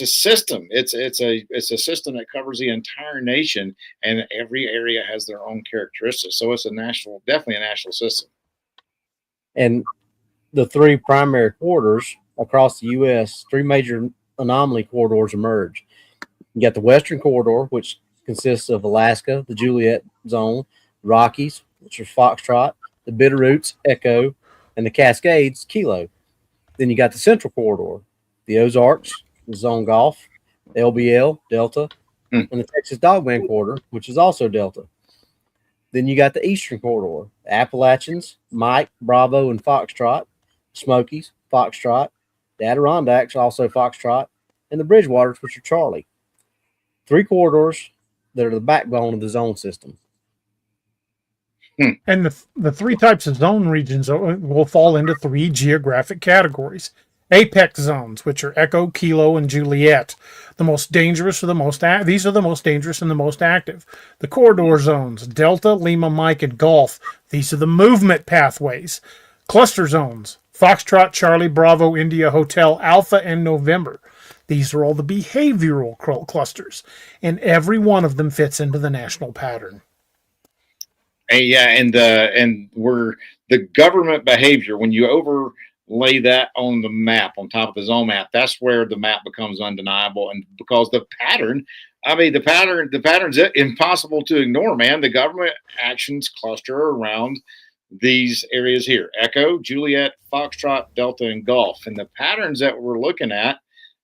system. It's a system that covers the entire nation, and every area has their own characteristics. So it's definitely a national system. And the 3 primary corridors across the U.S., 3 major anomaly corridors emerge. You got the Western Corridor, which consists of Alaska, the Juliet Zone, Rockies, which are Foxtrot, the Bitterroots, Echo, and the Cascades, Kilo. Then you got the Central Corridor, the Ozarks, the Zone Golf, LBL, Delta, and the Texas Dogman Corridor, which is also Delta. Then you got the Eastern Corridor, the Appalachians, Mike, Bravo, and Foxtrot, Smokies, Foxtrot, the Adirondacks, also Foxtrot, and the Bridgewaters, which are Charlie. 3 corridors that are the backbone of the zone system. And the 3 types of zone regions will fall into 3 geographic categories. Apex zones, which are Echo, Kilo, and Juliet. The most dangerous are these are the most dangerous and the most active. The corridor zones, Delta, Lima, Mike, and Golf. These are the movement pathways. Cluster zones, Foxtrot, Charlie, Bravo, India, Hotel, Alpha, and November. These are all the behavioral clusters, and every one of them fits into the national pattern. Yeah, and we're the government behavior, when you overlay that on the map, on top of the zone map, that's where the map becomes undeniable. And because the pattern, the pattern's impossible to ignore, man. The government actions cluster around these areas here: Echo, Juliet, Foxtrot, Delta, and Golf. And the patterns that we're looking at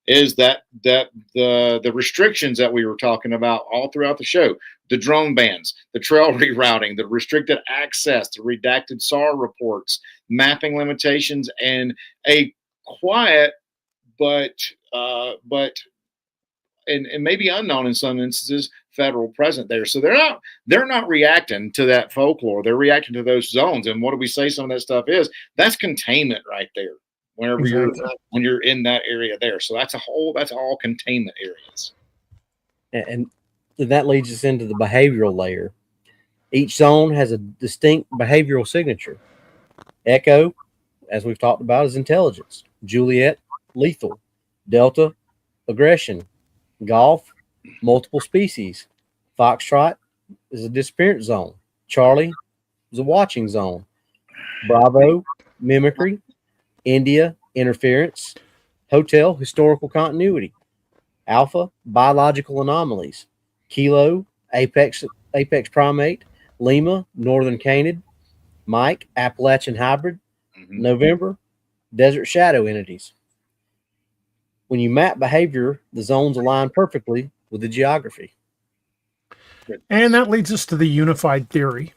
is that the restrictions that we were talking about all throughout the show, the drone bans, the trail rerouting, the restricted access, the redacted SAR reports, mapping limitations, and a quiet but and maybe unknown in some instances federal present there. So they're not reacting to that folklore. They're reacting to those zones. And what do we say some of that stuff is? That's containment right there. Whenever when you're in that area there. So that's all containment areas. And that leads us into the behavioral layer. Each zone has a distinct behavioral signature. Echo, as we've talked about, is intelligence. Juliet, lethal. Delta, aggression. Golf, multiple species. Foxtrot is a disappearance zone. Charlie is a watching zone. Bravo, mimicry. India, interference. Hotel, historical continuity. Alpha, biological anomalies. Kilo, apex primate. Lima, northern canid. Mike, Appalachian hybrid. November, desert shadow entities. When you map behavior, the zones align perfectly with the geography. And that leads us to the unified theory.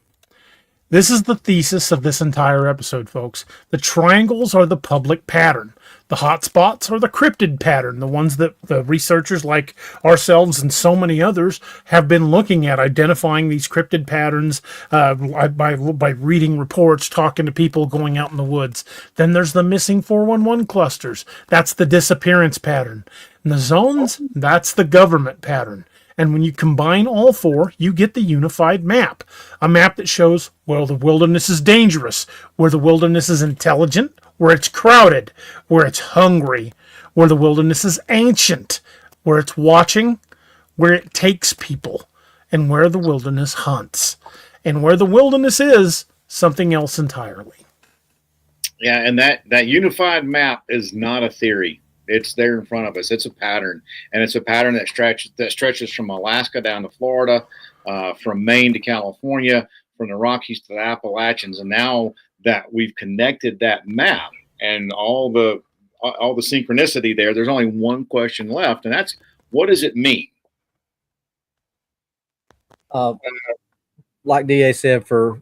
This is the thesis of this entire episode, folks. The triangles are the public pattern. The hotspots are the cryptid pattern, the ones that the researchers like ourselves and so many others have been looking at, identifying these cryptid patterns by reading reports, talking to people, going out in the woods. Then there's the missing 411 clusters. That's the disappearance pattern. And the zones, that's the government pattern. And when you combine all four, you get the unified map. A map that shows where the wilderness is dangerous, where the wilderness is intelligent, where it's crowded, where it's hungry, where the wilderness is ancient, where it's watching, where it takes people, and where the wilderness hunts. And where the wilderness is something else entirely. Yeah, and that unified map is not a theory. It's there in front of us. It's a pattern, and it's a pattern that stretches from Alaska down to Florida, from Maine to California, from the Rockies to the Appalachians. And now that we've connected that map and all the synchronicity there's only one question left, and that's, what does it mean? Like DA said, for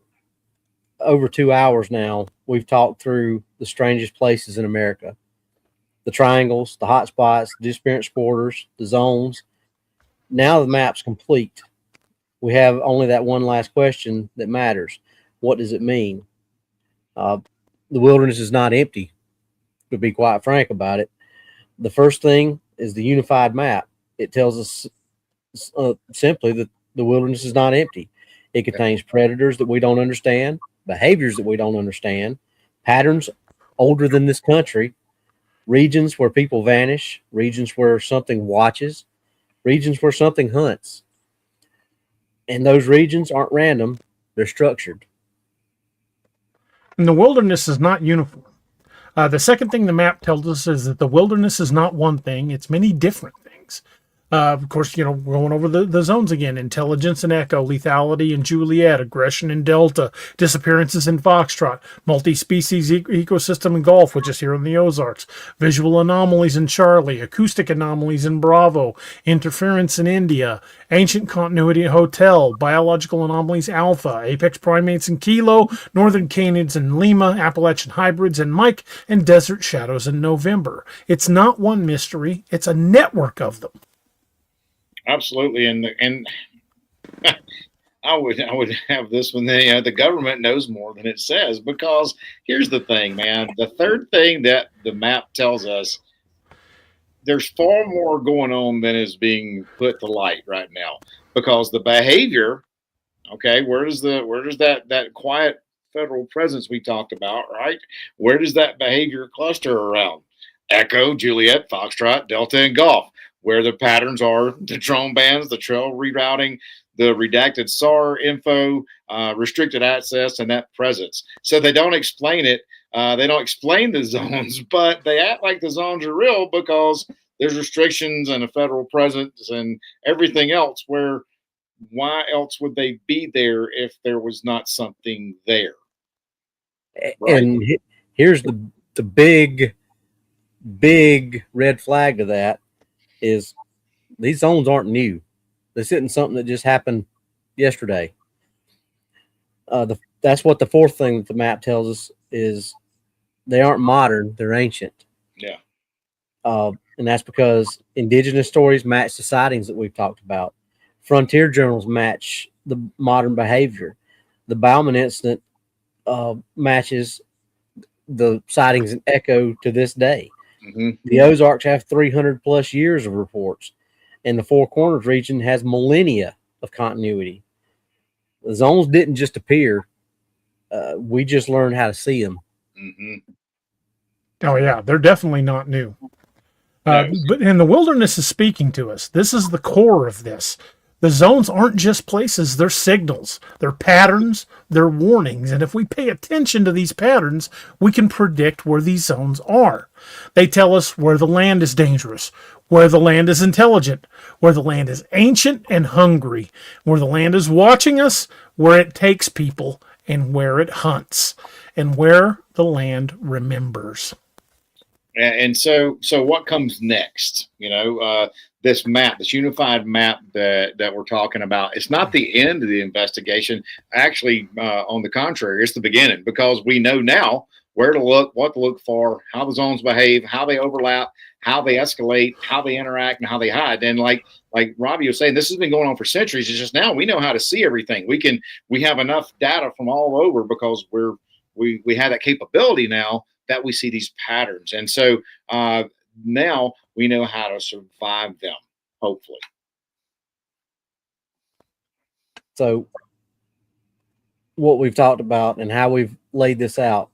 over 2 hours now, we've talked through the strangest places in America. The triangles, the hotspots, the disappearance borders, the zones. Now the map's complete. We have only that one last question that matters. What does it mean? The wilderness is not empty, to be quite frank about it. The first thing is the unified map. It tells us simply that the wilderness is not empty. It contains predators that we don't understand, behaviors that we don't understand, patterns older than this country, regions where people vanish, regions where something watches, regions where something hunts. And those regions aren't random, they're structured. And the wilderness is not uniform. The second thing the map tells us is that the wilderness is not one thing, it's many different things. Of course, we're going over the zones again. Intelligence and Echo, lethality in Juliet, aggression in Delta, disappearances in Foxtrot, multi-species ecosystem in Golf, which is here in the Ozarks, visual anomalies in Charlie, acoustic anomalies in Bravo, interference in India, ancient continuity in Hotel, biological anomalies Alpha, apex primates in Kilo, northern canids in Lima, Appalachian hybrids in Mike, and desert shadows in November. It's not one mystery, it's a network of them. Absolutely, and I would have this one. The government knows more than it says, because here's the thing, man. The third thing that the map tells us, there's far more going on than is being put to light right now, because the behavior. Okay, where does that quiet federal presence we talked about, right? Where does that behavior cluster around? Echo, Juliet, Foxtrot, Delta, and Golf, where the patterns are the drone bans, the trail rerouting, the redacted SAR info, restricted access, and net presence. So they don't explain it. They don't explain the zones, but they act like the zones are real because there's restrictions and a federal presence and everything else. Where why else would they be there if there was not something there? Right? And here's the big red flag to that is these zones aren't new. This isn't something that just happened yesterday. That's what the fourth thing that the map tells us is they aren't modern, they're ancient. Yeah. And that's because indigenous stories match the sightings that we've talked about. Frontier journals match the modern behavior. The Bauman incident matches the sightings in Echo to this day. Mm-hmm. The Ozarks have 300 plus years of reports, and the Four Corners region has millennia of continuity. The zones didn't just appear. We just learned how to see them. Mm-hmm. Oh, yeah, they're definitely not new. But the wilderness is speaking to us. This is the core of this. The zones aren't just places, they're signals, they're patterns, they're warnings. And if we pay attention to these patterns, we can predict where these zones are. They tell us where the land is dangerous, where the land is intelligent, where the land is ancient and hungry, where the land is watching us, where it takes people, and where it hunts, and where the land remembers. And so what comes next? This map, this unified map that we're talking about, it's not the end of the investigation. Actually, on the contrary, it's the beginning, because we know now where to look, what to look for, how the zones behave, how they overlap, how they escalate, how they interact, and how they hide. And like Robbie was saying, this has been going on for centuries. It's just now we know how to see everything. We have enough data from all over because we have that capability now that we see these patterns. And so now we know how to survive them, hopefully. So what we've talked about and how we've laid this out,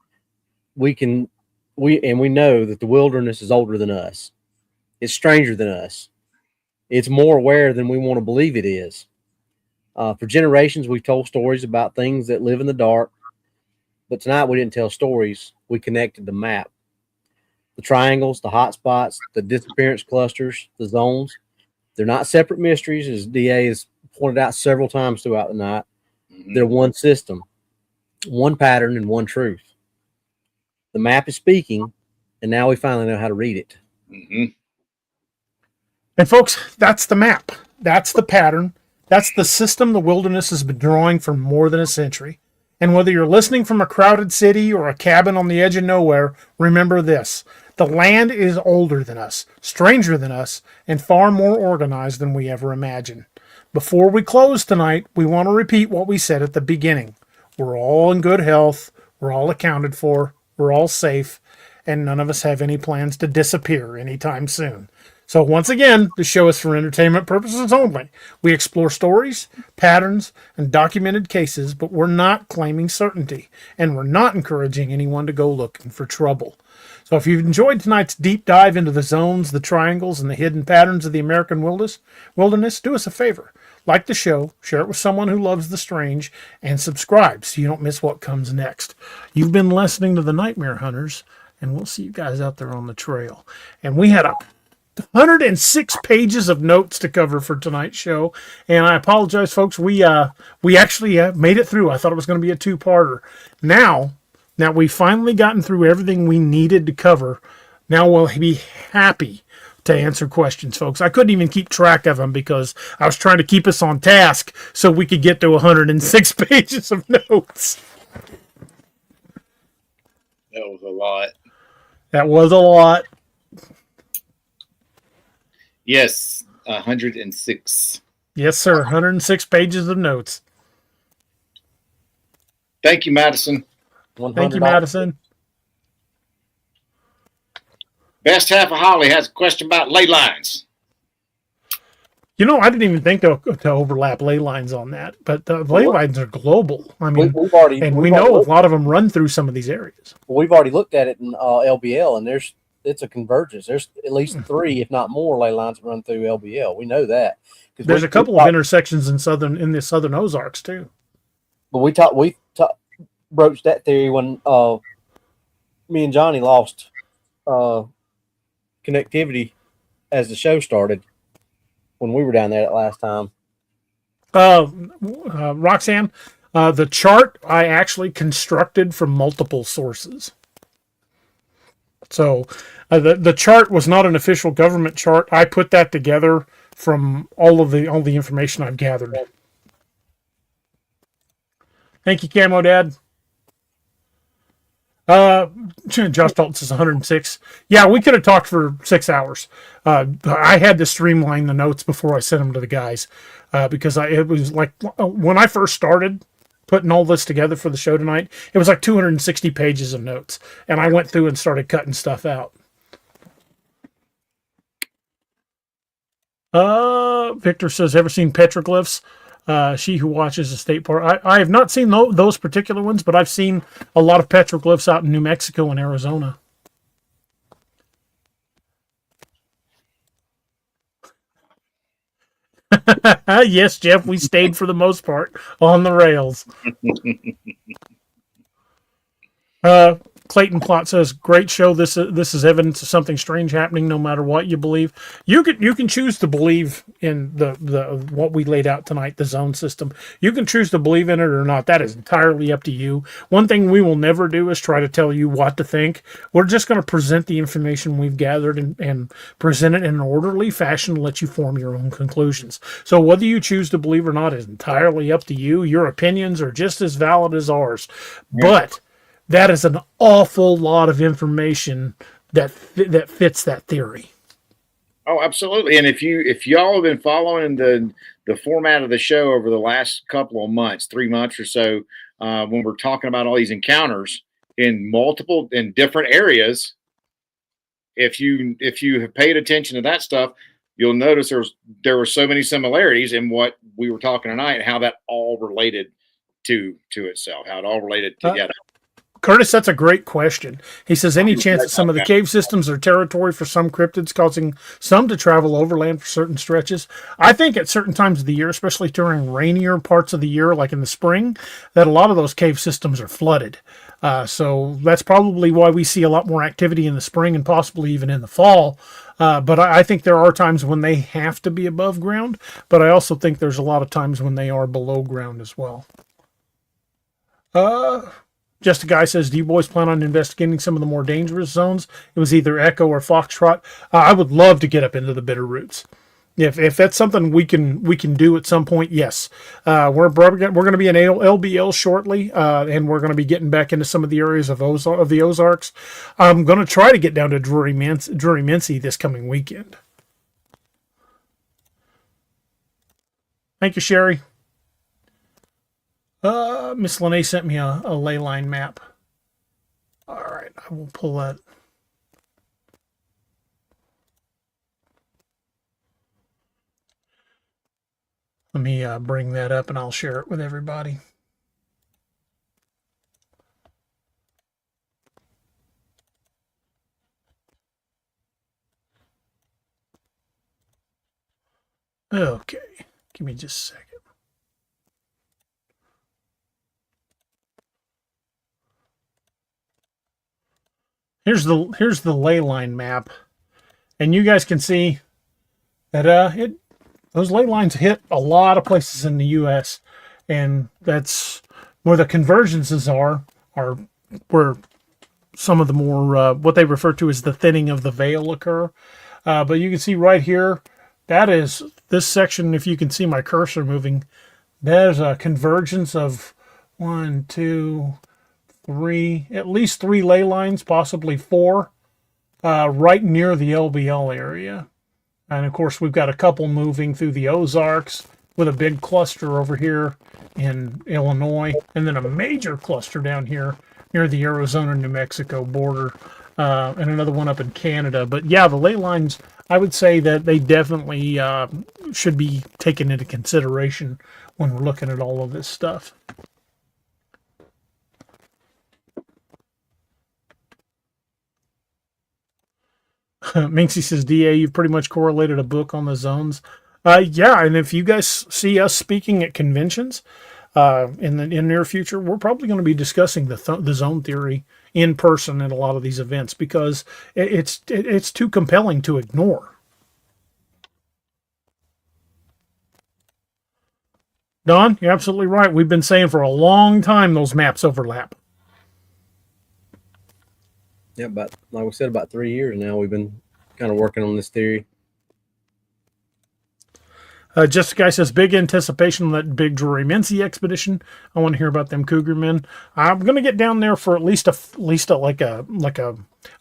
we know that the wilderness is older than us. It's stranger than us. It's more aware than we want to believe it is. For generations, we've told stories about things that live in the dark, but tonight we didn't tell stories. We connected the map. The triangles, the hotspots, the disappearance clusters, the zones, they're not separate mysteries, as DA has pointed out several times throughout the night. Mm-hmm. They're one system, one pattern, and one truth. The map is speaking, and now we finally know how to read it. Mm-hmm. And folks, that's the map. That's the pattern. That's the system the wilderness has been drawing for more than a century. And whether you're listening from a crowded city or a cabin on the edge of nowhere, remember this. The land is older than us, stranger than us, and far more organized than we ever imagined. Before we close tonight, we want to repeat what we said at the beginning. We're all in good health. We're all accounted for. We're all safe. And none of us have any plans to disappear anytime soon. So once again, the show is for entertainment purposes only. We explore stories, patterns, and documented cases, but we're not claiming certainty, and we're not encouraging anyone to go looking for trouble. So if you've enjoyed tonight's deep dive into the zones, the triangles, and the hidden patterns of the American wilderness, do us a favor. Like the show, share it with someone who loves the strange, and subscribe so you don't miss what comes next. You've been listening to the Nightmare Hunters, and we'll see you guys out there on the trail. And we had 106 pages of notes to cover for tonight's show, and I apologize, folks. We actually made it through. I thought it was going to be a two-parter. Now we've finally gotten through everything we needed to cover. Now we'll be happy to answer questions, folks. I couldn't even keep track of them because I was trying to keep us on task so we could get to 106 pages of notes. That was a lot. That was a lot. Yes, 106. Yes, sir. 106 pages of notes. Thank you, Madison. Thank you, Madison. Best half of Holly has a question about ley lines. I didn't even think to overlap ley lines on that, but the ley lines are global. I mean, we know a lot of them run through some of these areas. We've already looked at it in LBL, and there's it's a convergence. There's at least 3, if not more, ley lines that run through LBL. We know that. There's a couple of intersections in the southern Ozarks too. But we broached that theory when me and Johnny lost connectivity as the show started when we were down there that last time. Roxanne, the chart I actually constructed from multiple sources. So the chart was not an official government chart. I put that together from all the information I've gathered. Thank you, Camo Dad. Josh Dalton says 106. Yeah, we could have talked for 6 hours. I had to streamline the notes before I sent them to the guys because it was like when I first started putting all this together for the show tonight, it was like 260 pages of notes, and I went through and started cutting stuff out. Victor says, ever seen petroglyphs? She who watches the state park. I have not seen those particular ones, but I've seen a lot of petroglyphs out in New Mexico and Arizona. Yes, Jeff, we stayed for the most part on the rails. Clayton Plot says, "Great show. This is evidence of something strange happening. No matter what you believe, you can choose to believe in the what we laid out tonight, the zone system. You can choose to believe in it or not. That is entirely up to you. One thing we will never do is try to tell you what to think. We're just going to present the information we've gathered and present it in an orderly fashion to let you form your own conclusions. So whether you choose to believe or not is entirely up to you. Your opinions are just as valid as ours, but." That is an awful lot of information that fits that theory. Oh, absolutely. And if y'all have been following the format of the show over the last couple of months, 3 months or so, when we're talking about all these encounters in different areas, if you have paid attention to that stuff, you'll notice there were so many similarities in what we were talking tonight and how that all related to itself, how it all related together. Curtis, that's a great question. He says, any chance that some of the cave systems are territory for some cryptids, causing some to travel overland for certain stretches? I think at certain times of the year, especially during rainier parts of the year, like in the spring, that a lot of those cave systems are flooded. So that's probably why we see a lot more activity in the spring and possibly even in the fall. But I think there are times when they have to be above ground, but I also think there's a lot of times when they are below ground as well. Just a guy says, do you boys plan on investigating some of the more dangerous zones? It was either Echo or Foxtrot. I would love to get up into the Bitterroots. If that's something we can do at some point, yes. We're going to be in LBL shortly, and we're going to be getting back into some of the areas of the Ozarks. I'm going to try to get down to Drury Mincy this coming weekend. Thank you, Sherry. Miss Lene sent me a ley line map. All right, I will pull that. Let me bring that up and I'll share it with everybody. Okay, give me just a second. Here's the ley line map, and you guys can see that those ley lines hit a lot of places in the U.S., and that's where the convergences are where some of the more what they refer to as the thinning of the veil occur. But you can see right here, that is this section. If you can see my cursor moving, there's a convergence of 1, 2, 3, at least 3 ley lines, possibly 4, right near the LBL area. And of course, we've got a couple moving through the Ozarks with a big cluster over here in Illinois, and then a major cluster down here near the Arizona-New Mexico border, and another one up in Canada. But yeah, the ley lines, I would say that they definitely should be taken into consideration when we're looking at all of this stuff. Minxie says, DA, you've pretty much correlated a book on the zones. Yeah, and if you guys see us speaking at conventions in the near future, we're probably going to be discussing the zone theory in person at a lot of these events because it's too compelling to ignore. Don, you're absolutely right. We've been saying for a long time those maps overlap. Yeah, but like we said, about 3 years now, we've been kind of working on this theory. Jessica says, big anticipation on that big Drury Mincy expedition. I want to hear about them cougar men. I'm going to get down there for at least a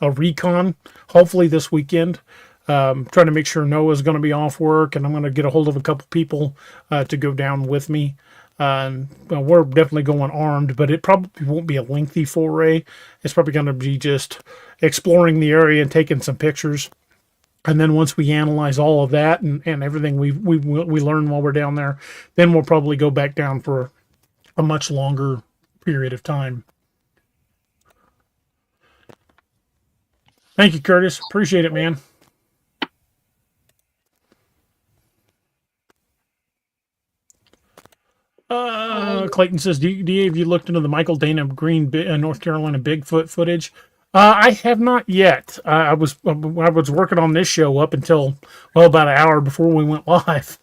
recon, hopefully this weekend. Trying to make sure Noah's going to be off work, and I'm going to get a hold of a couple people to go down with me. We're definitely going armed, but it probably won't be a lengthy foray. It's probably going to be just exploring the area and taking some pictures. And then once we analyze all of that and everything we learn while we're down there, then we'll probably go back down for a much longer period of time. Thank you, Curtis. Appreciate it, man. Clayton says, DA, have you looked into the Michael Dana Green, North Carolina Bigfoot footage? I have not yet. I was working on this show up until, about an hour before we went live.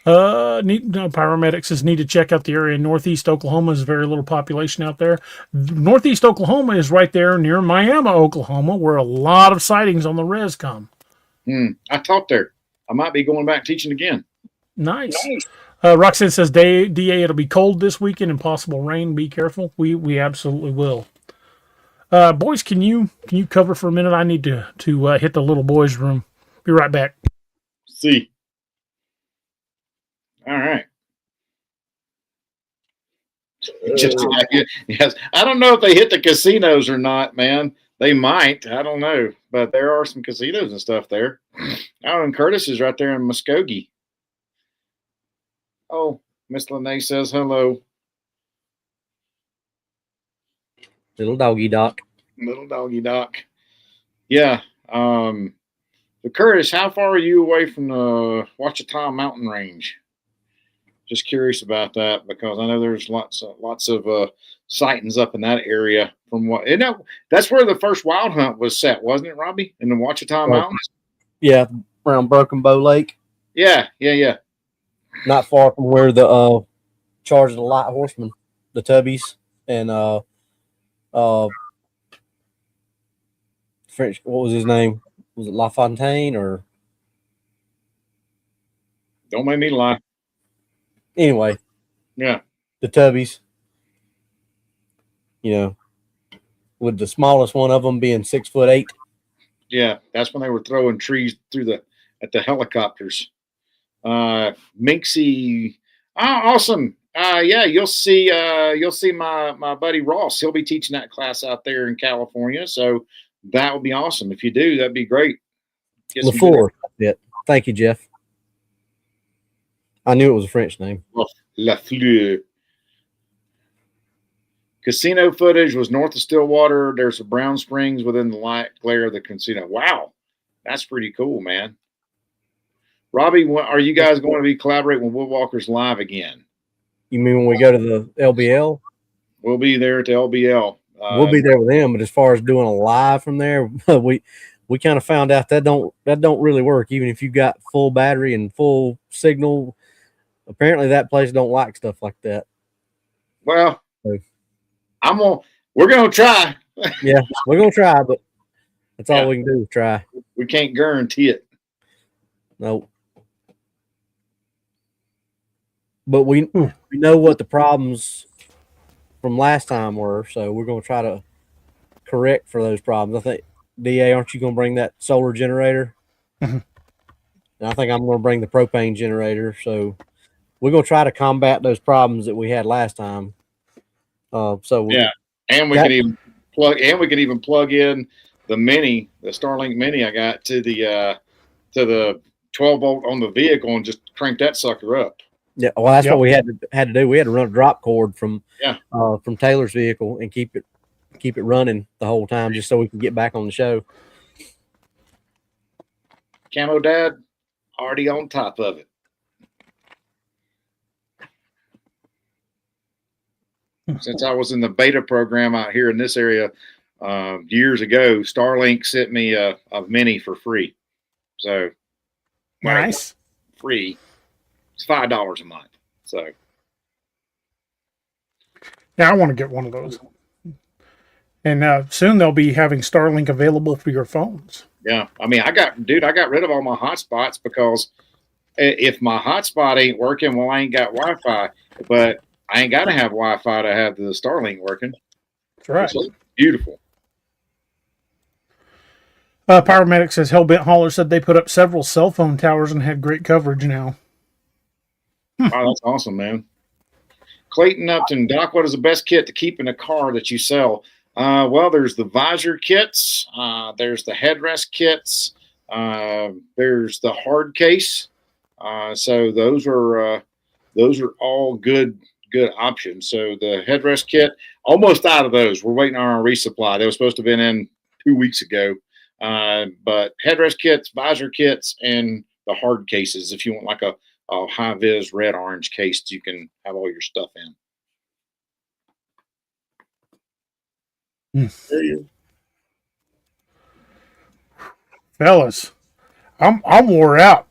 Paramedics says, need to check out the area in Northeast Oklahoma. There's very little population out there. Northeast Oklahoma is right there near Miami, Oklahoma, where a lot of sightings on the res come. I taught there. I might be going back teaching again. Nice. Roxanne says, DA, it'll be cold this weekend and possible rain. Be careful. We absolutely will. Boys, can you cover for a minute? I need to hit the little boys' room. Be right back. See. All right. Yes. I don't know if they hit the casinos or not, man. They might. I don't know. But there are some casinos and stuff there. Oh, and Curtis is right there in Muskogee. Oh, Miss Lene says hello. Little doggy doc. Little doggy doc. Yeah. But Curtis, how far are you away from the Ouachita Mountain Range? Just curious about that because I know there's lots of sightings up in that area. From what that's where the first wild hunt was set, wasn't it, Robbie? In the Ouachita Mountains. Yeah, around Broken Bow Lake. Yeah. Not far from where the Charge of the Light Horsemen, the Tubbies, and French. What was his name? Was it LaFontaine or? Don't make me lie. Anyway, yeah, the Tubbies. You know, with the smallest one of them being 6'8". Yeah, that's when they were throwing trees at the helicopters. Minxie, awesome. Yeah, you'll see my buddy Ross. He'll be teaching that class out there in California. So that would be awesome. If you do, that'd be great. LaFleur. Yeah. Thank you, Jeff. I knew it was a French name. LaFleur. Casino footage was north of Stillwater. There's a Brown Springs within the light glare of the casino. Wow. That's pretty cool, man. Robbie, are you guys going to be collaborating with Woodwalkers Live again? You mean when we go to the LBL? We'll be there at the LBL. We'll be there with them, but as far as doing a live from there, we kind of found out that don't really work. Even if you got full battery and full signal, apparently that place don't like stuff like that. Well, we're gonna try. Yeah, we're gonna try, but that's all we can do. Try. We can't guarantee it. Nope. But we know what the problems from last time were, so we're going to try to correct for those problems. I think, DA, aren't you going to bring that solar generator? And I think I'm going to bring the propane generator. So we're going to try to combat those problems that we had last time. And we can even plug in the Starlink Mini I got to the 12 volt on the vehicle and just crank that sucker up. Yeah, well, that's what we had to do. We had to run a drop cord from Taylor's vehicle and keep it keep it running the whole time just so we can get back on the show. Camo Dad, already on top of it. Since I was in the beta program out here in this area years ago, Starlink sent me a mini for free. So Nice. Free. It's $5 a month. So Yeah, I want to get one of those. And soon they'll be having Starlink available for your phones. yeah, I mean, I got rid of all my hotspots because if my hotspot ain't working, well, I ain't got Wi-Fi. But I ain't got to have Wi-Fi to have the Starlink working. That's right. It's beautiful. Paramedic says Hellbent Hauler said they put up several cell phone towers and had great coverage now. Oh, that's awesome, man. Clayton Upton, Doc, what is the best kit to keep in a car that you sell? Well, there's the visor kits, there's the headrest kits, there's the hard case. So those are all good options. So the headrest kit, almost out of those. We're waiting on our resupply. They were supposed to have been in 2 weeks ago. But headrest kits, visor kits, and the hard cases. If you want like a high vis red orange case, you can have all your stuff in. There you Fellas, I'm wore out.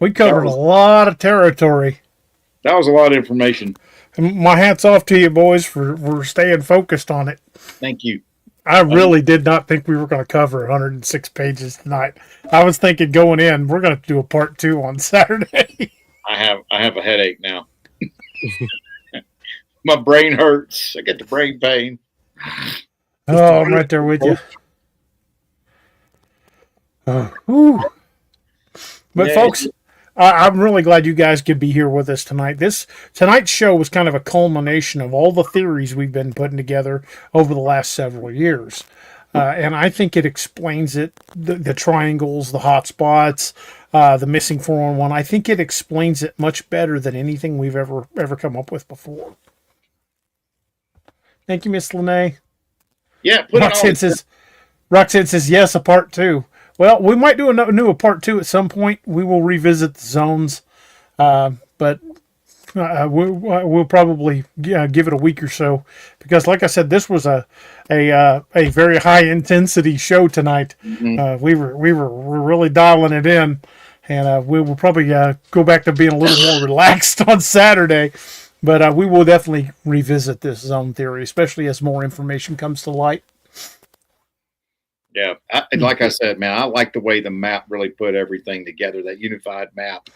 We covered a lot of territory. That was a lot of information. And my hat's off to you boys for staying focused on it. Thank you. I really did not think we were going to cover 106 pages tonight. I was thinking going in, we're going to do a part 2 on Saturday. I have a headache now. My brain hurts. I get the brain pain. Oh, I'm right there with you. Whew. But Yeah, folks, I'm really glad you guys could be here with us tonight. Tonight's show was kind of a culmination of all the theories we've been putting together over the last several years. And I think it explains it, the triangles, the hotspots, the missing 411. I think it explains it much better than anything we've ever come up with before. Thank you, Miss Lene. Yeah, put Roxanne says yes, a part 2. Well, we might do a part 2 at some point. We will revisit the zones, but we'll probably give it a week or so because, like I said, this was a very high intensity show tonight. Mm-hmm. We're really dialing it in, and we will probably go back to being a little more relaxed on Saturday. But we will definitely revisit this zone theory, especially as more information comes to light. Yeah, like I said, man, I like the way the map really put everything together, that unified map.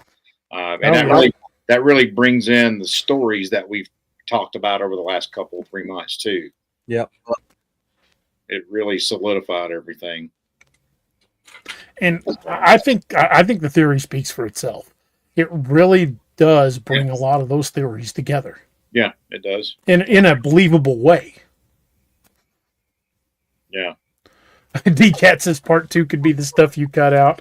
And that really brings in the stories that we've talked about over the last 3 months too. Yep. It really solidified everything. And I think the theory speaks for itself. It really does bring a lot of those theories together. Yeah, it does. In a believable way. Yeah. D-Cat says part 2 could be the stuff you cut out.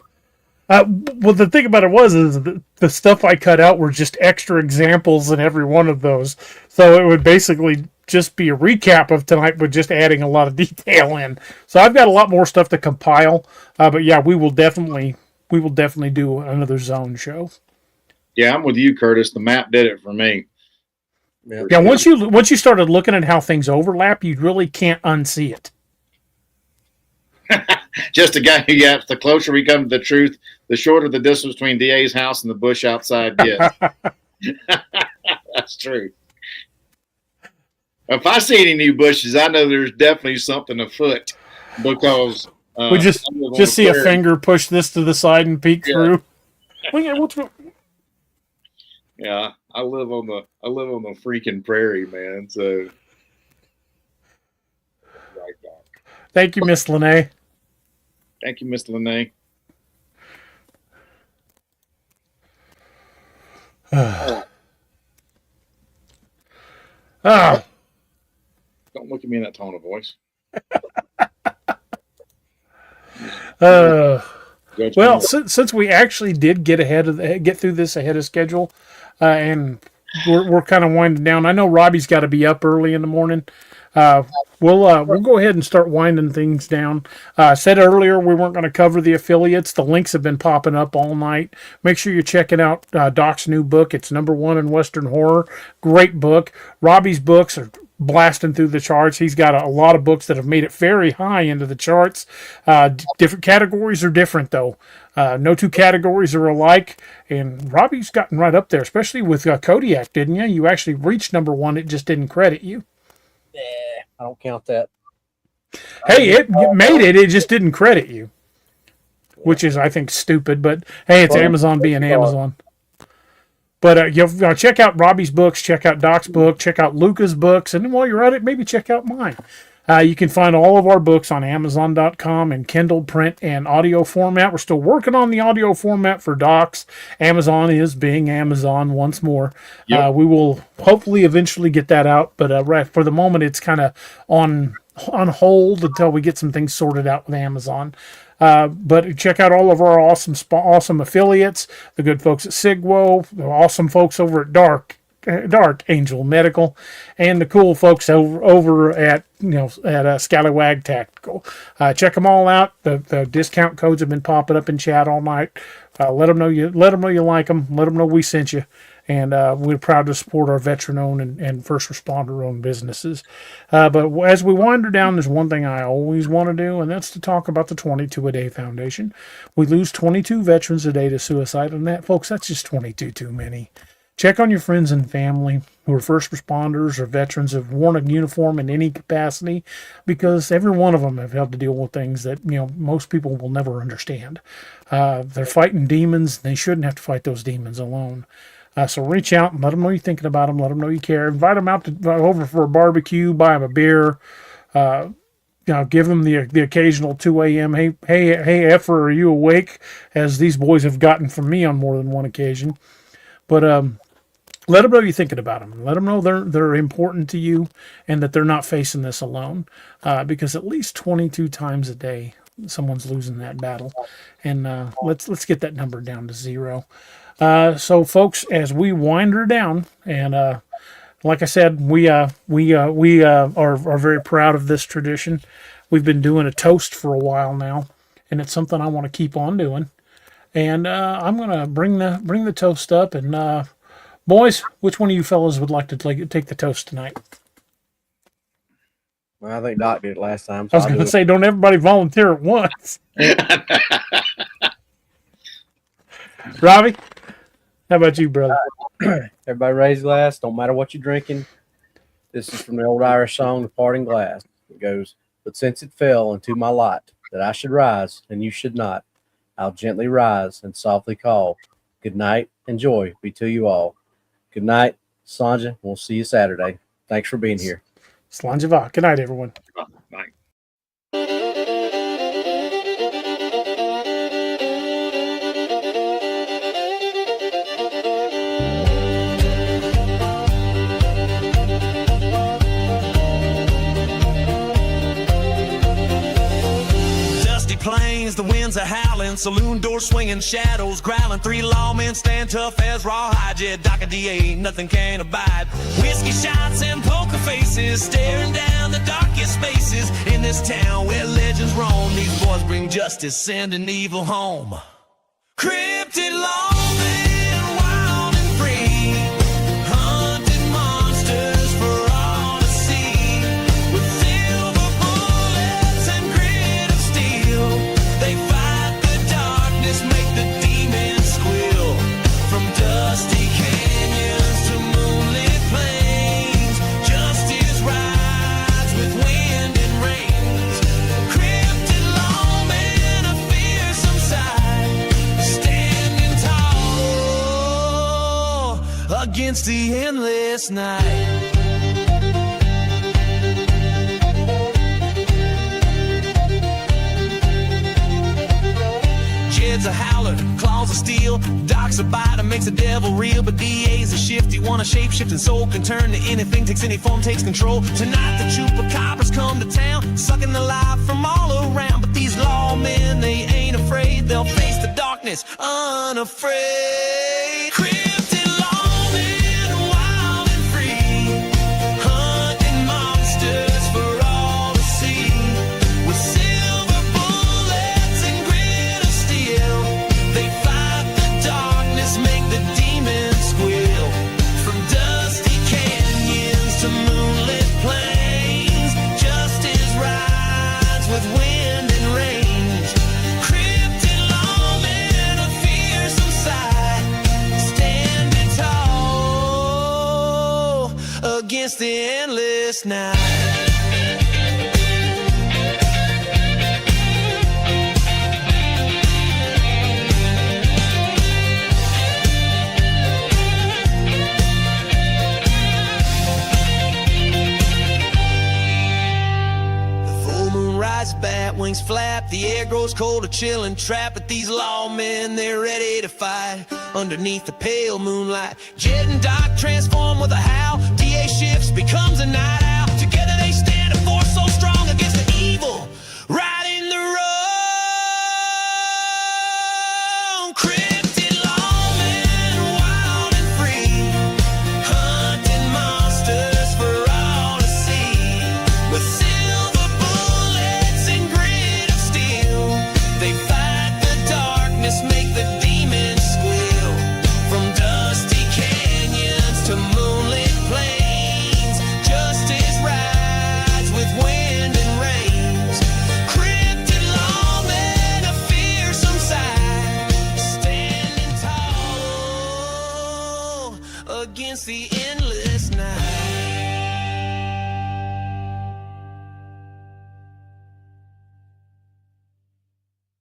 Well, the thing about it is the stuff I cut out were just extra examples in every one of those. So it would basically just be a recap of tonight, but just adding a lot of detail in. So I've got a lot more stuff to compile. But yeah, we will definitely do another zone show. Yeah, I'm with you, Curtis. The map did it for me. Yeah, once you started looking at how things overlap, you really can't unsee it. Just a guy who gets the closer we come to the truth, the shorter the distance between DA's house and the bush outside gets. That's true. If I see any new bushes, I know there's definitely something afoot because we just see a finger push this to the side and peek through. Yeah, I live on the freaking prairie, man. So, thank you, Miss Lene. Thank you, Miss Lene. Don't look at me in that tone of voice. Well, since we actually did get through this ahead of schedule, and we're kind of winding down. I know Robbie's got to be up early in the morning. We'll go ahead and start winding things down. I said earlier we weren't going to cover the affiliates. The links have been popping up all night. Make sure you're checking out Doc's new book. It's #1 in Western horror. Great book. Robbie's books are blasting through the charts. He's got a lot of books that have made it very high into the charts. Different categories are different though. No two categories are alike, and Robbie's gotten right up there, especially with Kodiak, didn't you? You actually reached #1. It just didn't credit you. Yeah, I don't count that. Hey, it made it. It just didn't credit you, which is, I think, stupid. But hey, it's Amazon being Amazon. But you'll check out Robbie's books, check out Doc's book, check out Luca's books, and while you're at it, maybe check out mine. You can find all of our books on Amazon.com in Kindle, print, and audio format. We're still working on the audio format for Doc's. Amazon is being Amazon once more. Yep. We will hopefully eventually get that out, but right for the moment, it's kind of on hold until we get some things sorted out with Amazon. But check out all of our awesome affiliates, the good folks at Sigwo, the awesome folks over at Dark Angel Medical, and the cool folks over at Scallywag Tactical. Check them all out. The discount codes have been popping up in chat all night. Let them know you like them. Let them know we sent you. And we're proud to support our veteran-owned and first responder-owned businesses. But as we wander down, there's one thing I always want to do, and that's to talk about the 22 a Day Foundation. We lose 22 veterans a day to suicide, and that, folks, that's just 22 too many. Check on your friends and family who are first responders or veterans who have worn a uniform in any capacity, because every one of them have had to deal with things that most people will never understand. They're fighting demons. They shouldn't have to fight those demons alone. So reach out and let them know you're thinking about them. Let them know you care. Invite them out over for a barbecue. Buy them a beer. Give them the occasional 2 a.m. Hey, Effer, are you awake? As these boys have gotten from me on more than one occasion. But let them know you're thinking about them. Let them know they're important to you and that they're not facing this alone. Because at least 22 times a day, someone's losing that battle. And let's get that number down to 0. So, folks, as we wind her down, and like I said, we are very proud of this tradition. We've been doing a toast for a while now, and it's something I want to keep on doing. And I'm gonna bring the toast up, and boys, which one of you fellas would like to take the toast tonight? Well, I think Doc did it last time. So I was going to say, don't everybody volunteer at once. Robbie, how about you, brother? Everybody raise a glass. Don't matter what you're drinking. This is from the old Irish song, The Parting Glass. It goes, "But since it fell into my lot that I should rise and you should not, I'll gently rise and softly call. Good night and joy be to you all. Good night, Sanja. We'll see you Saturday. Thanks for being here." Slanjava. Good night, everyone. Bye. Plains, the winds are howling, saloon doors swinging, shadows growling. 3 lawmen stand tough as rawhide. Yeah, Doc and DA, nothing can abide. Whiskey shots and poker faces, staring down the darkest spaces in this town where legends roam. These boys bring justice, sending evil home. Cryptid lawmen, wild and free, hunting monsters for all to see. With silver bullets and grit of steel, they fight the darkness, make the demons squeal. From dusty canyons to moonlit plains, justice rides with wind and rains. Cryptid lawmen, a fearsome sight, standing tall against the endless night. Jed's a howler, claws of steel. Doc's a biter, makes the devil real. But DA's a shifty one, a shape-shifting soul. Can turn to anything, takes any form, takes control. Tonight the chupacabras come to town, sucking the life from all around. But these lawmen, they ain't afraid. They'll face the darkness unafraid. Cryptid lawmen, wild and free, hunting monsters against the endless night. Bat wings flap, the air grows cold, a chill and trap. But these lawmen, they're ready to fight underneath the pale moonlight. Jet and Doc transform with a howl. DA shifts, becomes a night owl. Together they stand, a force so strong against the evil right in the road. Cryptid lawmen, wild and free, hunting monsters for all to see. With silver bullets and grit of steel, they fight the darkness, make the demons squeal. From dusty canyons to moonlit plains, justice rides with wind and rains. Cryptid lawmen, a fearsome sight, standing tall against the